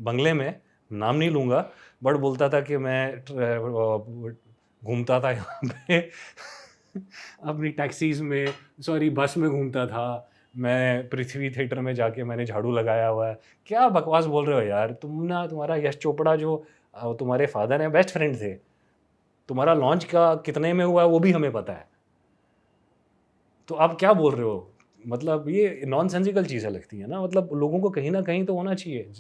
बंगले में, नाम नहीं लूँगा, बट बोलता था कि मैं घूमता था यहाँ पे अपनी टैक्सीज में, सॉरी बस में घूमता था, मैं पृथ्वी थिएटर में जाके मैंने झाड़ू लगाया हुआ है। क्या बकवास बोल रहे हो यार, तुम ना, तुम्हारा यश चोपड़ा जो तुम्हारे फादर हैं बेस्ट फ्रेंड थे, तुम्हारा लॉन्च का कितने में हुआ है वो भी हमें पता है, तो आप क्या बोल रहे हो? मतलब ये नॉनसेंसिकल चीज़ें लगती हैं ना, मतलब लोगों को कहीं ना कहीं तो होना चाहिए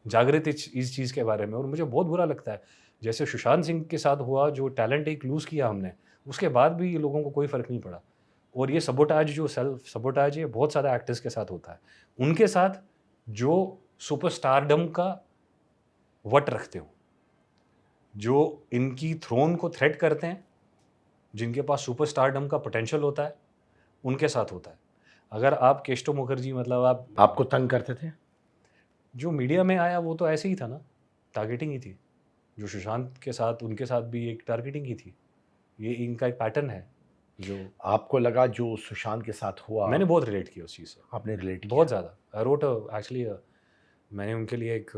जागृत इस चीज़ के बारे में। और मुझे बहुत बुरा लगता है जैसे सुशांत सिंह के साथ हुआ, जो टैलेंट एक लूज़ किया हमने, उसके बाद भी ये लोगों को कोई फ़र्क नहीं पड़ा। और ये सबोटाज, जो सेल्फ सबोटाज, ये बहुत सारे एक्टर्स के साथ होता है, उनके साथ जो सुपरस्टारडम का वट रखते हो, जो इनकी थ्रोन को थ्रेट करते हैं, जिनके पास सुपरस्टारडम का पोटेंशियल होता है, उनके साथ होता है। अगर आप केशव मुखर्जी, मतलब आप, आपको तंग करते थे? जो मीडिया में आया वो तो ऐसे ही था ना, टारगेटिंग ही थी। जो सुशांत के साथ, उनके साथ भी एक टारगेटिंग ही थी। ये इनका एक पैटर्न है जो आपको लगा जो सुशांत के साथ हुआ, मैंने बहुत रिलेट किया उस चीज़ से, आपने रिलेट किया? बहुत ज़्यादा। आई रोट एक्चुअली, मैंने उनके लिए एक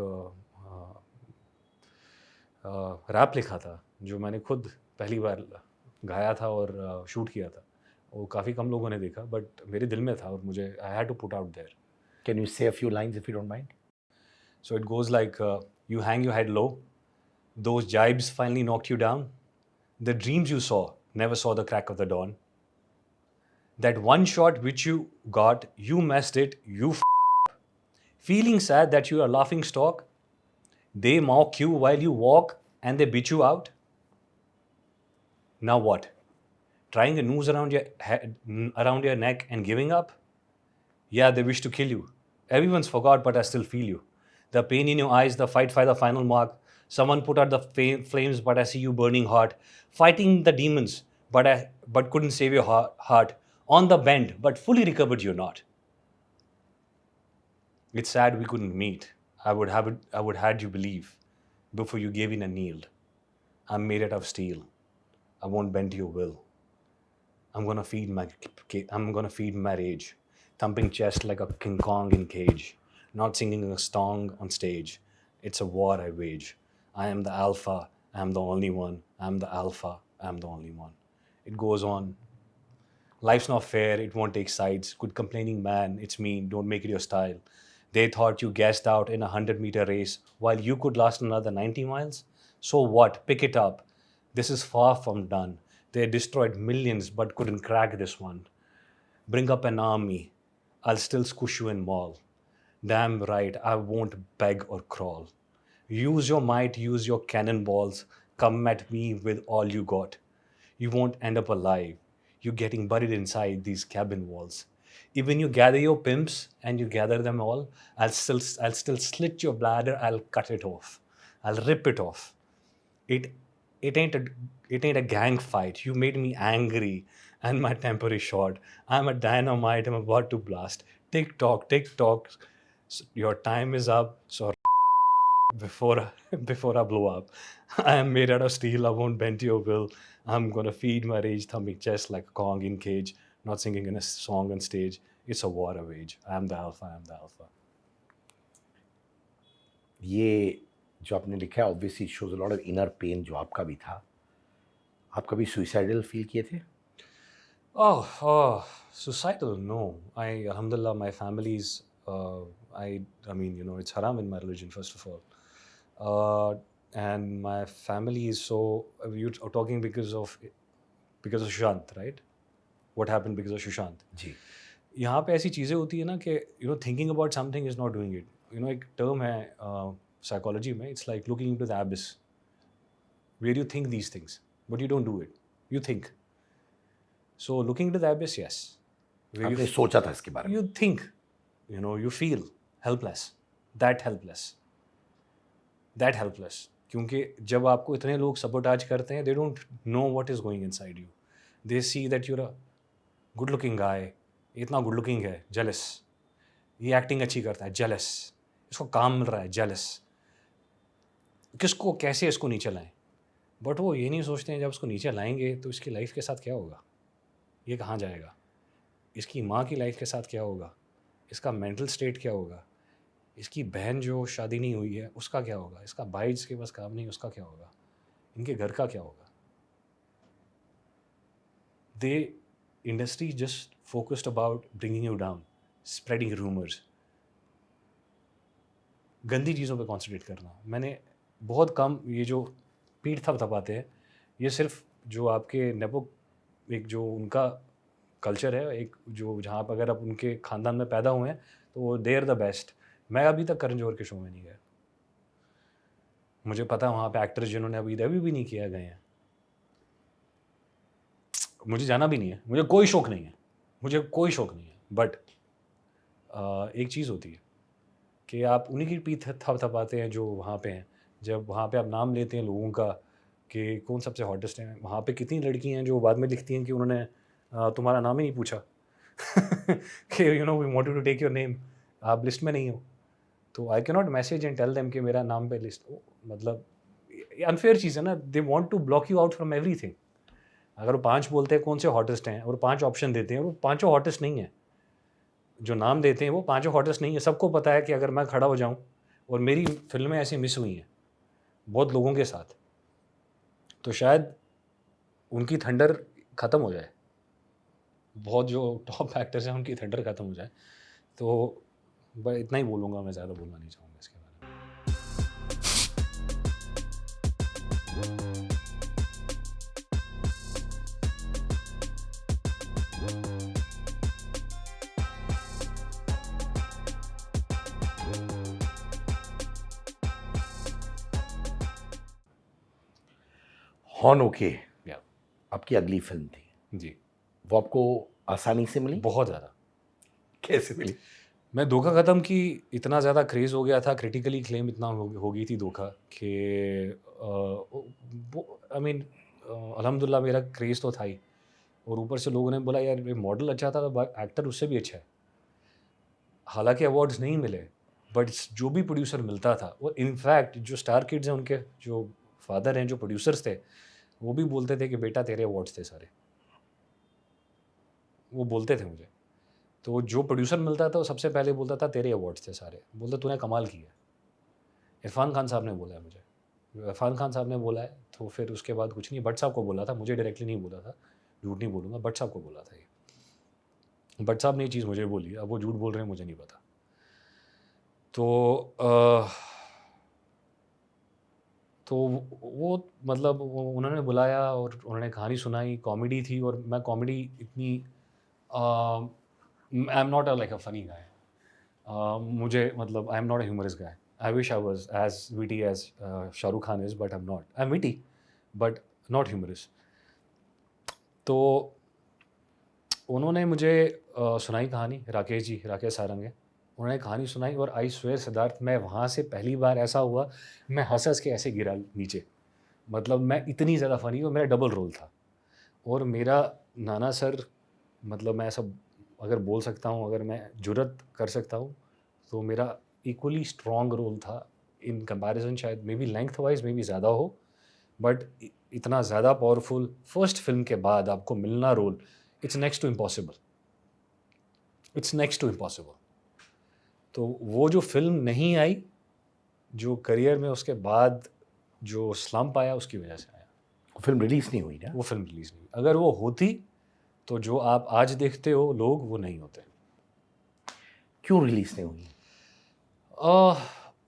रैप लिखा था जो मैंने खुद पहली बार गाया था और शूट किया था। वो काफ़ी कम लोगों ने देखा, बट मेरे दिल में था और मुझे I had to put out there. Can you say a few lines if you don't mind? So it goes like, you hang your head low, those jibes finally knocked you down. The dreams you saw never saw the crack of the dawn. That one shot which you got, you messed it, you feeling sad that you are laughing stock. They mock you while you walk and they beat you out. Now what? Trying a noose around your head, around your neck and giving up? Yeah, they wish to kill you. Everyone's forgot, but I still feel you. The pain in your eyes, the fight for the final mark. Someone put out the flames, but I see you burning hot. Fighting the demons, but couldn't save your heart. On the bend, but fully recovered you're not. It's sad we couldn't meet. I would had you believe before you gave in and kneeled. I'm made out of steel. I won't bend to your will. I'm gonna feed my rage, thumping chest like a King Kong in cage, not singing a song on stage. It's a war I wage. I am the alpha, I am the only one. I'm the alpha, I'm the only one. It goes on. Life's not fair, it won't take sides. Good complaining man, it's me, don't make it your style. They thought you gassed out in a 100-meter race while you could last another 90 miles. So what? Pick it up. This is far from done. They destroyed millions but couldn't crack this one. Bring up an army. I'll still squish you and maul. Damn right, I won't beg or crawl. Use your might, use your cannonballs. Come at me with all you got. You won't end up alive. You're getting buried inside these cabin walls. Even you gather your pimps and you gather them all, I'll still slit your bladder, I'll cut it off. I'll rip it off. It ain't a gang fight. You made me angry and my temper is short. I'm a dynamite, I'm about to blast. Tick tock, your time is up. So before I blow up, I am made out of steel, I won't bend to your will. I'm gonna feed my rage, thumping chest like a Kong in cage, not singing in a song on stage. It's a war I wage. I am the alpha. ये जो आपने लिखा है obviously shows a lot of inner pain जो आपका भी था। आप कभी सुइसाइडल फील किए थे? Oh, suicidal? No. Alhamdulillah, my family's, I mean, it's haram in my religion, first of all. And my family is so, you're talking because of Sushant, right? What happened because of Sushant? जी। यहाँ पे ऐसी चीज़ें होती है ना कि thinking about something is not doing it. एक term है साइकोलॉजी में, it's like looking into the abyss, where you think these things but you don't do it, you think. So looking into the abyss, yes, आपने सोचा था इसके बारे में? You think, you feel helpless, that helpless, क्योंकि जब आपको इतने लोग सबोटाज करते हैं, they don't know what is going inside you. They see that you're a good looking guy, इतना गुड लुकिंग है, जेलस, ये एक्टिंग अच्छी करता है, जेलस, इसको काम मिल रहा है, जेलस, किसको कैसे इसको नीचे लाएं। बट वो ये नहीं सोचते हैं जब उसको नीचे लाएंगे तो इसकी लाइफ के साथ क्या होगा। ये कहाँ जाएगा, इसकी माँ की लाइफ के साथ क्या होगा, इसका मेंटल स्टेट क्या होगा, इसकी बहन जो शादी नहीं हुई है उसका क्या होगा, इसका भाई जिसके पास काम नहीं उसका क्या होगा, इनके घर का क्या होगा. They industry just focused about bringing you down, spreading rumours, गंदी चीज़ों पे कॉन्सेंट्रेट करना. मैंने बहुत कम ये जो पीठ थपथपाते हैं, ये सिर्फ जो आपके नेपो एक जो उनका कल्चर है, एक जो जहाँ पर अगर आप उनके ख़ानदान में पैदा हुए हैं तो वो दे आर द बेस्ट. मैं अभी तक करण जौहर के शो में नहीं गया. मुझे पता है वहाँ पे एक्टर्स जिन्होंने अभी डेब्यू भी नहीं किया गए हैं. मुझे जाना भी नहीं है, मुझे कोई शौक नहीं है, मुझे कोई शौक नहीं है. बट एक चीज़ होती है कि आप उन्हीं की पीठ थपथपाते हैं जो वहाँ पे हैं. जब वहाँ पे आप नाम लेते हैं लोगों का कि कौन सबसे हॉटेस्ट है, वहाँ पे कितनी लड़की हैं जो बाद में लिखती हैं कि उन्होंने तुम्हारा नाम ही नहीं पूछा कि you know we wanted to take your name, आप लिस्ट में नहीं हो. तो I can not message and tell them कि मेरा नाम पे लिस्ट. मतलब अनफेयर चीज़ है ना. They want to block you out from everything. अगर वो 5 बोलते हैं कौन से हॉटेस्ट हैं और 5 ऑप्शन देते हैं और वो पाँचों हॉटेस्ट नहीं है, जो नाम देते हैं वो पाँचों हॉटेस्ट नहीं है. सबको पता है कि अगर मैं खड़ा हो जाऊं, और मेरी फिल्में ऐसी मिस हुई हैं बहुत लोगों के साथ, तो शायद उनकी थंडर ख़त्म हो जाए, बहुत जो टॉप एक्टर्स हैं उनकी थंडर ख़त्म हो जाए. तो बस इतना ही बोलूँगा, मैं ज़्यादा बोलना नहीं चाहूँगा इसके बारे में. हॉर्न ओके या आपकी अगली फिल्म थी, जी, वो आपको आसानी से मिली? बहुत ज़्यादा. कैसे मिली? मैं धोखा ख़त्म की इतना ज़्यादा क्रेज़ हो गया था, क्रिटिकली क्लेम इतना हो गई थी धोखा कि आई मीन अल्हम्दुलिल्लाह मेरा क्रेज़ तो था ही, और ऊपर से लोगों ने बोला यार ये मॉडल अच्छा था तो एक्टर उससे भी अच्छा है. हालांकि अवार्ड्स नहीं मिले, बट जो भी प्रोड्यूसर मिलता था, और इनफैक्ट जो स्टार किड्स हैं उनके जो फादर हैं जो प्रोड्यूसर्स थे, वो भी बोलते थे कि बेटा तेरे अवार्ड्स थे सारे. वो बोलते थे मुझे. तो जो प्रोड्यूसर मिलता था वो सबसे पहले बोलता था तेरे अवार्ड्स थे सारे, बोलते तूने कमाल किया. इरफान खान साहब ने बोला है मुझे. इरफान खान साहब ने बोला है, तो फिर उसके बाद कुछ नहीं. भट्ट साहब को बोला था, मुझे डायरेक्टली नहीं बोला था, झूठ नहीं बोलूँगा, भट्ट साहब को बोला था ये. भट्ट साहब ने ये चीज़ मुझे बोली, अब वो झूठ बोल रहे हैं मुझे नहीं पता. तो वो मतलब उन्होंने बुलाया और उन्होंने कहानी सुनाई, कॉमेडी थी, और मैं कॉमेडी इतनी I am not like a funny guy. मुझे मतलब I am not a humorous guy. I wish I was as witty as Shahrukh Khan is, but I am not. I am witty but not humorous. तो उन्होंने मुझे सुनाई कहानी, राकेश जी, राकेश सारंग है, उन्होंने कहानी सुनाई, और आई स्वेयर सिद्धार्थ, मैं वहाँ से पहली बार ऐसा हुआ, मैं हंस के ऐसे गिरा नीचे. मतलब मैं इतनी ज़्यादा फ़नी, और मेरा डबल रोल था. और मेरा नाना सर, मतलब मैं ऐसा अगर बोल सकता हूँ, अगर मैं जुर्रत कर सकता हूँ, तो मेरा इक्वली स्ट्रॉन्ग रोल था इन कंपैरिजन. शायद may be length wise may be ज़्यादा हो, बट इतना ज़्यादा पावरफुल फर्स्ट फिल्म के बाद आपको मिलना role, it's next to impossible. It's next to impossible. तो वो जो फिल्म नहीं आई, जो करियर में उसके बाद जो स्लम्प आया, उसकी वजह से आया. फिल्म रिलीज नहीं हुई ना? वो फिल्म रिलीज़ नहीं हुई. अगर वो होती तो जो आप आज देखते हो लोग, वो नहीं होते. क्यों रिलीज नहीं हुई?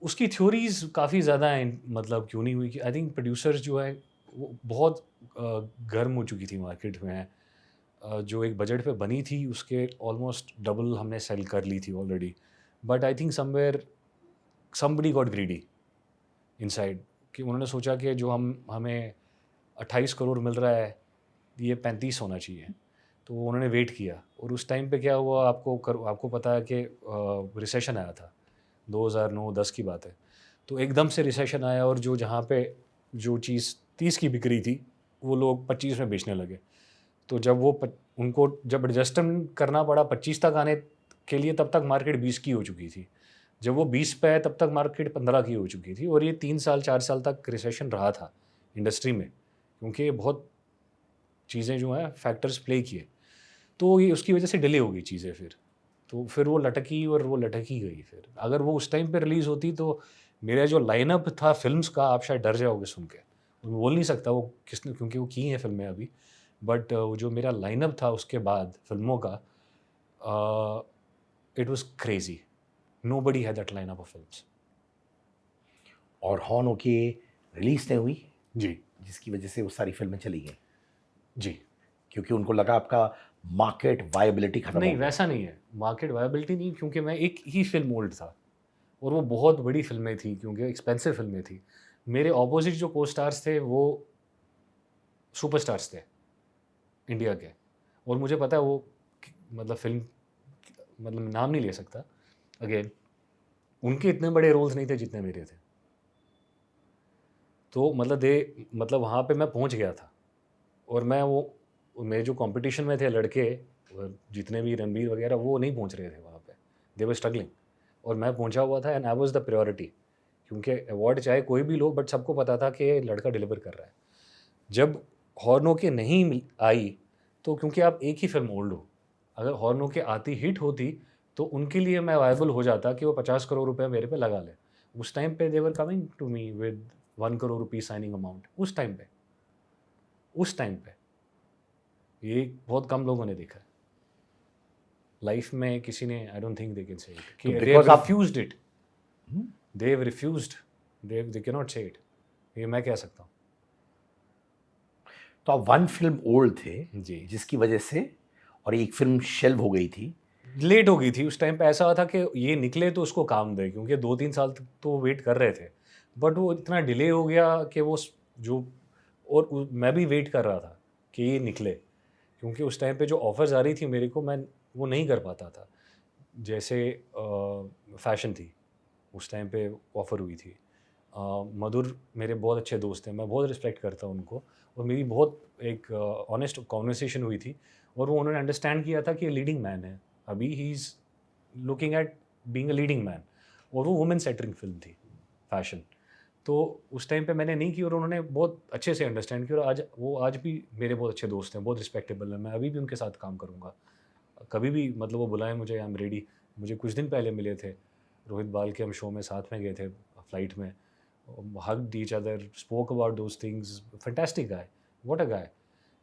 उसकी थ्योरीज काफ़ी ज़्यादा हैं, मतलब क्यों नहीं हुई कि आई थिंक प्रोड्यूसर्स जो है वो बहुत गर्म हो चुकी थी मार्केट में. जो एक बजट पे बनी थी उसके ऑलमोस्ट डबल हमने सेल कर ली थी already. But I think somewhere somebody got greedy inside, कि उन्होंने सोचा कि जो हमें 28 करोड़ मिल रहा है, ये 35 होना चाहिए. तो उन्होंने वेट किया, और उस टाइम पे क्या हुआ आपको पता है कि रिसेशन आया था, 2009-10 की बात है. तो एकदम से रिसेशन आया, और जो जहाँ पे जो चीज़ 30 की बिक रही थी वो लोग 25 में बेचने लगे. तो जब उनको जब एडजस्टमेंट करना पड़ा 25 तक आने के लिए, तब तक मार्केट 20 की हो चुकी थी. जब वो 20 पे आए तब तक मार्केट 15 की हो चुकी थी. और ये 3-4 साल तक रिसेशन रहा था इंडस्ट्री में, क्योंकि बहुत चीज़ें जो हैं फैक्टर्स प्ले किए. तो ये उसकी वजह से डिले हो गई चीज़ें फिर वो लटकी और वो लटक ही गई। फिर अगर वो उस टाइम पे रिलीज़ होती तो मेरा जो लाइनअप था फिल्म्स का, आप शायद डर जाओगे सुन के। मैं बोल नहीं सकता वो किसने, क्योंकि वो की हैं फिल्में अभी, बट वो जो मेरा लाइनअप था उसके बाद फिल्मों का, it was crazy. Nobody had that lineup of films. और हॉर्न ओके रिलीज नहीं हुई, जी जिसकी वजह से वो सारी फिल्में चली गई, जी। क्योंकि उनको लगा आपका मार्केट वायबिलिटी खत्म नहीं, हो गया। वैसा नहीं है, मार्केट वायबिलिटी नहीं, क्योंकि मैं एक ही फिल्म ओल्ड था और वो बहुत बड़ी फिल्में थी, क्योंकि एक्सपेंसिव फिल्में थी। मेरे ऑपोजिट जो को स्टार्स थे वो सुपरस्टार्स थे इंडिया के, और मुझे पता है वो मतलब फिल्म, मतलब नाम नहीं ले सकता अगेन, उनके इतने बड़े रोल्स नहीं थे जितने मेरे थे। तो मतलब वहाँ पे मैं पहुँच गया था, और मेरे जो कंपटीशन में थे लड़के, जितने भी रणबीर वगैरह, वो नहीं पहुँच रहे थे वहाँ पे, दे वर स्ट्रगलिंग, और मैं पहुँचा हुआ था and I was the priority. क्योंकि अवार्ड चाहे कोई भी लो, बट सबको पता था कि ये लड़का डिलीवर कर रहा है। जब हॉर्नो के नहीं आई, तो क्योंकि आप एक ही फिल्म ओल्ड हो, अगर हॉर्नो के आती हिट होती तो उनके लिए मैं वायबल हो जाता कि वो 50 करोड़ रुपए मेरे पे लगा ले। उस टाइम पे they were coming to me with 1 crore rupees signing amount. उस टाइम पे ये बहुत कम लोगों ने देखा है लाइफ में, किसी ने, आई don't think they can say it कि तो दे हैव because आप refused it, they have refused, they can not से इट, ये मैं कह सकता हूँ। तो आप वन फिल्म ओल्ड थे, जी। जिसकी वजह से और एक फिल्म शेल्व हो गई थी। लेट हो गई थी उस टाइम पे, ऐसा हुआ था कि ये निकले तो उसको काम दे, क्योंकि 2-3 साल तक तो वेट कर रहे थे, बट वो इतना डिले हो गया कि वो जो, और मैं भी वेट कर रहा था कि ये निकले, क्योंकि उस टाइम पे जो ऑफर्स आ रही थी मेरे को, मैं वो नहीं कर पाता था। जैसे फैशन थी, उस टाइम पे ऑफ़र हुई थी। मधुर मेरे बहुत अच्छे दोस्त हैं, मैं बहुत रिस्पेक्ट करता हूँ उनको, और मेरी बहुत एक ऑनेस्ट कॉन्वर्सेशन हुई थी, और वो उन्होंने अंडरस्टैंड किया था कि ये लीडिंग मैन है, अभी he is looking at being a leading man, और वो वुमेन सेंट्रिक फिल्म थी फैशन। तो उस टाइम पे मैंने नहीं की, और उन्होंने बहुत अच्छे से अंडरस्टैंड किया, और आज भी मेरे बहुत अच्छे दोस्त हैं, बहुत रिस्पेक्टेबल हैं, मैं अभी भी उनके साथ काम करूँगा। कभी भी मतलब वो बुलाएं मुझे, आई एम रेडी। मुझे कुछ दिन पहले मिले थे, रोहित बाल के हम शो में साथ में गए थे फ्लाइट में, hugged each other, spoke about those things, fantastic guy, what a guy.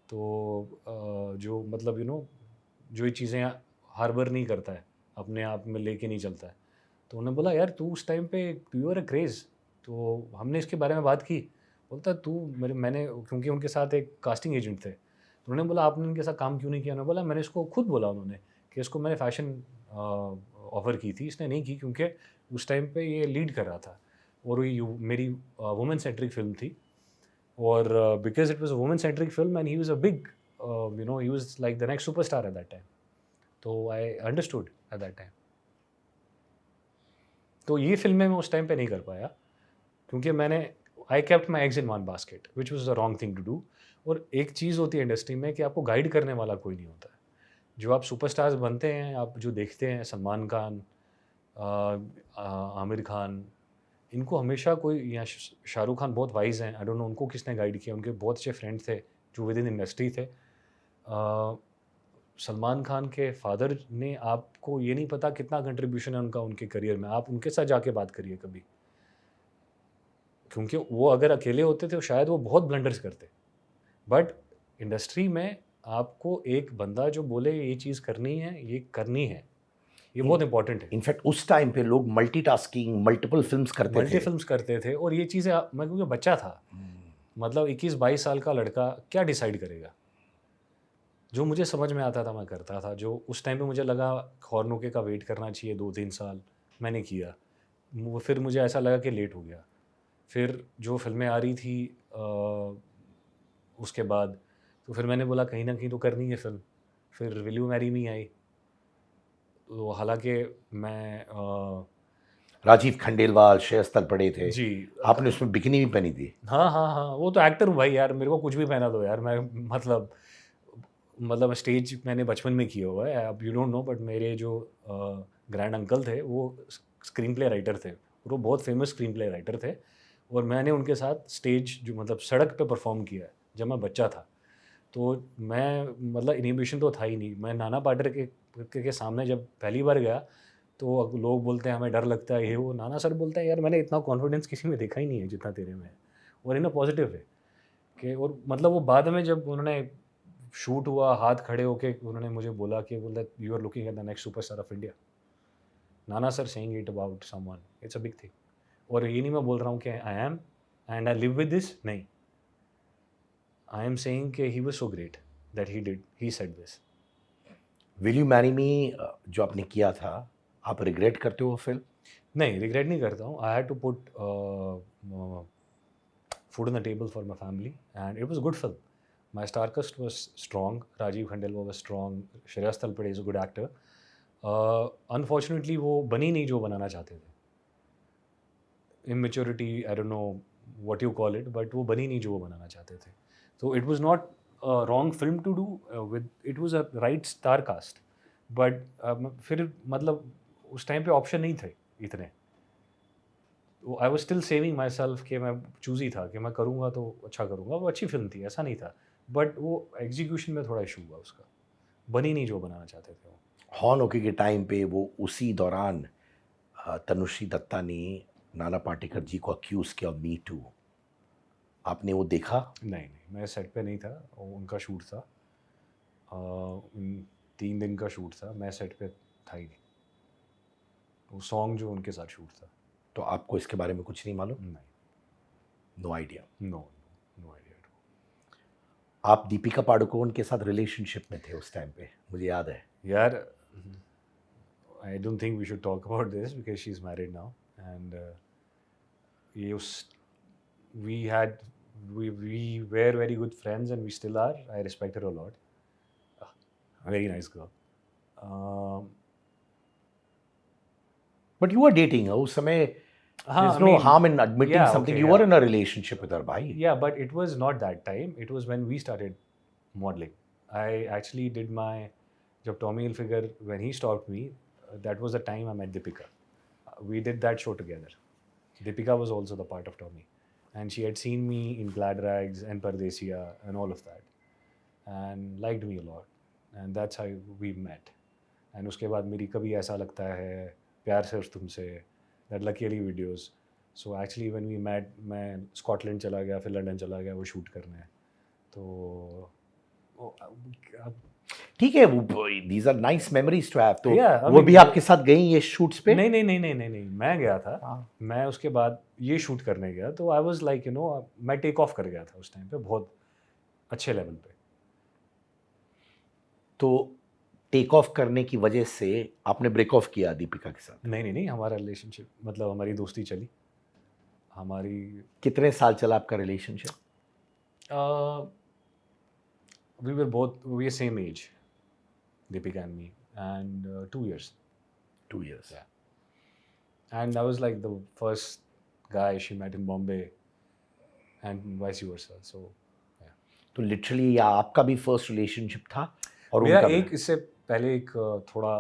तो जो मतलब जो ये चीज़ें हार्बर नहीं करता है, अपने आप में लेके नहीं चलता है। तो उन्होंने बोला यार तू उस टाइम पे यू आर अ क्रेज़, तो हमने इसके बारे में बात की। बोलता तू मैंने क्योंकि उनके साथ एक कास्टिंग एजेंट थे, तो उन्होंने बोला आपने इनके साथ काम क्यों नहीं किया? उन्होंने बोला मैंने इसको खुद बोला उन्होंने कि इसको मैंने फ़ैशन ऑफ़र की थी, इसने नहीं की, क्योंकि उस टाइम पे ये लीड कर रहा था, और ये मेरी वुमेन सेंट्रिक फ़िल्म थी, और because it was a women centric film and he was a big he was like the next superstar at that time. तो I understood at that time. तो ये फ़िल्में मैं उस टाइम पे नहीं कर पाया, क्योंकि I kept my eggs in one basket which was the wrong thing to do. और एक चीज़ होती है इंडस्ट्री में कि आपको गाइड करने वाला कोई नहीं होता है। जो आप सुपरस्टार्स बनते हैं, आप जो देखते हैं, सलमान खान, आमिर खान, इनको हमेशा कोई, या शाहरुख खान बहुत वाइज हैं, आई डोंट नो उनको किसने गाइड किया, उनके बहुत अच्छे फ्रेंड थे जो विद इन इंडस्ट्री थे। सलमान खान के फादर ने, आपको ये नहीं पता कितना कंट्रीब्यूशन है उनका उनके करियर में, आप उनके साथ जाके बात करिए कभी, क्योंकि वो अगर अकेले होते थे तो शायद वो बहुत ब्लंडर्स करते। बट इंडस्ट्री में आपको एक बंदा जो बोले ये चीज़ करनी है, ये करनी है, ये बहुत इंपॉर्टेंट है। इनफैक्ट उस टाइम पे लोग मल्टीटास्किंग, मल्टीपल फिल्म्स करते मल्टी थे। फिल्म्स करते थे, और ये चीज़ें मैं क्योंकि बच्चा था, मतलब 21-22 साल का लड़का क्या डिसाइड करेगा? जो मुझे समझ में आता था मैं करता था, जो उस टाइम पे मुझे लगा हॉर्नोके का वेट करना चाहिए 2-3 साल, मैंने किया। वो फिर मुझे ऐसा लगा कि लेट हो गया। फिर जो फ़िल्में आ रही थी उसके बाद, तो फिर मैंने बोला कहीं न कहीं तो करनी है फ़िल्म। फिर विल यू मैरी मी आई। तो हालाँकि मैं राजीव खंडेलवाल, श्रेयस तलपड़े थे। जी। आपने उसमें बिकिनी भी पहनी थी। हाँ, हाँ, हाँ, वो तो एक्टर हूँ भाई यार, मेरे को कुछ भी पहना दो यार, मैं मतलब स्टेज मैंने बचपन में किया हुआ है। अब यू डोंट नो, बट मेरे जो ग्रैंड अंकल थे वो स्क्रीन प्ले राइटर थे, और वो बहुत फेमस स्क्रीन प्ले राइटर थे, और मैंने उनके साथ स्टेज जो मतलब सड़क पे परफॉर्म किया है जब मैं बच्चा था। तो मैं मतलब इनहिबिशन तो था ही नहीं। मैं नाना पाटेकर के सामने जब पहली बार गया तो लोग बोलते हैं हमें डर लगता है ये वो। नाना सर बोलते हैं यार मैंने इतना कॉन्फिडेंस किसी में देखा ही नहीं है जितना तेरे में है, और इन अ पॉजिटिव वे कि। और मतलब वो बाद में जब उन्होंने शूट हुआ, हाथ खड़े होके उन्होंने मुझे बोला कि बोला you are looking at the next superstar of India. Nana sir saying it about someone, it's a big thing. और ये नहीं मैं बोल रहा हूँ कि I am and I live with this, नहीं, आई एम सेइंग कि he was so great that he said this. Will you marry me जो आपने किया था, आप रिग्रेट करते हो फिल्म? नहीं, रिग्रेट नहीं करता हूँ। I had to put food on the table for my family, and it was a good film. My star cast was strong. Rajiv Khandelwal was strong. Shreyas Talpade is a good actor. Unfortunately, वो बनी नहीं जो बनाना चाहते थे. Immaturity, I don't know what you call it, but वो बनी नहीं जो वो बनाना चाहते थे. So it was not a wrong film to do. It was a right star cast. But फिर मतलब उस टाइम पे ऑप्शन नहीं थे इतने. I was still saving my self कि मैं चूज़ी था कि मैं करूँगा तो अच्छा करूँगा। वो अच्छी फिल्म थी, ऐसा नहीं था, बट वो एग्जीक्यूशन में थोड़ा इशू हुआ उसका, बनी नहीं जो बनाना चाहते थे वो। हॉर्न ओके के टाइम पे वो उसी दौरान तनुश्री दत्ता ने नाना पाटेकर जी को अक्यूज़ किया मी टू, आपने वो देखा? नहीं, मैं सेट पे नहीं था, उनका शूट था, 3 दिन का शूट था, मैं सेट पे था ही नहीं। वो सॉन्ग जो उनके साथ शूट था। तो आपको इसके बारे में कुछ नहीं मालूम? नहीं, नो आइडिया। No idea. आप दीपिका पादुकोण के साथ रिलेशनशिप में थे उस टाइम पे, मुझे याद है यार। I don't think we should talk about this because she is married now, and ये उस we were very good friends and we still are. I respect her a lot. Very nice girl. But you are dating उस समय, हाँ, there's no harm in admitting yeah, something. okay, You yeah. were in a relationship with her, bhai. Yeah, but it was not that time. It was when we started modeling. I actually did my, जब Tommy Hilfiger, when he stopped me, that was the time I met Deepika. We did that show together. Deepika was also the part of Tommy. And she had seen me in Glad Rags and Pardesiya and all of that. And liked me a lot. And that's how we met. And उसके बाद मेरी कभी ऐसा लगता है, प्यार सिर्फ तुमसे, that luckily videos. So actually when we met, मैं स्कॉटलैंड चला गया, फिर लंदन चला गया वो शूट करने। तो ठीक है, वो these are nice memories to have. तो Yeah, I वो mean, भी आपके साथ गई ये शूट्स पे? नहीं, मैं गया था। हाँ। मैं उसके बाद ये शूट करने गया, तो आई वाज लाइक मैं टेक ऑफ कर गया था उस टाइम पे बहुत अच्छे लेवल पे। तो टेक ऑफ करने की वजह से आपने ब्रेक ऑफ किया दीपिका के साथ? नहीं, हमारा रिलेशनशिप मतलब हमारी दोस्ती चली। हमारी कितने साल चला आपका relationship? we were same age, Deepika and me, and 2 years. 2 years. Yeah. And I was like the first guy she met in Bombay, and vice versa. So yeah. तो लिटरली या आपका भी फर्स्ट रिलेशनशिप था और मेरा उनका भी? एक इससे पहले एक थोड़ा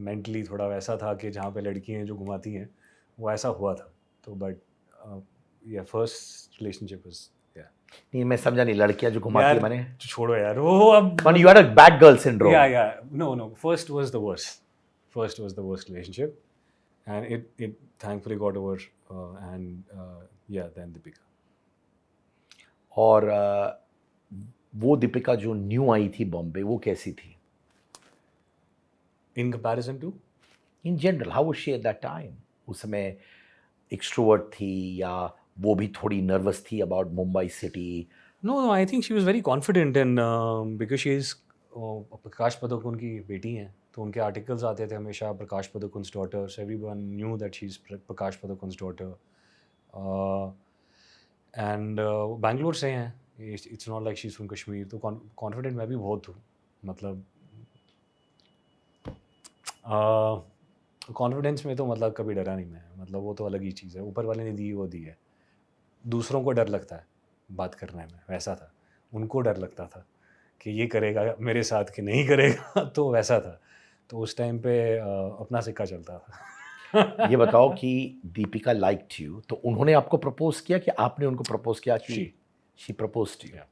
मेंटली थोड़ा वैसा था कि जहाँ पे लड़कियाँ जो घुमाती हैं वो ऐसा हुआ था। तो बट या फर्स्ट रिलेशनशिप इज नहीं, मैं समझा नहीं, लड़कियां जो घुमाती है मैंने छोड़ो यार वो अब But you had a bad girl syndrome. yeah no first was the worst relationship, and it thankfully got over, and then Deepika. और वो दीपिका जो न्यू आई थी बॉम्बे, वो कैसी थी? In comparison to? In general how was she eight that time? उस समय extrovert थी या वो भी थोड़ी नर्वस थी about Mumbai city? No, I think she was very confident, and because she is Prakash Padukone की बेटी हैं, तो उनके आर्टिकल्स आते थे हमेशा, प्रकाश पादुकोण's daughter. So everyone knew that she's Prakash पादुकोण's daughter. And Bangalore से हैं, it's not like she's from Kashmir, तो कॉन्फिडेंट मैं भी बहुत हूँ। मतलब कॉन्फिडेंस में तो मतलब कभी डरा नहीं मैं, मतलब वो तो अलग ही चीज़ है, ऊपर वाले ने दी वो दी है। दूसरों को डर लगता है बात करने में, वैसा था। उनको डर लगता था कि ये करेगा मेरे साथ कि नहीं करेगा तो वैसा था। तो उस टाइम पे अपना सिक्का चलता था। ये बताओ कि दीपिका लाइक्ड यू, तो उन्होंने आपको प्रपोज किया कि आपने उनको प्रपोज किया? कि शी प्रपोज टू यू?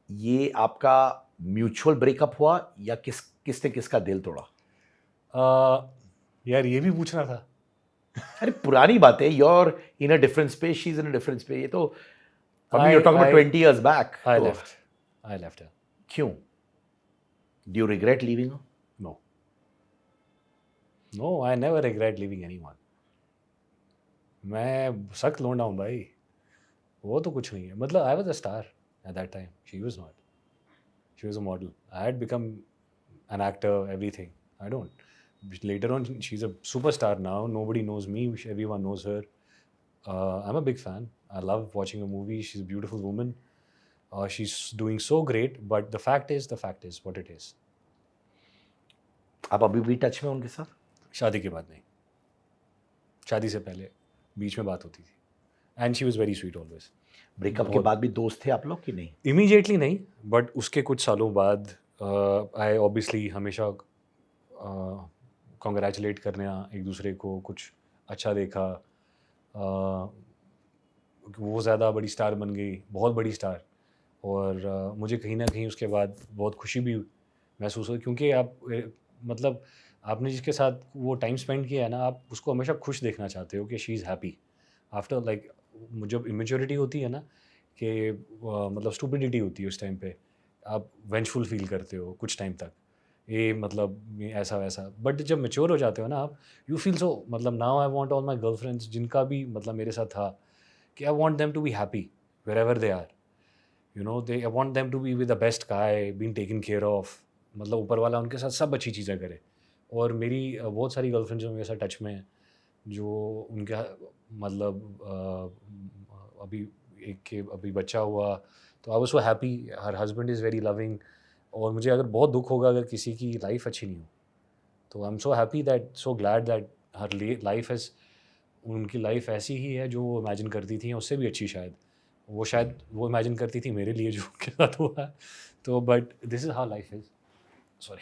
ये आपका म्यूचुअल ब्रेकअप हुआ या किसने किसका दिल तोड़ा? यार ये भी पूछना था। अरे पुरानी बात है, you're in a different space, she's in a different space. ये तो अभी you're talking about 20 years back. I तो left her. क्यों? Do you regret leaving her? No, I never regret leaving anyone. मैं सख्त लौंडा हूँ भाई, वो तो कुछ नहीं है। मतलब I was a star at that time. She was not. She was a model. I had become an actor, everything. I don't. Later on, she's a superstar now. Nobody knows me. Everyone knows her. I'm a big fan. I love watching her movie. She's a beautiful woman. She's doing so great. But the fact is what it is. आप अभी भी touch में उनके साथ? शादी के बाद नहीं, शादी से पहले बीच में बात होती थी. And she was very sweet always. Breakup के बाद भी दोस्त थे आप लोग कि नहीं? इमीडिएटली नहीं, बट उसके कुछ सालों बाद आई ऑब्वियसली हमेशा कॉन्ग्रेचुलेट करना एक दूसरे को, कुछ अच्छा देखा. वो ज़्यादा बड़ी स्टार बन गई, बहुत बड़ी स्टार. और मुझे कहीं ना कहीं उसके बाद बहुत खुशी भी महसूस हुई, क्योंकि आप मतलब आपने जिसके साथ वो टाइम स्पेंड किया है ना, आप उसको हमेशा खुश देखना चाहते हो कि she is happy. After like जब इमेच्योरिटी होती है ना, कि मतलब स्टूपिडिटी होती है, उस टाइम पे आप वेंचफुल फील करते हो कुछ टाइम तक, ये मतलब ये ऐसा वैसा. बट जब मेच्योर हो जाते हो ना आप, यू फील सो, मतलब now I want all my girlfriends जिनका भी मतलब मेरे साथ था, कि I want them to be happy wherever they are. You know, they I want them to be with the best guy, been taken care of. मतलब ऊपर वाला उनके साथ सब अच्छी चीज़ें करे. और मेरी बहुत सारी गर्लफ्रेंड्स जो मेरे साथ टच में हैं, जो उनका मतलब अभी एक के अभी बच्चा हुआ, तो आई was so happy. Her husband is very loving. और मुझे अगर बहुत दुख होगा अगर किसी की लाइफ अच्छी नहीं हो, तो I am so happy that, so glad that her life has, उनकी लाइफ ऐसी ही है जो वो इमेजिन करती थी, उससे भी अच्छी शायद. वो इमेजिन करती थी मेरे लिए जो उनके साथ हुआ है. तो but this is how life is. Sorry.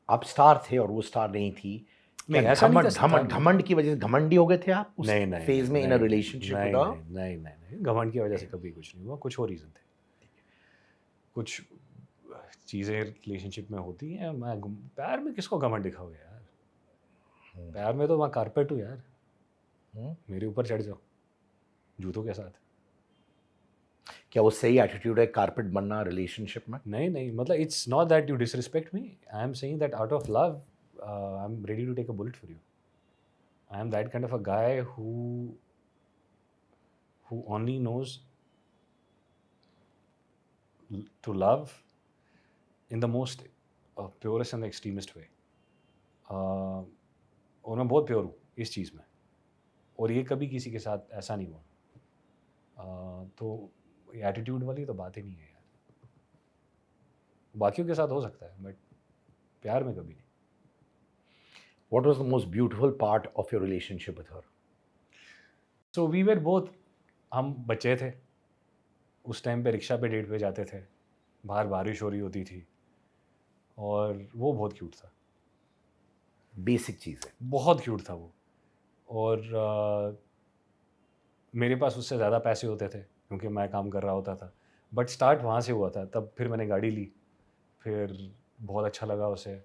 आप स्टार थे और वो स्टार नहीं थी. नहीं, क्या ऐसा नहीं था, घमंड की वजह से घमंडी हो गए थे आप उस नहीं फेज में इन अ रिलेशनशिप? नहीं, घमंड की वजह से कभी कुछ नहीं हुआ. कुछ और रीज़न थे, कुछ चीज़ें रिलेशनशिप में होती हैं. मैं प्यार में किसको घमंड दिखाओगे यार? प्यार में तो मैं कारपेट हूँ यार, मेरे ऊपर चढ़ जाओ जूतों के साथ. क्या वो सही एटीट्यूड है कारपेट बनना रिलेशनशिप में? नहीं, मतलब it's not that you disrespect me. I am saying that out of love I am ready to take a bullet for you. I am that kind of a guy who only knows to love in the most purest and extremist way. और मैं बहुत pure हूँ इस चीज़ में, और ये कभी किसी के साथ ऐसा नहीं हुआ. तो एटीट्यूड वाली तो बात ही नहीं है यार. बाकियों के साथ हो सकता है, बट प्यार में कभी नहीं. What was the most beautiful part of your relationship with her? So we were both, हम बच्चे थे उस टाइम पे, रिक्शा पे डेट पे जाते थे, बाहर बारिश हो रही होती थी, और वो बहुत क्यूट था. बेसिक चीज़ है. बहुत क्यूट था वो. और मेरे पास उससे ज़्यादा पैसे होते थे क्योंकि मैं काम कर रहा होता था. बट स्टार्ट वहाँ से हुआ था. तब फिर मैंने गाड़ी ली, फिर बहुत अच्छा लगा उसे.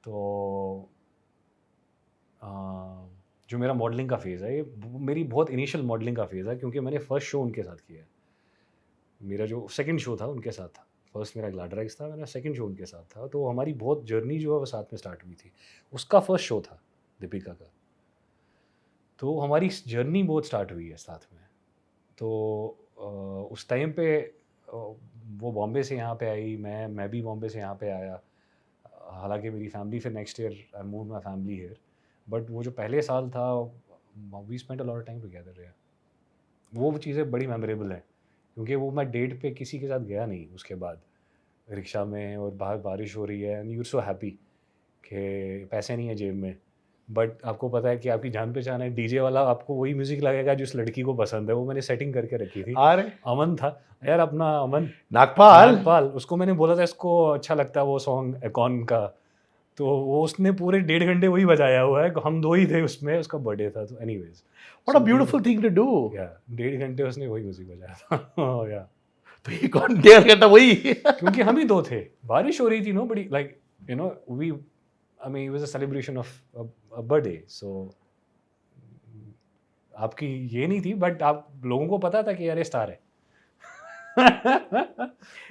तो जो मेरा मॉडलिंग का फेज़ है, ये मेरी बहुत इनिशियल मॉडलिंग का फेज़ है, क्योंकि मैंने फ़र्स्ट शो उनके साथ किया है. मेरा जो सेकंड शो था उनके साथ था. फर्स्ट मेरा ग्लैडराइक्स था, मेरा सेकंड शो उनके साथ था. तो हमारी बहुत जर्नी जो है वो साथ में स्टार्ट हुई थी. उसका फर्स्ट शो था दीपिका का. तो हमारी जर्नी बहुत स्टार्ट हुई है साथ में. तो उस टाइम पे वो बॉम्बे से यहाँ पे आई, मैं भी बॉम्बे से यहाँ पे आया. हालांकि मेरी फैमिली फिर next year I move my family here. But वो जो पहले साल था, we spent a lot of time together यार. वो चीज़ें बड़ी मेमोरेबल हैं, क्योंकि वो मैं डेट पे किसी के साथ गया नहीं उसके बाद, रिक्शा में, और बाहर बारिश हो रही है, and you are so happy कि पैसे नहीं है जेब में, बट आपको पता है कि आपकी जान पहचान है. डीजे वाला आपको वही म्यूज़िक लगेगा जो उस लड़की को पसंद है. वो मैंने सेटिंग करके रखी थी. अरे अमन था यार, अपना अमन नागपाल. नागपाल, उसको मैंने बोला था इसको अच्छा लगता है वो सॉन्ग एकॉन का. तो वो उसने पूरे 1.5 घंटे वही बजाया हुआ है, हम 2 ही थे उसमें, उसका बर्थडे था, तो anyways What a beautiful thing to do. या 1.5 घंटे उसने वही म्यूजिक बजाया था या तो ये कौन 1.5 घंटा वही क्योंकि हम ही 2 थे, बारिश हो रही थी, nobody like you know we I mean it was a celebration of a birthday, so आपकी ये नहीं थी, बट आप लोगों को पता था कि यार ये स्टार है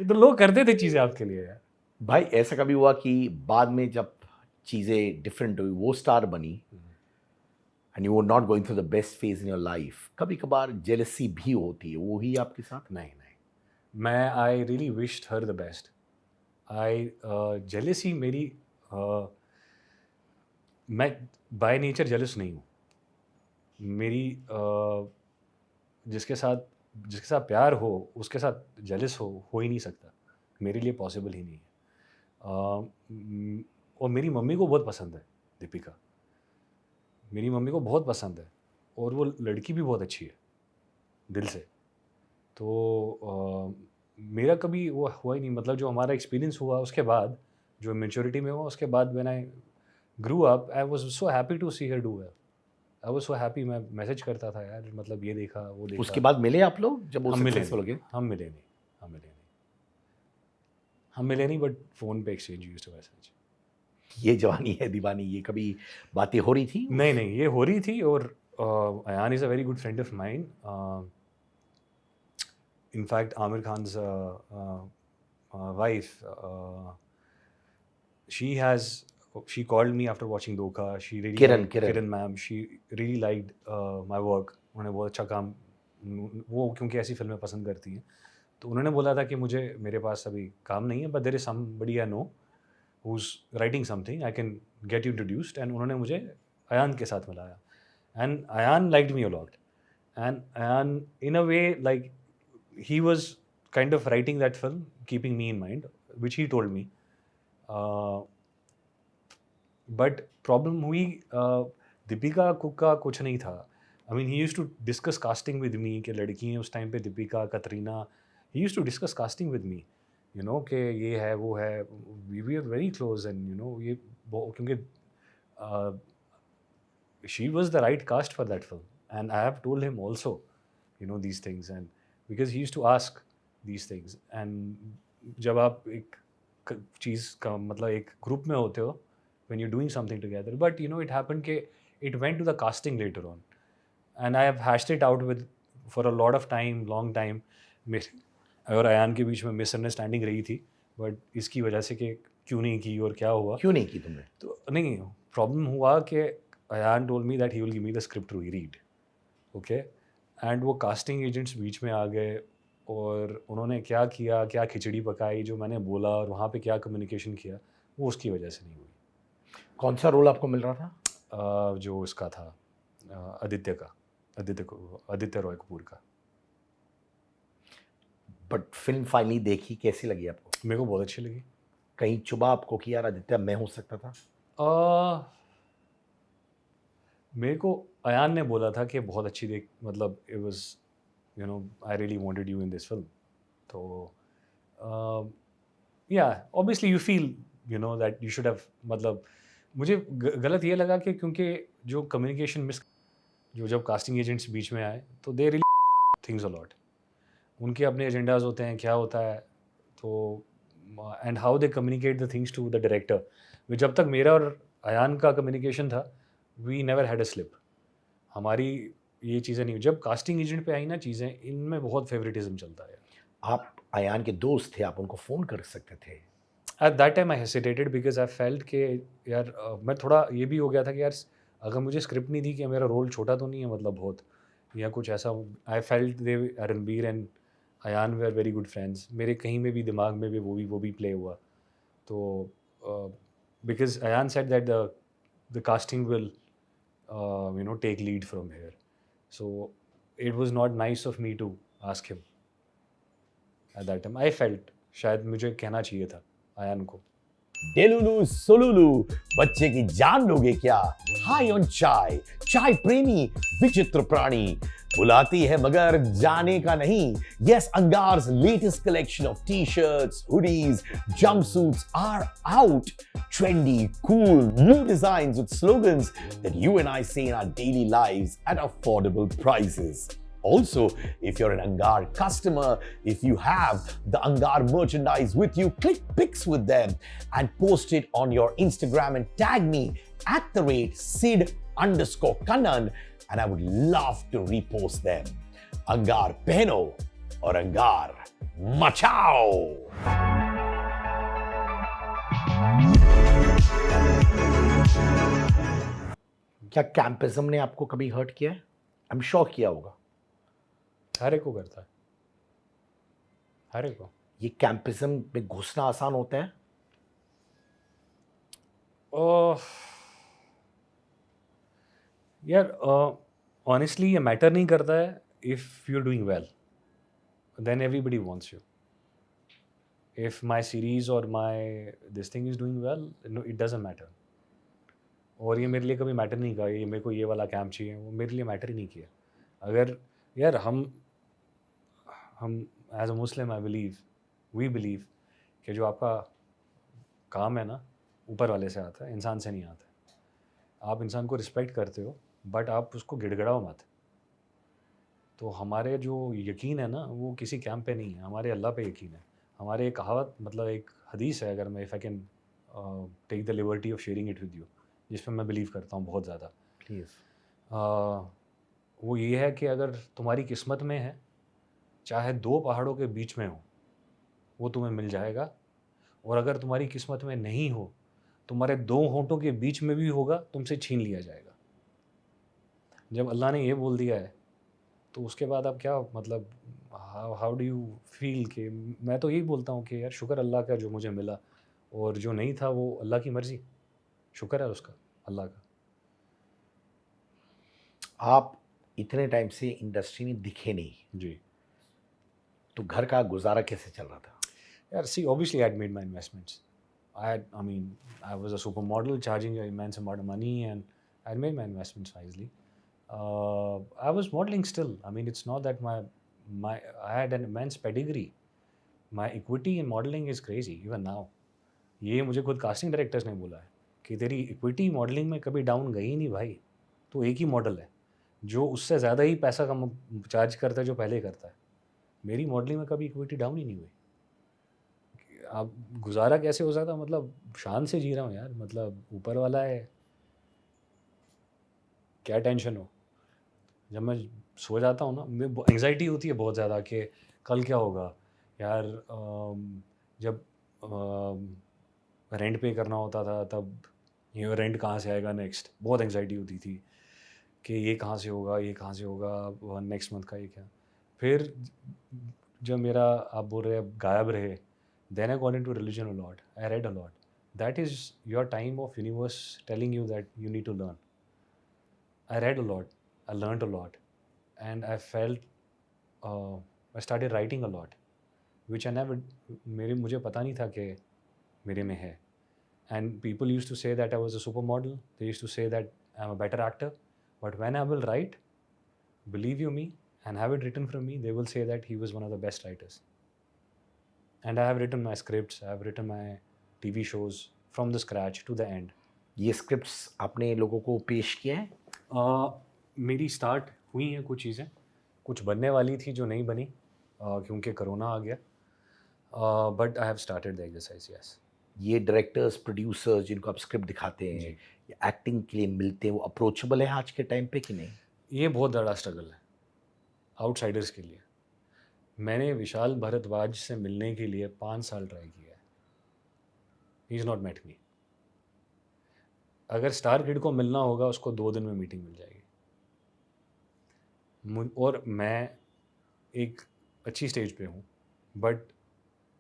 तो लोग करते थे चीजें आपके लिए यार। भाई ऐसा कभी हुआ कि बाद में जब चीज़ें डिफरेंट हुई, वो स्टार बनी and you were not going through the best phase in your life, कभी कभार जेलसी भी होती है, वो ही आपके साथ? नहीं, मैं I really wished her the best. I jealousy मेरी मैं बाय नेचर जेलस नहीं हूँ। मेरी जिसके साथ प्यार हो उसके साथ जेलस हो ही नहीं सकता, मेरे लिए पॉसिबल ही नहीं है। और मेरी मम्मी को बहुत पसंद है दीपिका, मेरी मम्मी को बहुत पसंद है, और वो लड़की भी बहुत अच्छी है दिल से। तो मेरा कभी वो हुआ ही नहीं, मतलब जो हमारा एक्सपीरियंस हुआ उसके बाद, जो मेच्योरिटी में हुआ उसके बाद, when I grew up I was so happy to see her do well. I was so happy, मैं मैसेज करता था यार, मतलब ये देखा वो देखा। उसके बाद मिले आप लोग जब वो सक्सेसफुल हो गए? हम मिले नहीं, बट फ़ोन पे एक्सचेंज यूज्ड टू मैसेज। ये जवानी है दीवानी, ये कभी बातें हो रही थी? नहीं, ये हो रही थी, और Ayan is a very good friend of mine. in fact Amir Khan's wife, she called me after watching Dokha. She really Kiran ma'am, she really liked my work. उन्होंने बहुत अच्छा काम, वो क्योंकि ऐसी फिल्में पसंद करती हैं, तो उन्होंने बोला था कि मेरे पास अभी काम नहीं है, but there is somebody I know who's writing something, I can get you introduced, and उन्होंने मुझे अयान के साथ मिलाया, and Ayan liked me a lot, and Ayan in a way like he was kind of writing that film keeping me in mind, which he told me, but problem हुई दीपिका का कुछ नहीं था। I mean he used to discuss casting with me कि लड़की हैं उस time पे, Deepika, Katrina, he used to discuss casting with me, you know कि ये है वो है, we were very close, and you know ये क्योंकि she was the right cast for that film, and I have told him also, you know, these things, and because he used to ask these things, and जब आप एक चीज़ का मतलब एक group में होते हो, when you're doing something together, but you know it happened कि it went to the casting later on, and I have hashed it out with for a lot of time, long time, मेरे और अयान के बीच में misunderstanding रही थी, but इसकी वजह से कि क्यों नहीं की और क्या हुआ, क्यों नहीं की तुमने? तो नहीं, प्रॉब्लम हुआ कि Ayan told me that he will give me the script to read, okay, and वो कास्टिंग एजेंट्स बीच में आ गए, और उन्होंने क्या किया, क्या खिचड़ी पकाई, जो मैंने बोला और वहाँ पे क्या कम्युनिकेशन किया, वो उसकी वजह से नहीं हुई। कौन सा रोल आपको मिल रहा था? जो इसका था आदित्य रॉय कपूर का। बट फिल्म फाइनली देखी, कैसी लगी आपको? मेरे को बहुत अच्छी लगी। कहीं चुभा आपको कि यार आदित्य मैं हो सकता था? मेरे को अयान ने बोला था कि बहुत अच्छी देख, मतलब it was you know I really wanted you in this film, तो या obviously you feel you know that you should have, मतलब मुझे गलत ये लगा कि क्योंकि जो कम्युनिकेशन जो जब कास्टिंग एजेंट्स बीच में आए, तो they really things a lot, उनके अपने एजेंडाज होते हैं, क्या होता है, तो and how they communicate the things to the director. जब तक मेरा और अयान का कम्युनिकेशन था, we never had a slip, हमारी ये चीज़ें नहीं। जब कास्टिंग एजेंट पे आई ना चीज़ें, इनमें बहुत फेवरेटिज्म चलता है। आप अयान के दोस्त थे, आप उनको फ़ोन कर सकते थे। At that time I hesitated because I felt कि यार मैं थोड़ा ये भी हो गया था कि यार अगर मुझे स्क्रिप्ट नहीं दी कि मेरा रोल छोटा तो नहीं है, मतलब बहुत या कुछ ऐसा। I felt they Ranbir and Ayan वे आर वेरी गुड फ्रेंड्स, मेरे कहीं में भी दिमाग में भी वो भी प्ले हुआ, तो because Ayan said that the casting will you know take lead from here, so it was not nice of me to ask him at that time. I felt शायद मुझे कहना चाहिए था अयान को। डेलुलु सोलुलु, बच्चे की जान लोगे क्या? हाई ऑन चाय, चाय प्रेमी विचित्र प्राणी, बुलाती है मगर जाने का नहीं. Yes, Angar's latest collection of t-shirts, hoodies, jumpsuits are out. Trendy, cool, new designs with slogans that you and I say in our daily lives at affordable prices. Also, if you're an Angar customer, if you have the Angar merchandise with you, click pics with them and post it on your Instagram and tag me at @Sid_Kannan, and I would love to repost them. Angar pehno और Angar मचाओ. क्या कैंपिज्म ने आपको कभी hurt किया है? I am sure किया होगा. हर एक को करता है, हर एक को. ये कैंपिज्म में घुसना आसान होता है? यार ऑनेस्टली ये मैटर नहीं करता है. If you are doing well then everybody wants you. If my series और my this thing is doing well, no it doesn't matter. और ये मेरे लिए कभी मैटर नहीं किया ये मेरे को ये वाला कैंप चाहिए, वो मेरे लिए मैटर ही नहीं किया. अगर यार हम as a Muslim I believe, we believe कि जो आपका काम है ना ऊपर वाले से आता है, इंसान से नहीं आता है. आप इंसान को रिस्पेक्ट करते हो बट आप उसको गिड़गिड़ाओ मत. तो हमारे जो यकीन है ना वो किसी कैंप पे नहीं है, हमारे अल्लाह पे यकीन है. हमारे एक कहावत मतलब एक हदीस है, अगर मैं if I can take the liberty of sharing it with you, जिस पर मैं बिलीव करता हूँ बहुत ज़्यादा. प्लीज़. वो ये है कि अगर तुम्हारी किस्मत में है, चाहे 2 पहाड़ों के बीच में हो, वो तुम्हें मिल जाएगा. और अगर तुम्हारी किस्मत में नहीं हो, तुम्हारे 2 होंठों के बीच में भी होगा, तुमसे छीन लिया जाएगा. जब अल्लाह ने ये बोल दिया है तो उसके बाद आप क्या मतलब हाउ डू यू फील? कि मैं तो यही बोलता हूँ कि यार शुक्र अल्लाह का जो मुझे मिला, और जो नहीं था वो अल्लाह की मर्ज़ी. शुक्र है उसका, अल्लाह का. आप इतने टाइम से इंडस्ट्री में दिखे नहीं, जी. तो घर का गुजारा कैसे चल रहा था? Yeah, see, obviously I'd made my investments. I mean, I was a supermodel charging an immense amount of money, and I'd made my investments wisely. I was modeling still. I mean, it's not that I had an immense pedigree. My equity in modeling is crazy even now. ये मुझे खुद casting directors ने बोला है कि तेरी equity modelling में कभी डाउन गई नहीं भाई. तो एक ही मॉडल है जो उससे ज़्यादा ही पैसा कम चार्ज करता है जो पहले करता है. मेरी मॉडलिंग में कभी इक्विटी डाउन ही नहीं हुई. आप गुजारा कैसे हो सकता? मतलब शान से जी रहा हूँ यार. मतलब ऊपर वाला है, क्या टेंशन हो. जब मैं सो जाता हूँ ना, मुझे एंग्जाइटी होती है बहुत ज़्यादा कि कल क्या होगा यार. जब रेंट पे करना होता था तब ये रेंट कहाँ से आएगा नेक्स्ट, बहुत एंग्जाइटी होती थी कि ये कहाँ से होगा, ये कहाँ से होगा, नेक्स्ट मंथ का ये क्या. फिर जब मेरा आप बोल रहे हैं गायब रहे, then I got into religion a lot. I read a lot. That is your time of universe telling you that you need to learn. I read a lot. I learned a lot. And I felt, I started writing a lot, which I never, मुझे पता नहीं था कि मेरे में है. And people used to say that I was a supermodel. They used to say that I'm a better actor. But when I will write, believe you me, and have it written from me, they will say that he was one of the best writers. And I have written my scripts, I have written my TV shows from the scratch to the end. ये scripts आपने लोगों को पेश किए हैं? मेरी start हुई हैं कुछ चीज़ें, कुछ बनने वाली थी जो नहीं बनी क्योंकि कोरोना आ गया. But I have started the exercise. Yes. ये डायरेक्टर्स, प्रोड्यूसर्स जिनको आप स्क्रिप्ट दिखाते हैं, एक्टिंग के लिए मिलते हैं, वो अप्रोचेबल है आज के टाइम पे कि नहीं? ये बहुत बड़ा स्ट्रगल है आउटसाइडर्स के लिए. मैंने विशाल भारद्वाज से मिलने के लिए 5 साल ट्राई किया है. He is not met me. अगर स्टार किड को मिलना होगा उसको 2 दिन में मीटिंग मिल जाएगी. और मैं एक अच्छी स्टेज पे हूँ बट,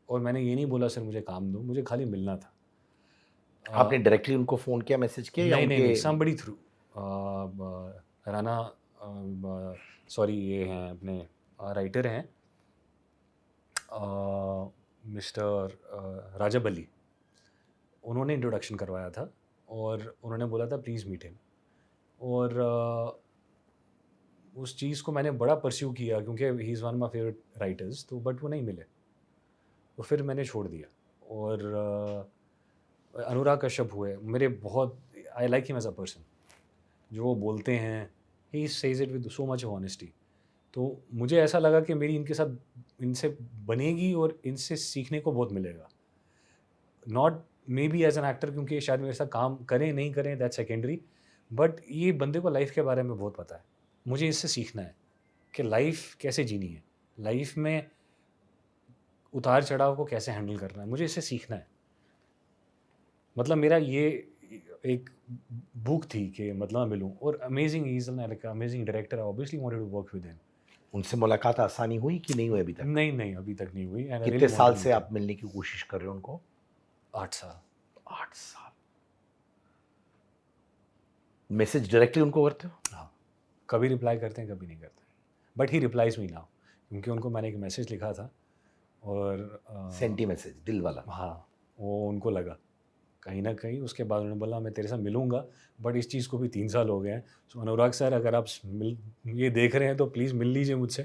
और मैंने ये नहीं बोला सर मुझे काम दो, मुझे खाली मिलना था. आपने डायरेक्टली उनको फ़ोन किया, मैसेज किया? नहीं, समबडी थ्रू. राना सॉरी ये हैं अपने राइटर हैं मिस्टर राजब अली, उन्होंने इंट्रोडक्शन करवाया था और उन्होंने बोला था प्लीज़ मीट हिम. और उस चीज़ को मैंने बड़ा परस्यू किया क्योंकि ही is one of my favourite writers, तो बट वो नहीं मिले, तो फिर मैंने छोड़ दिया। और अनुराग कश्यप हुए मेरे बहुत, I like him as a person, जो वो बोलते हैं he says it with so much honesty. तो मुझे ऐसा लगा कि मेरी इनके साथ इनसे बनेगी और इनसे सीखने को बहुत मिलेगा, not maybe as an actor, क्योंकि शायद मेरे साथ काम करें नहीं करें दैट सेकेंडरी, बट ये बंदे को लाइफ के बारे में बहुत पता है। मुझे इससे सीखना है कि लाइफ कैसे जीनी है, लाइफ में उतार चढ़ाव को कैसे हैंडल करना है, मुझे इससे सीखना है। मतलब मेरा ये एक बुक थी कि मतलब मैं मिलूँ, और amazing is like amazing director, I obviously wanted to work with him. उनसे मुलाकात आसानी हुई कि नहीं हुई अभी तक? नहीं नहीं, अभी तक नहीं हुई। and I कितने really साल wanted से to आप मिलने की कोशिश कर रहे हो उनको? meet him। 8 साल। 8 साल। मैसेज डायरेक्टली उनको करते हो? हाँ, कभी रिप्लाई करते हैं, कभी नहीं करते, but he replies me now, क्योंकि उनको मैंने एक मैसेज लिखा था और सेंटी मैसेज, दिल वाला। हाँ, वो उनको लगा कहीं ना कहीं। उसके बाद उन्होंने बोला मैं तेरे साथ मिलूंगा, बट इस चीज़ को भी 3 साल हो गए हैं। सो अनुराग सर, अगर आप ये देख रहे हैं तो प्लीज़ मिल लीजिए मुझसे।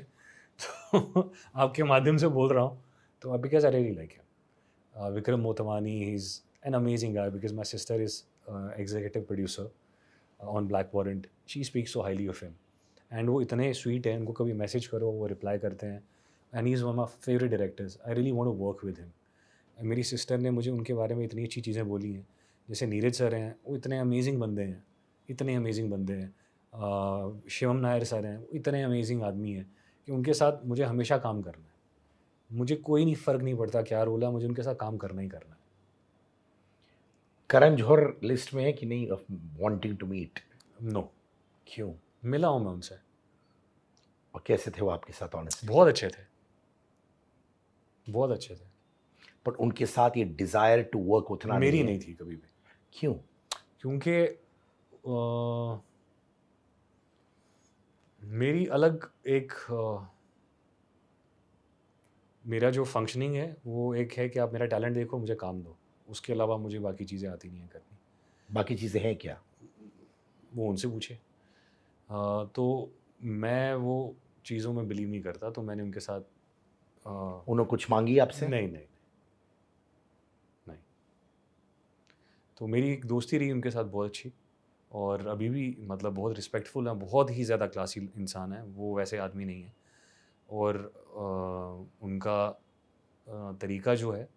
तो आपके माध्यम से बोल रहा हूँ, तो because I really like him. Vikram Motwane, he is an amazing guy, because my sister is executive producer on Black Warrant, she speaks so highly of him, and वो इतने स्वीट हैं, उनको कभी मैसेज करो वो रिप्लाई करते हैं, and he is one of favourite directors, I really want to work with him. मेरी सिस्टर ने मुझे उनके बारे में इतनी अच्छी चीज़ें बोली हैं, जैसे नीरज सर हैं, वो इतने अमेजिंग बंदे हैं, इतने अमेजिंग बंदे हैं। शिवम नायर सर हैं, वो इतने अमेजिंग आदमी हैं कि उनके साथ मुझे हमेशा काम करना है। मुझे कोई नहीं, फ़र्क नहीं पड़ता क्या रोल है, मुझे उनके साथ काम करना ही करना है। करण जौहर लिस्ट में है कि नहीं वांटिंग टू मीट? नो, क्यों? मिला हूँ मैं उनसे, और कैसे थे वो आपके साथ? ऑनेस्टली बहुत अच्छे थे, बहुत अच्छे थे। बट उनके साथ ये डिजायर टू वर्क उतना मेरी है। नहीं थी कभी भी, क्यों? क्योंकि मेरी अलग एक मेरा जो फंक्शनिंग है वो एक है कि आप मेरा टैलेंट देखो, मुझे काम दो, उसके अलावा मुझे बाकी चीज़ें आती नहीं हैं करनी। बाकी चीज़ें हैं क्या? वो उनसे पूछे। तो मैं वो चीज़ों में बिलीव नहीं करता, तो मैंने उनके साथ उन्होंने कुछ मांगी आपसे? नहीं नहीं नहीं। तो मेरी एक दोस्ती रही उनके साथ बहुत अच्छी, और अभी भी मतलब बहुत रिस्पेक्टफुल है, बहुत ही ज़्यादा क्लासी इंसान है वो, वैसे आदमी नहीं है। और उनका तरीका जो है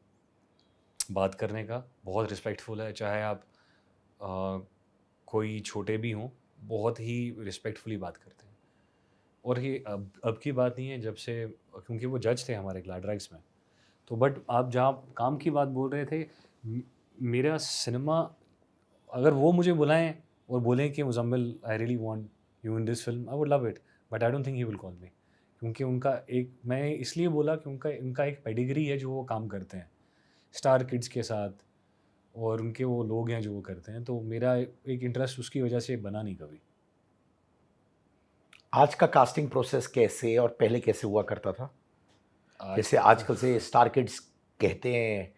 बात करने का बहुत रिस्पेक्टफुल है, चाहे आप कोई छोटे भी हों, बहुत ही रिस्पेक्टफुली बात करते हैं। और ये अब की बात नहीं है, जब से, क्योंकि वो जज थे हमारे ग्लैडराइट्स में, तो बट आप जहाँ काम की बात बोल रहे थे, मेरा सिनेमा, अगर वो मुझे बुलाएं और बोलें कि मुजम्मिल आई really want you in this film, I would love it, but I don't think he will call मी, क्योंकि उनका एक, मैं इसलिए बोला कि उनका एक पेडिग्री है जो वो काम करते हैं स्टार किड्स के साथ, और उनके वो लोग हैं जो वो करते हैं, तो मेरा एक इंटरेस्ट उसकी वजह से बना नहीं कभी। आज का कास्टिंग प्रोसेस कैसे और पहले कैसे हुआ करता था? जैसे आजकल से स्टार किड्स कहते हैं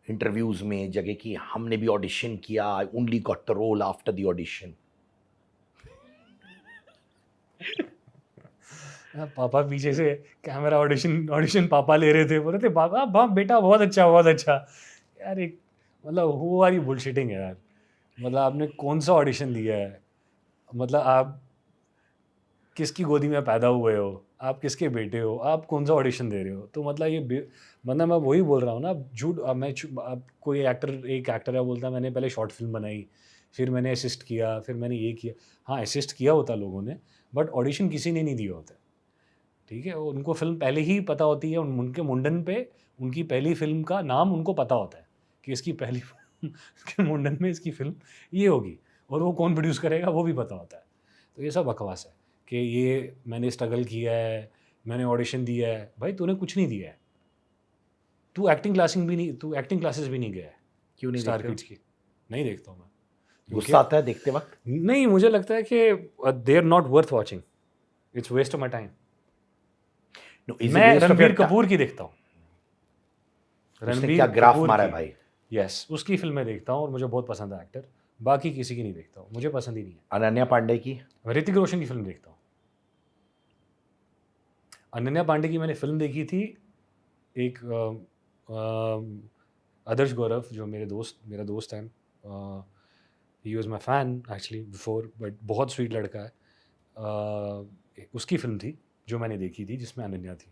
इंटरव्यूज में जगह कि हमने भी ऑडिशन किया, I only got the role after the audition. पापा पीछे से कैमरा, ऑडिशन पापा ले रहे थे, बोल रहे थे पापा बाप बेटा बहुत अच्छा बहुत अच्छा। यार एक मतलब वो वाली बुलशिटिंग है यार। मतलब आपने कौन सा ऑडिशन दिया है? मतलब आप किसकी गोदी में पैदा हुए हो, आप किसके बेटे हो, आप कौन सा ऑडिशन दे रहे हो? तो मतलब ये मतलब मैं वही बोल रहा हूँ ना, झूठ। अब कोई एक एक्टर है बोलता है मैंने पहले शॉर्ट फिल्म बनाई, फिर मैंने असिस्ट किया, फिर मैंने ये किया। हाँ, असिस्ट किया होता लोगों ने, बट ऑडिशन किसी ने नहीं दिया होता, ठीक है। उनको फिल्म पहले ही पता होती है, उनके मुंडन पे उनकी पहली फिल्म का नाम उनको पता होता है कि इसकी पहली के मुंडन में इसकी फिल्म ये होगी, और वो कौन प्रोड्यूस करेगा वो भी पता होता है। तो ये सब बकवास है कि ये मैंने स्ट्रगल किया है, मैंने ऑडिशन दिया है। भाई तूने कुछ नहीं दिया है, तू एक्टिंग क्लासेस भी नहीं गया है। क्यों नहीं स्टार देखते हो? किड्स की नहीं देखता हूँ मैं। गुस्सा आता है देखते वक्त? नहीं, मुझे लगता है कि they are not worth watching, it's waste of my time. No, is it मैं waste of Ranbir your time? Kapoor की देखता हूँ। उसने क्या ग्राफ मारा है भाई? यस, उसकी फिल्में देखता हूँ और मुझे बहुत पसंद है एक्टर। बाकी किसी की नहीं देखता हूँ, मुझे पसंद ही नहीं है। अनन्या पांडे की? ऋतिक रोशन की फिल्म देखता हूँ। अनन्या पांडे की मैंने फिल्म देखी थी, एक आदर्श गौरव जो मेरा दोस्त है, he was my fan actually before, but बहुत स्वीट लड़का है। उसकी फिल्म थी जो मैंने देखी थी जिसमें अनन्या थी,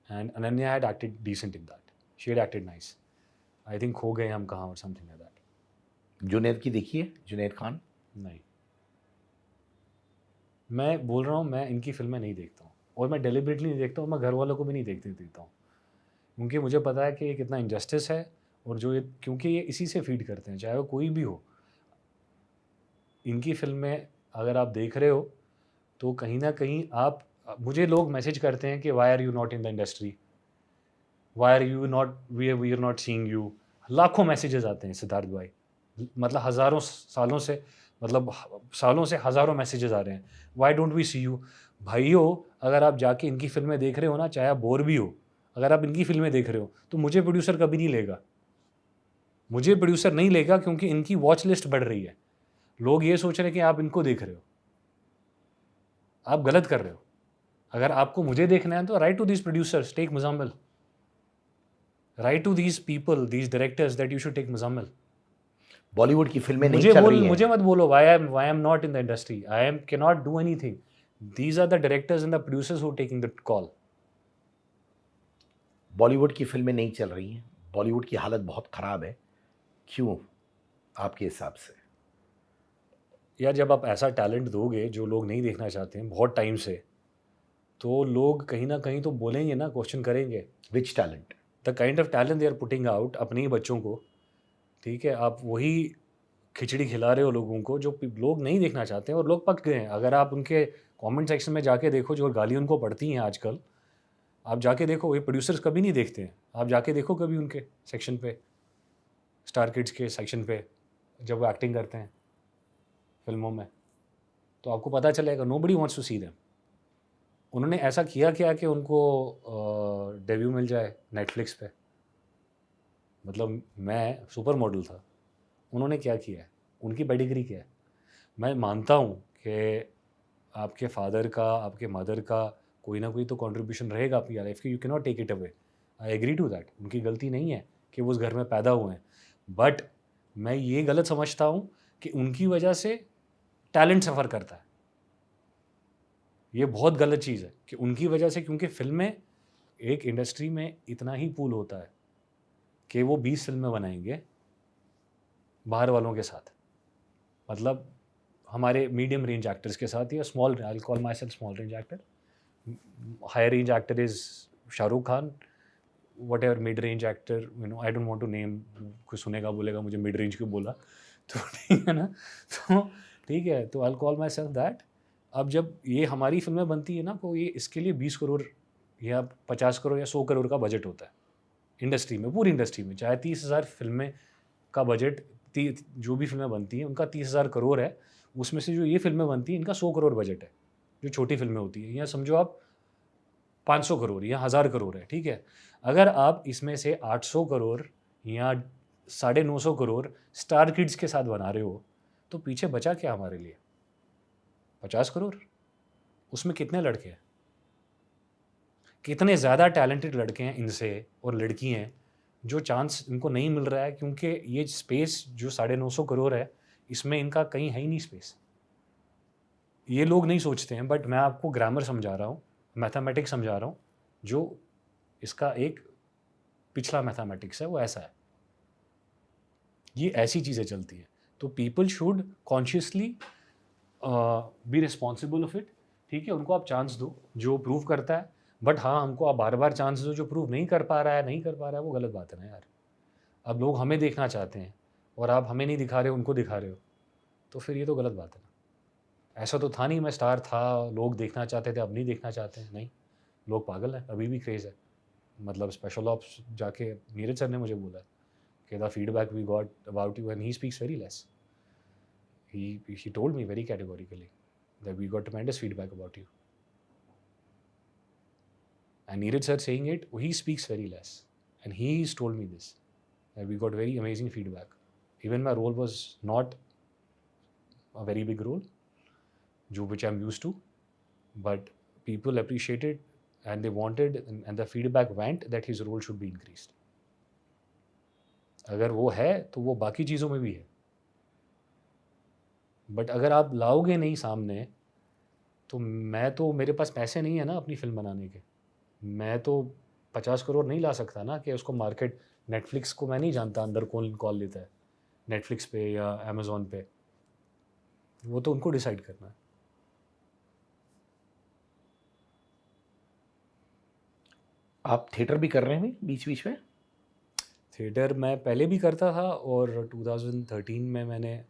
and Ananya had acted decent in that, she had acted nice. I think खो गए हम कहाँ और समथिंग लाइक दैट। जुनैद की देखिए, जुनैद खान। नहीं, मैं बोल रहा हूँ मैं इनकी फिल्में नहीं देखता हूँ, और मैं डेलिबरेटली नहीं देखता हूँ, मैं घर वालों को भी नहीं देखते देता हूँ, क्योंकि मुझे पता है कि ये कितना इनजस्टिस है, और जो ये क्योंकि ये इसी से फीड करते हैं, चाहे वो कोई भी हो। इनकी फिल्में अगर आप देख रहे हो तो कहीं ना कहीं आप, मुझे लोग मैसेज करते हैं कि why are you not in the industry, why are you not, we are not seeing you. लाखों मैसेजेस आते हैं सिद्धार्थ भाई, मतलब हज़ारों सालों से, मतलब सालों से हज़ारों मैसेजेस आ रहे हैं, why don't we see you. भाइयों, अगर आप जाके इनकी फिल्में देख रहे हो ना, चाहे आप बोर भी हो, अगर आप इनकी फिल्में देख रहे हो तो मुझे प्रोड्यूसर कभी नहीं लेगा, मुझे प्रोड्यूसर नहीं लेगा, क्योंकि इनकी वॉच लिस्ट बढ़ रही है। लोग ये सोच रहे हैं कि आप इनको देख रहे हो, आप गलत कर रहे हो। अगर आपको मुझे देखना है तो write to this producers, take Muzammil, write to these people, these directors that you should take Muzammil. Bollywood की फिल्में नहीं चल रही हैं। मुझे मत बोलो why I am not in the industry, I am can not do anything. These are the directors and the producers who taking the call. Bollywood की फिल्में नहीं चल रही हैं, बॉलीवुड की हालत बहुत ख़राब है, क्यों आपके हिसाब से? यार, जब आप ऐसा टैलेंट दोगे जो लोग नहीं देखना चाहते हैं बहुत टाइम से, तो लोग कहीं ना कहीं तो बोलेंगे ना, क्वेश्चन करेंगे। Which talent? The kind of talent they are putting out अपने ही बच्चों को, ठीक है, आप वही खिचड़ी खिला रहे हो लोगों को जो लोग नहीं देखना चाहते हैं, और लोग पक गए हैं। अगर आप उनके कमेंट सेक्शन में जाके देखो, जो गाली उनको पड़ती हैं आजकल, आप जाके देखो, ये प्रोड्यूसर्स कभी नहीं देखते हैं। आप जाके देखो कभी उनके सेक्शन पे, स्टार किड्स के सेक्शन पे, जब वो एक्टिंग करते हैं फिल्मों में, तो आपको पता चलेगा nobody wants to see them. उन्होंने ऐसा किया क्या कि उनको डेब्यू मिल जाए नेटफ्लिक्स पे? मतलब मैं सुपर मॉडल था, उन्होंने क्या किया है, उनकी पेडिग्री क्या है? मैं मानता हूँ कि आपके फादर का, आपके मदर का कोई ना कोई तो कंट्रीब्यूशन रहेगा आपकी लाइफ की, you can not take it away. I agree to that, उनकी गलती नहीं है कि वो उस घर में पैदा हुए हैं, बट मैं ये गलत समझता हूँ कि उनकी वजह से टैलेंट सफ़र करता है। ये बहुत गलत चीज़ है कि उनकी वजह से, क्योंकि फिल्में, एक इंडस्ट्री में इतना ही पूल होता है कि वो 20 फिल्में बनाएंगे बाहर वालों के साथ, मतलब हमारे मीडियम रेंज एक्टर्स के साथ, या small, I will call myself small range actor. Higher range actor is Shahrukh Khan, whatever mid range actor, you know, I don't want to name, कोई सुनेगा बोलेगा मुझे मिड रेंज क्यों बोला, तो ठीक है ना, तो ठीक है, तो आई will call my self that. अब जब ये हमारी फिल्में बनती है ना, तो ये इसके लिए 20 करोड़ या 50 करोड़ या 100 करोड़ का बजट होता है इंडस्ट्री में, पूरी इंडस्ट्री में। चाहे 30,000 फिल्में का बजट, जो भी फिल्में बनती हैं उनका 30,000 करोड़ है, उसमें से जो ये फिल्में बनती हैं इनका 100 करोड़ बजट है, जो छोटी फिल्में होती हैं, या समझो आप 500 करोड़ या 1000 करोड़ है, ठीक है। अगर आप इसमें से 800 करोड़ या 950 करोड़ स्टार किड्स के साथ बना रहे हो, तो पीछे बचा क्या हमारे लिए? 50 करोड़। उसमें कितने लड़के हैं, कितने ज़्यादा टैलेंटेड लड़के हैं इनसे और लड़की हैं, जो चांस इनको नहीं मिल रहा है, क्योंकि ये स्पेस जो 950 करोड़ है, इसमें इनका कहीं है ही नहीं स्पेस। ये लोग नहीं सोचते हैं, बट मैं आपको ग्रामर समझा रहा हूँ, मैथमेटिक्स समझा रहा हूँ, जो इसका एक पिछला मैथमेटिक्स है, वो ऐसा है। ये ऐसी चीज़ें चलती हैं, तो people should consciously be responsible of it, ठीक है। उनको आप चांस दो जो प्रूव करता है, बट हाँ, हमको आप बार बार चांस दो जो प्रूव नहीं कर पा रहा है, वो गलत बात है ना यार। अब लोग हमें देखना चाहते हैं और आप हमें नहीं दिखा रहे हो, उनको दिखा रहे हो, तो फिर ये तो गलत बात है ना। ऐसा तो था नहीं मैं स्टार था, लोग देखना चाहते थे, अब नहीं देखना चाहते हैं, नहीं, लोग पागल हैं, अभी भी क्रेज़ है। मतलब स्पेशल ऑप्स जाके नीरज सर ने मुझे बोला कि the feedback we got about you, and he speaks very less, he told me very categorically that we got tremendous feedback about you. And Neeraj sir saying it, he speaks very less, and he's told me this, that we got very amazing feedback. Even my role was not a very big role, which I'm used to, but people appreciated and they wanted and the feedback went that his role should be increased. अगर वो है तो वो बाकी चीज़ों में भी है, बट अगर आप लाओगे नहीं सामने तो मेरे पास पैसे नहीं है ना अपनी फिल्म बनाने के। मैं तो 50 करोड़ नहीं ला सकता ना कि उसको मार्केट, नेटफ्लिक्स को मैं नहीं जानता अंदर कौन कॉल लेता है नेटफ्लिक्स पे या अमेज़ॉन पे, वो तो उनको डिसाइड करना है। आप थिएटर भी कर रहे हैं बीच बीच में? थिएटर मैं पहले भी करता था और 2013 में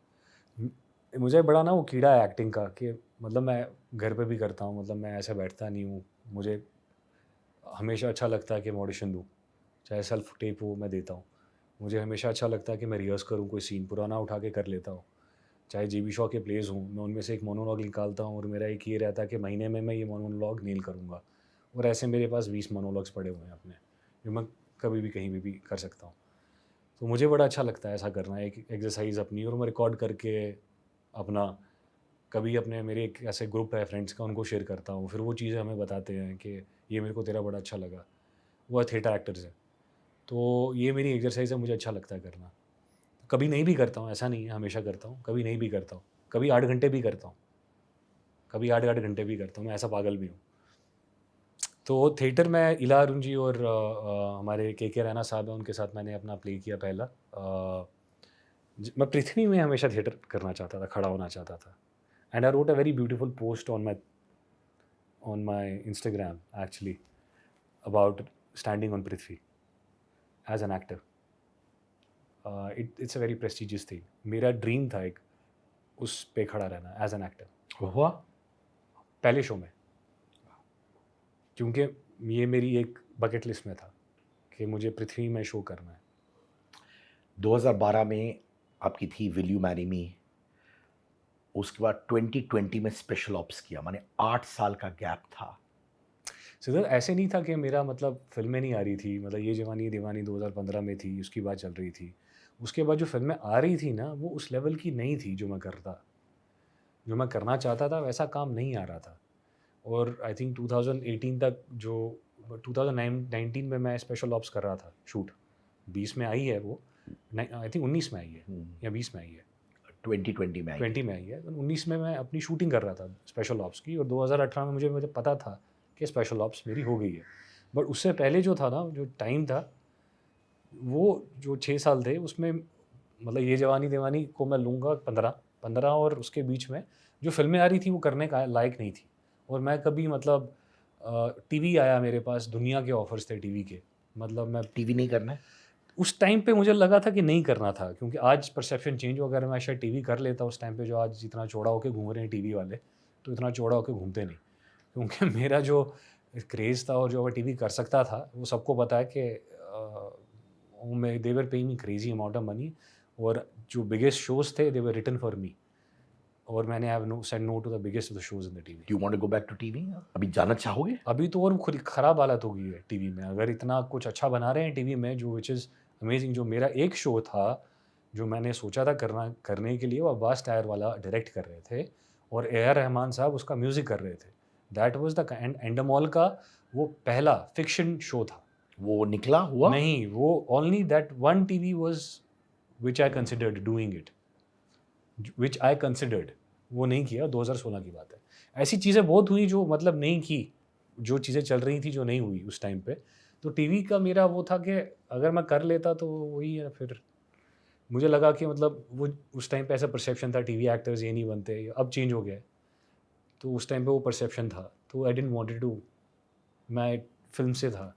मुझे बड़ा ना वो कीड़ा है एक्टिंग का कि मतलब मैं घर पे भी करता हूँ, मतलब मैं ऐसे बैठता नहीं हूँ, मुझे हमेशा अच्छा लगता है कि मैं ऑडिशन दूँ, चाहे सेल्फ टेप हो मैं देता हूँ। मुझे हमेशा अच्छा लगता है कि मैं रिहर्स करूँ, कोई सीन पुराना उठा के कर लेता हूँ, चाहे जीबी शॉ के प्लेस हों, मैं उनमें से एक मोनोलॉग निकालता हूँ और मेरा एक ये रहता है कि महीने में मैं ये मोनोलॉग नील करूँगा, और ऐसे मेरे पास 20 मोनोलॉग्स पड़े हुए हैं अपने, जो मैं कभी भी कहीं भी कर सकता हूँ। तो मुझे बड़ा अच्छा लगता है ऐसा करना, एक एक्सरसाइज अपनी, और मैं रिकॉर्ड करके अपना कभी अपने मेरे एक ऐसे ग्रुप है फ्रेंड्स का, उनको शेयर करता हूँ, फिर वो चीज़ें हमें बताते हैं कि ये मेरे को तेरा बड़ा अच्छा लगा, वो थिएटर एक्टर्स है, तो ये मेरी एक्सरसाइज है, मुझे अच्छा लगता है करना। कभी नहीं भी करता हूँ, ऐसा नहीं है हमेशा करता हूँ, कभी नहीं भी करता हूँ, कभी 8 घंटे भी करता हूँ, कभी 8 घंटे भी करता हूँ, मैं ऐसा पागल भी हूँ। तो थिएटर में इला अरुण जी और हमारे के रैना साहब हैं, उनके साथ मैंने अपना प्ले किया पहला। मैं पृथ्वी में हमेशा थिएटर करना चाहता था, खड़ा होना चाहता था, and I wrote a very beautiful post on my Instagram actually about standing on Prithvi as an actor. It's a very prestigious thing. मेरा ड्रीम था एक उस पे खड़ा रहना एज एन एक्टर, हुआ पहले शो में, क्योंकि ये मेरी एक बकेट लिस्ट में था कि मुझे पृथ्वी में शो करना है। 2012 में आपकी थी विल यू मैरी मी, उसके बाद 2020 में स्पेशल ऑप्स किया, माने 8 साल का गैप था। सिद्धार्थ, ऐसे नहीं था कि मेरा मतलब फिल्में नहीं आ रही थी, मतलब ये जवानी दीवानी 2015 में थी, उसकी बात चल रही थी, उसके बाद जो फिल्में आ रही थी ना वो उस लेवल की नहीं थी जो मैं करना चाहता था, वैसा काम नहीं आ रहा था। और आई थिंक 2018 तक, जो 2019 में मैं स्पेशल ऑप्स कर रहा था शूट, 20 में आई है वो, आई थिंक 19 में आई है या 20 में आई है, 2020 में आई। 20 में आई है, तो 19 में मैं अपनी शूटिंग कर रहा था स्पेशल ऑप्स की, और 2018 में मुझे पता था कि स्पेशल ऑप्स मेरी हो गई है। बट उससे पहले जो था ना, जो टाइम था, वो जो 6 साल थे उसमें, मतलब ये जवानी दीवानी को मैं लूँगा 15 और उसके बीच में जो फिल्में आ रही थी वो करने का लायक नहीं थी। और मैं कभी मतलब टीवी आया मेरे पास, दुनिया के ऑफर्स थे टीवी के, मतलब मैं टीवी नहीं करना है? उस टाइम पे मुझे लगा था कि नहीं करना था, क्योंकि आज परसेप्शन चेंज हो, अगर मैं शायद टीवी कर लेता उस टाइम पे, जो आज जितना चौड़ा होकर घूम रहे हैं टीवी वाले, तो इतना चौड़ा होकर घूमते नहीं, क्योंकि मेरा जो क्रेज़ था और जो मैं टीवी कर सकता था, वो सबको पता है कि they were paying me crazy amount of money, और जो बिगेस्ट शोज़ थे दे वर रिटन फॉर मी, और मैंने have said no to the biggest of the shows in the TV. Do you want to go back to TV? अभी जाना चाहोगे? अभी तो और खुद खराब हालत हो गई है टीवी में, अगर इतना कुछ अच्छा बना रहे हैं टीवी में, जो विच इज़ अमेजिंग। जो मेरा एक शो था जो मैंने सोचा था करने के लिए, वो अब्बास टायर वाला डायरेक्ट कर रहे थे और ए.आर. रहमान साहब उसका म्यूज़िक कर रहे थे। दैट वाज द एंडमॉल का वो पहला फिक्शन शो था। वो निकला हुआ? नहीं, वो only that one TV was which I considered doing it, which I considered, वो नहीं किया। 2016 की बात है। ऐसी चीज़ें बहुत हुई जो मतलब नहीं की, जो चीज़ें चल रही थी जो नहीं हुई उस टाइम पे। तो टीवी का मेरा वो था कि अगर मैं कर लेता तो वही है। फिर मुझे लगा कि मतलब वो उस टाइम पे ऐसा परसेप्शन था, टीवी एक्टर्स ये नहीं बनते, अब चेंज हो गया है। तो उस टाइम पे वो परसेप्शन था, तो आई डिडंट वांटेड टू। मैं फिल्म से था,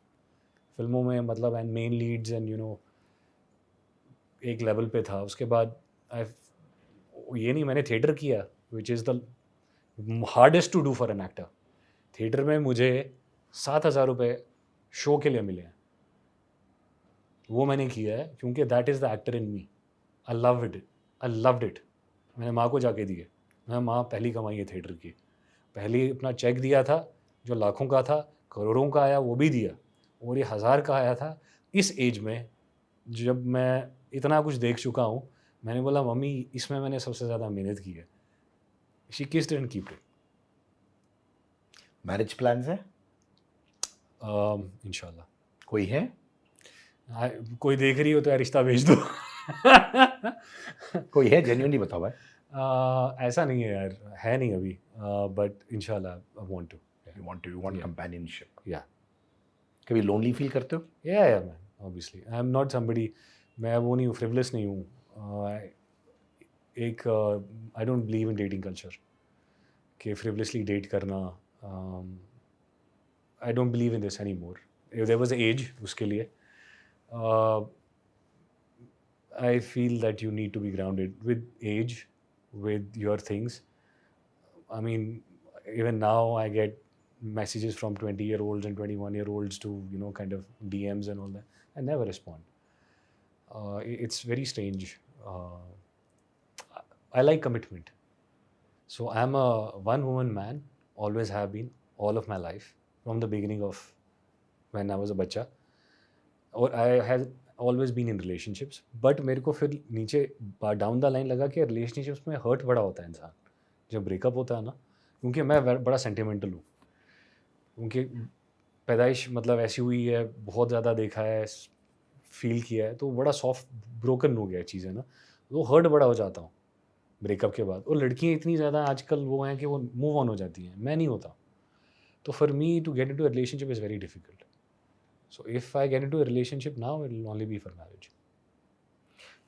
फिल्मों में मतलब and main leads and you know एक लेवल पे था। उसके बाद ये नहीं, मैंने थिएटर किया, which is the hardest to do for an actor. Theatre में मुझे 7,000 रुपये शो के लिए मिले हैं, वो मैंने किया है, क्योंकि that is the actor in me. I loved it. मैंने माँ को जाके दिए, मैं माँ पहली कमाई है थिएटर की, पहले अपना चेक दिया था जो लाखों का था, करोड़ों का आया वो भी दिया, और ये 1,000 का आया था। इस एज में जब मैं इतना कुछ देख चुका हूँ, मैंने बोला मम्मी इसमें मैंने सबसे ज़्यादा मेहनत की है। She kissed and keeped it. Marriage plans है? इंशाल्लाह। कोई है? कोई देख रही हो तो यार रिश्ता भेज दो। कोई है? जेन्युइनली बताओ भाई। ऐसा नहीं है यार, है नहीं अभी, बट इंशाल्लाह I want to. You want Yeah. Companionship. या कभी लोनली फील करते हो? या man, obviously I am not somebody, मैं वो नहीं हूँ, फ्रिवलेस नहीं हूँ। एक I don't believe in dating culture कि फ्रिवलेसली डेट करना। I don't believe in this any more. There was edge उसके लिए। I feel that you need to be grounded with age, with your things. I mean, even now I get messages from 20-year-olds and 21-year-olds to, you know, kind of DMs and all that. I never respond. It's very strange. I like commitment. So I'm a one-woman man, always have been, all of my life, from the beginning of when I was a bacha. Or I have always been in relationships. But मेरे को फिर नीचे down the line लगा कि relationships में hurt बड़ा होता है इंसान जब ब्रेकअप होता है ना, क्योंकि मैं बड़ा सेंटिमेंटल हूँ, क्योंकि पैदाइश मतलब ऐसी हुई है, बहुत ज़्यादा देखा है, फील किया है, तो बड़ा सॉफ्ट ब्रोकन हो गया है चीज़ें ना, तो हर्ट बड़ा हो जाता हूँ ब्रेकअप के बाद। और लड़कियाँ इतनी ज़्यादा आजकल वो हैं कि वो मूव ऑन हो जाती हैं, मैं नहीं होता। तो for me to get into a relationship is very difficult. So if I get into a relationship now, it will only be for marriage.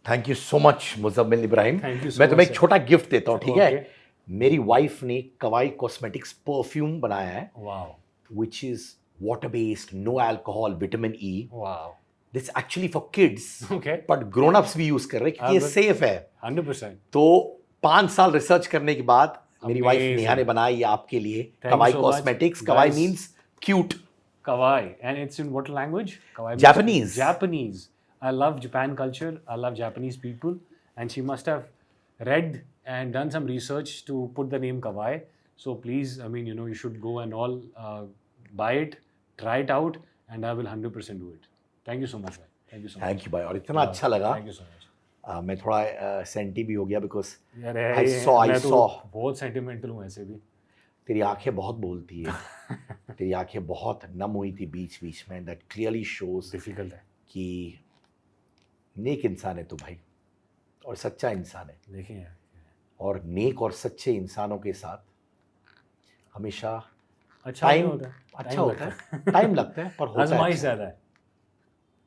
Thank you so much Muzammil Ibrahim. Thank you so मैं तुम्हें much, एक छोटा gift देता हूँ, ठीक है? Okay. मेरी wife ने कवाई कॉस्मेटिक्स परफ्यूम बनाया है, Wow. which is water based, no alcohol, vitamin E. Wow. This actually for kids, Okay. but grown ups भी यूज कर रहे हैं क्योंकि ये but- सेफ है। 100%. तो 5 साल रिसर्च करने के बाद मेरी वाइफ Amazing. नेहा ने बनाई ये आपके लिए Thank kavai you so much. Cosmetics. Kavai Guys. Means cute. Kawaii. And it's in what language? Kawaii means Japanese. Japanese. I love Japan culture. I love Japanese people. And she must have read and done some research to put the name Kawaii. So please, I mean, you know, you should go and all buy it, try it out, and I will 100% do it. Thank you so much, man. Thank you so much. Thank you भाई, और इतना अच्छा लगा। Thank you so much. मैं थोड़ा senti भी हो गया बिकॉज यार I saw. मैं तो बहुत सेंटिमेंटल हूँ ऐसे भी। तेरी आंखें बहुत बोलती है। तेरी आंखें बहुत नम हुई थी बीच बीच में। दैट क्लियरली शोज डिफिकल्ट है, कि नेक इंसान है तू भाई, और सच्चा इंसान है। देखिए यार, और नेक और सच्चे इंसानों के साथ हमेशा अच्छा नहीं टाइम होता है, अच्छा time होता लगता है, टाइम लगता है, पर होता है आजमाइश अच्छा। ज़्यादा है,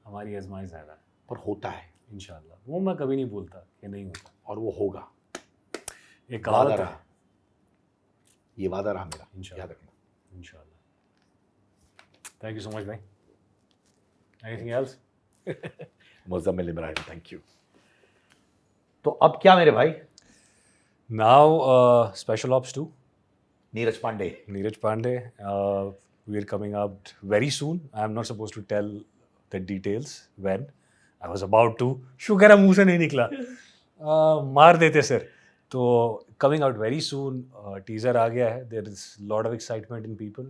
हमारी आजमाइश ज़्यादा है। पर होता है, इंशाल्लाह वो मैं कभी नहीं बोलता कि नहीं होता। और वो होगा। एक वादा कहावत है, रहा, ये वादा रहा मेरा, इंशाल्लाह। याद रखना। इंशाल्लाह। थैंक यू सो मच भाई। Anything else? Muzammil Ibrahim, thank you. तो अब क्या मेरे भाई? Now special ops 2, Neeraj Pandey. Neeraj Pandey. We are coming out very soon. I am not supposed to tell the details when. I was about to. शुक्र है मुंह से नहीं निकला। मार देते सर। तो coming out very soon. Teaser आ गया है. There is lot of excitement in people.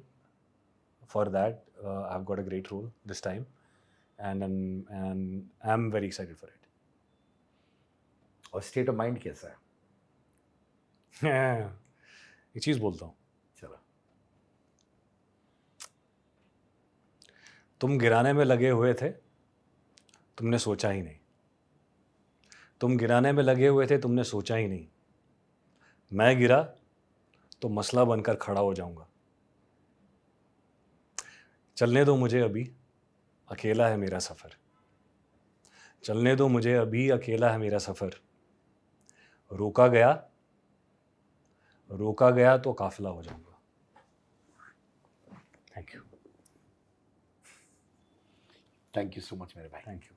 For that, I've got a great role this time, and I'm very excited for it. और स्टेट ऑफ माइंड कैसा है? एक चीज़ बोलता हूँ, चलो। तुम गिराने में लगे हुए थे, तुमने सोचा ही नहीं। तुम गिराने में लगे हुए थे, तुमने सोचा ही नहीं। मैं गिरा तो मसला बनकर खड़ा हो जाऊंगा। चलने दो मुझे अभी, अकेला है मेरा सफ़र। चलने दो मुझे अभी, अकेला है मेरा सफ़र। रोका गया तो काफिला हो जाऊंगा। Thank you. Thank you so much मेरे भाई। Thank you.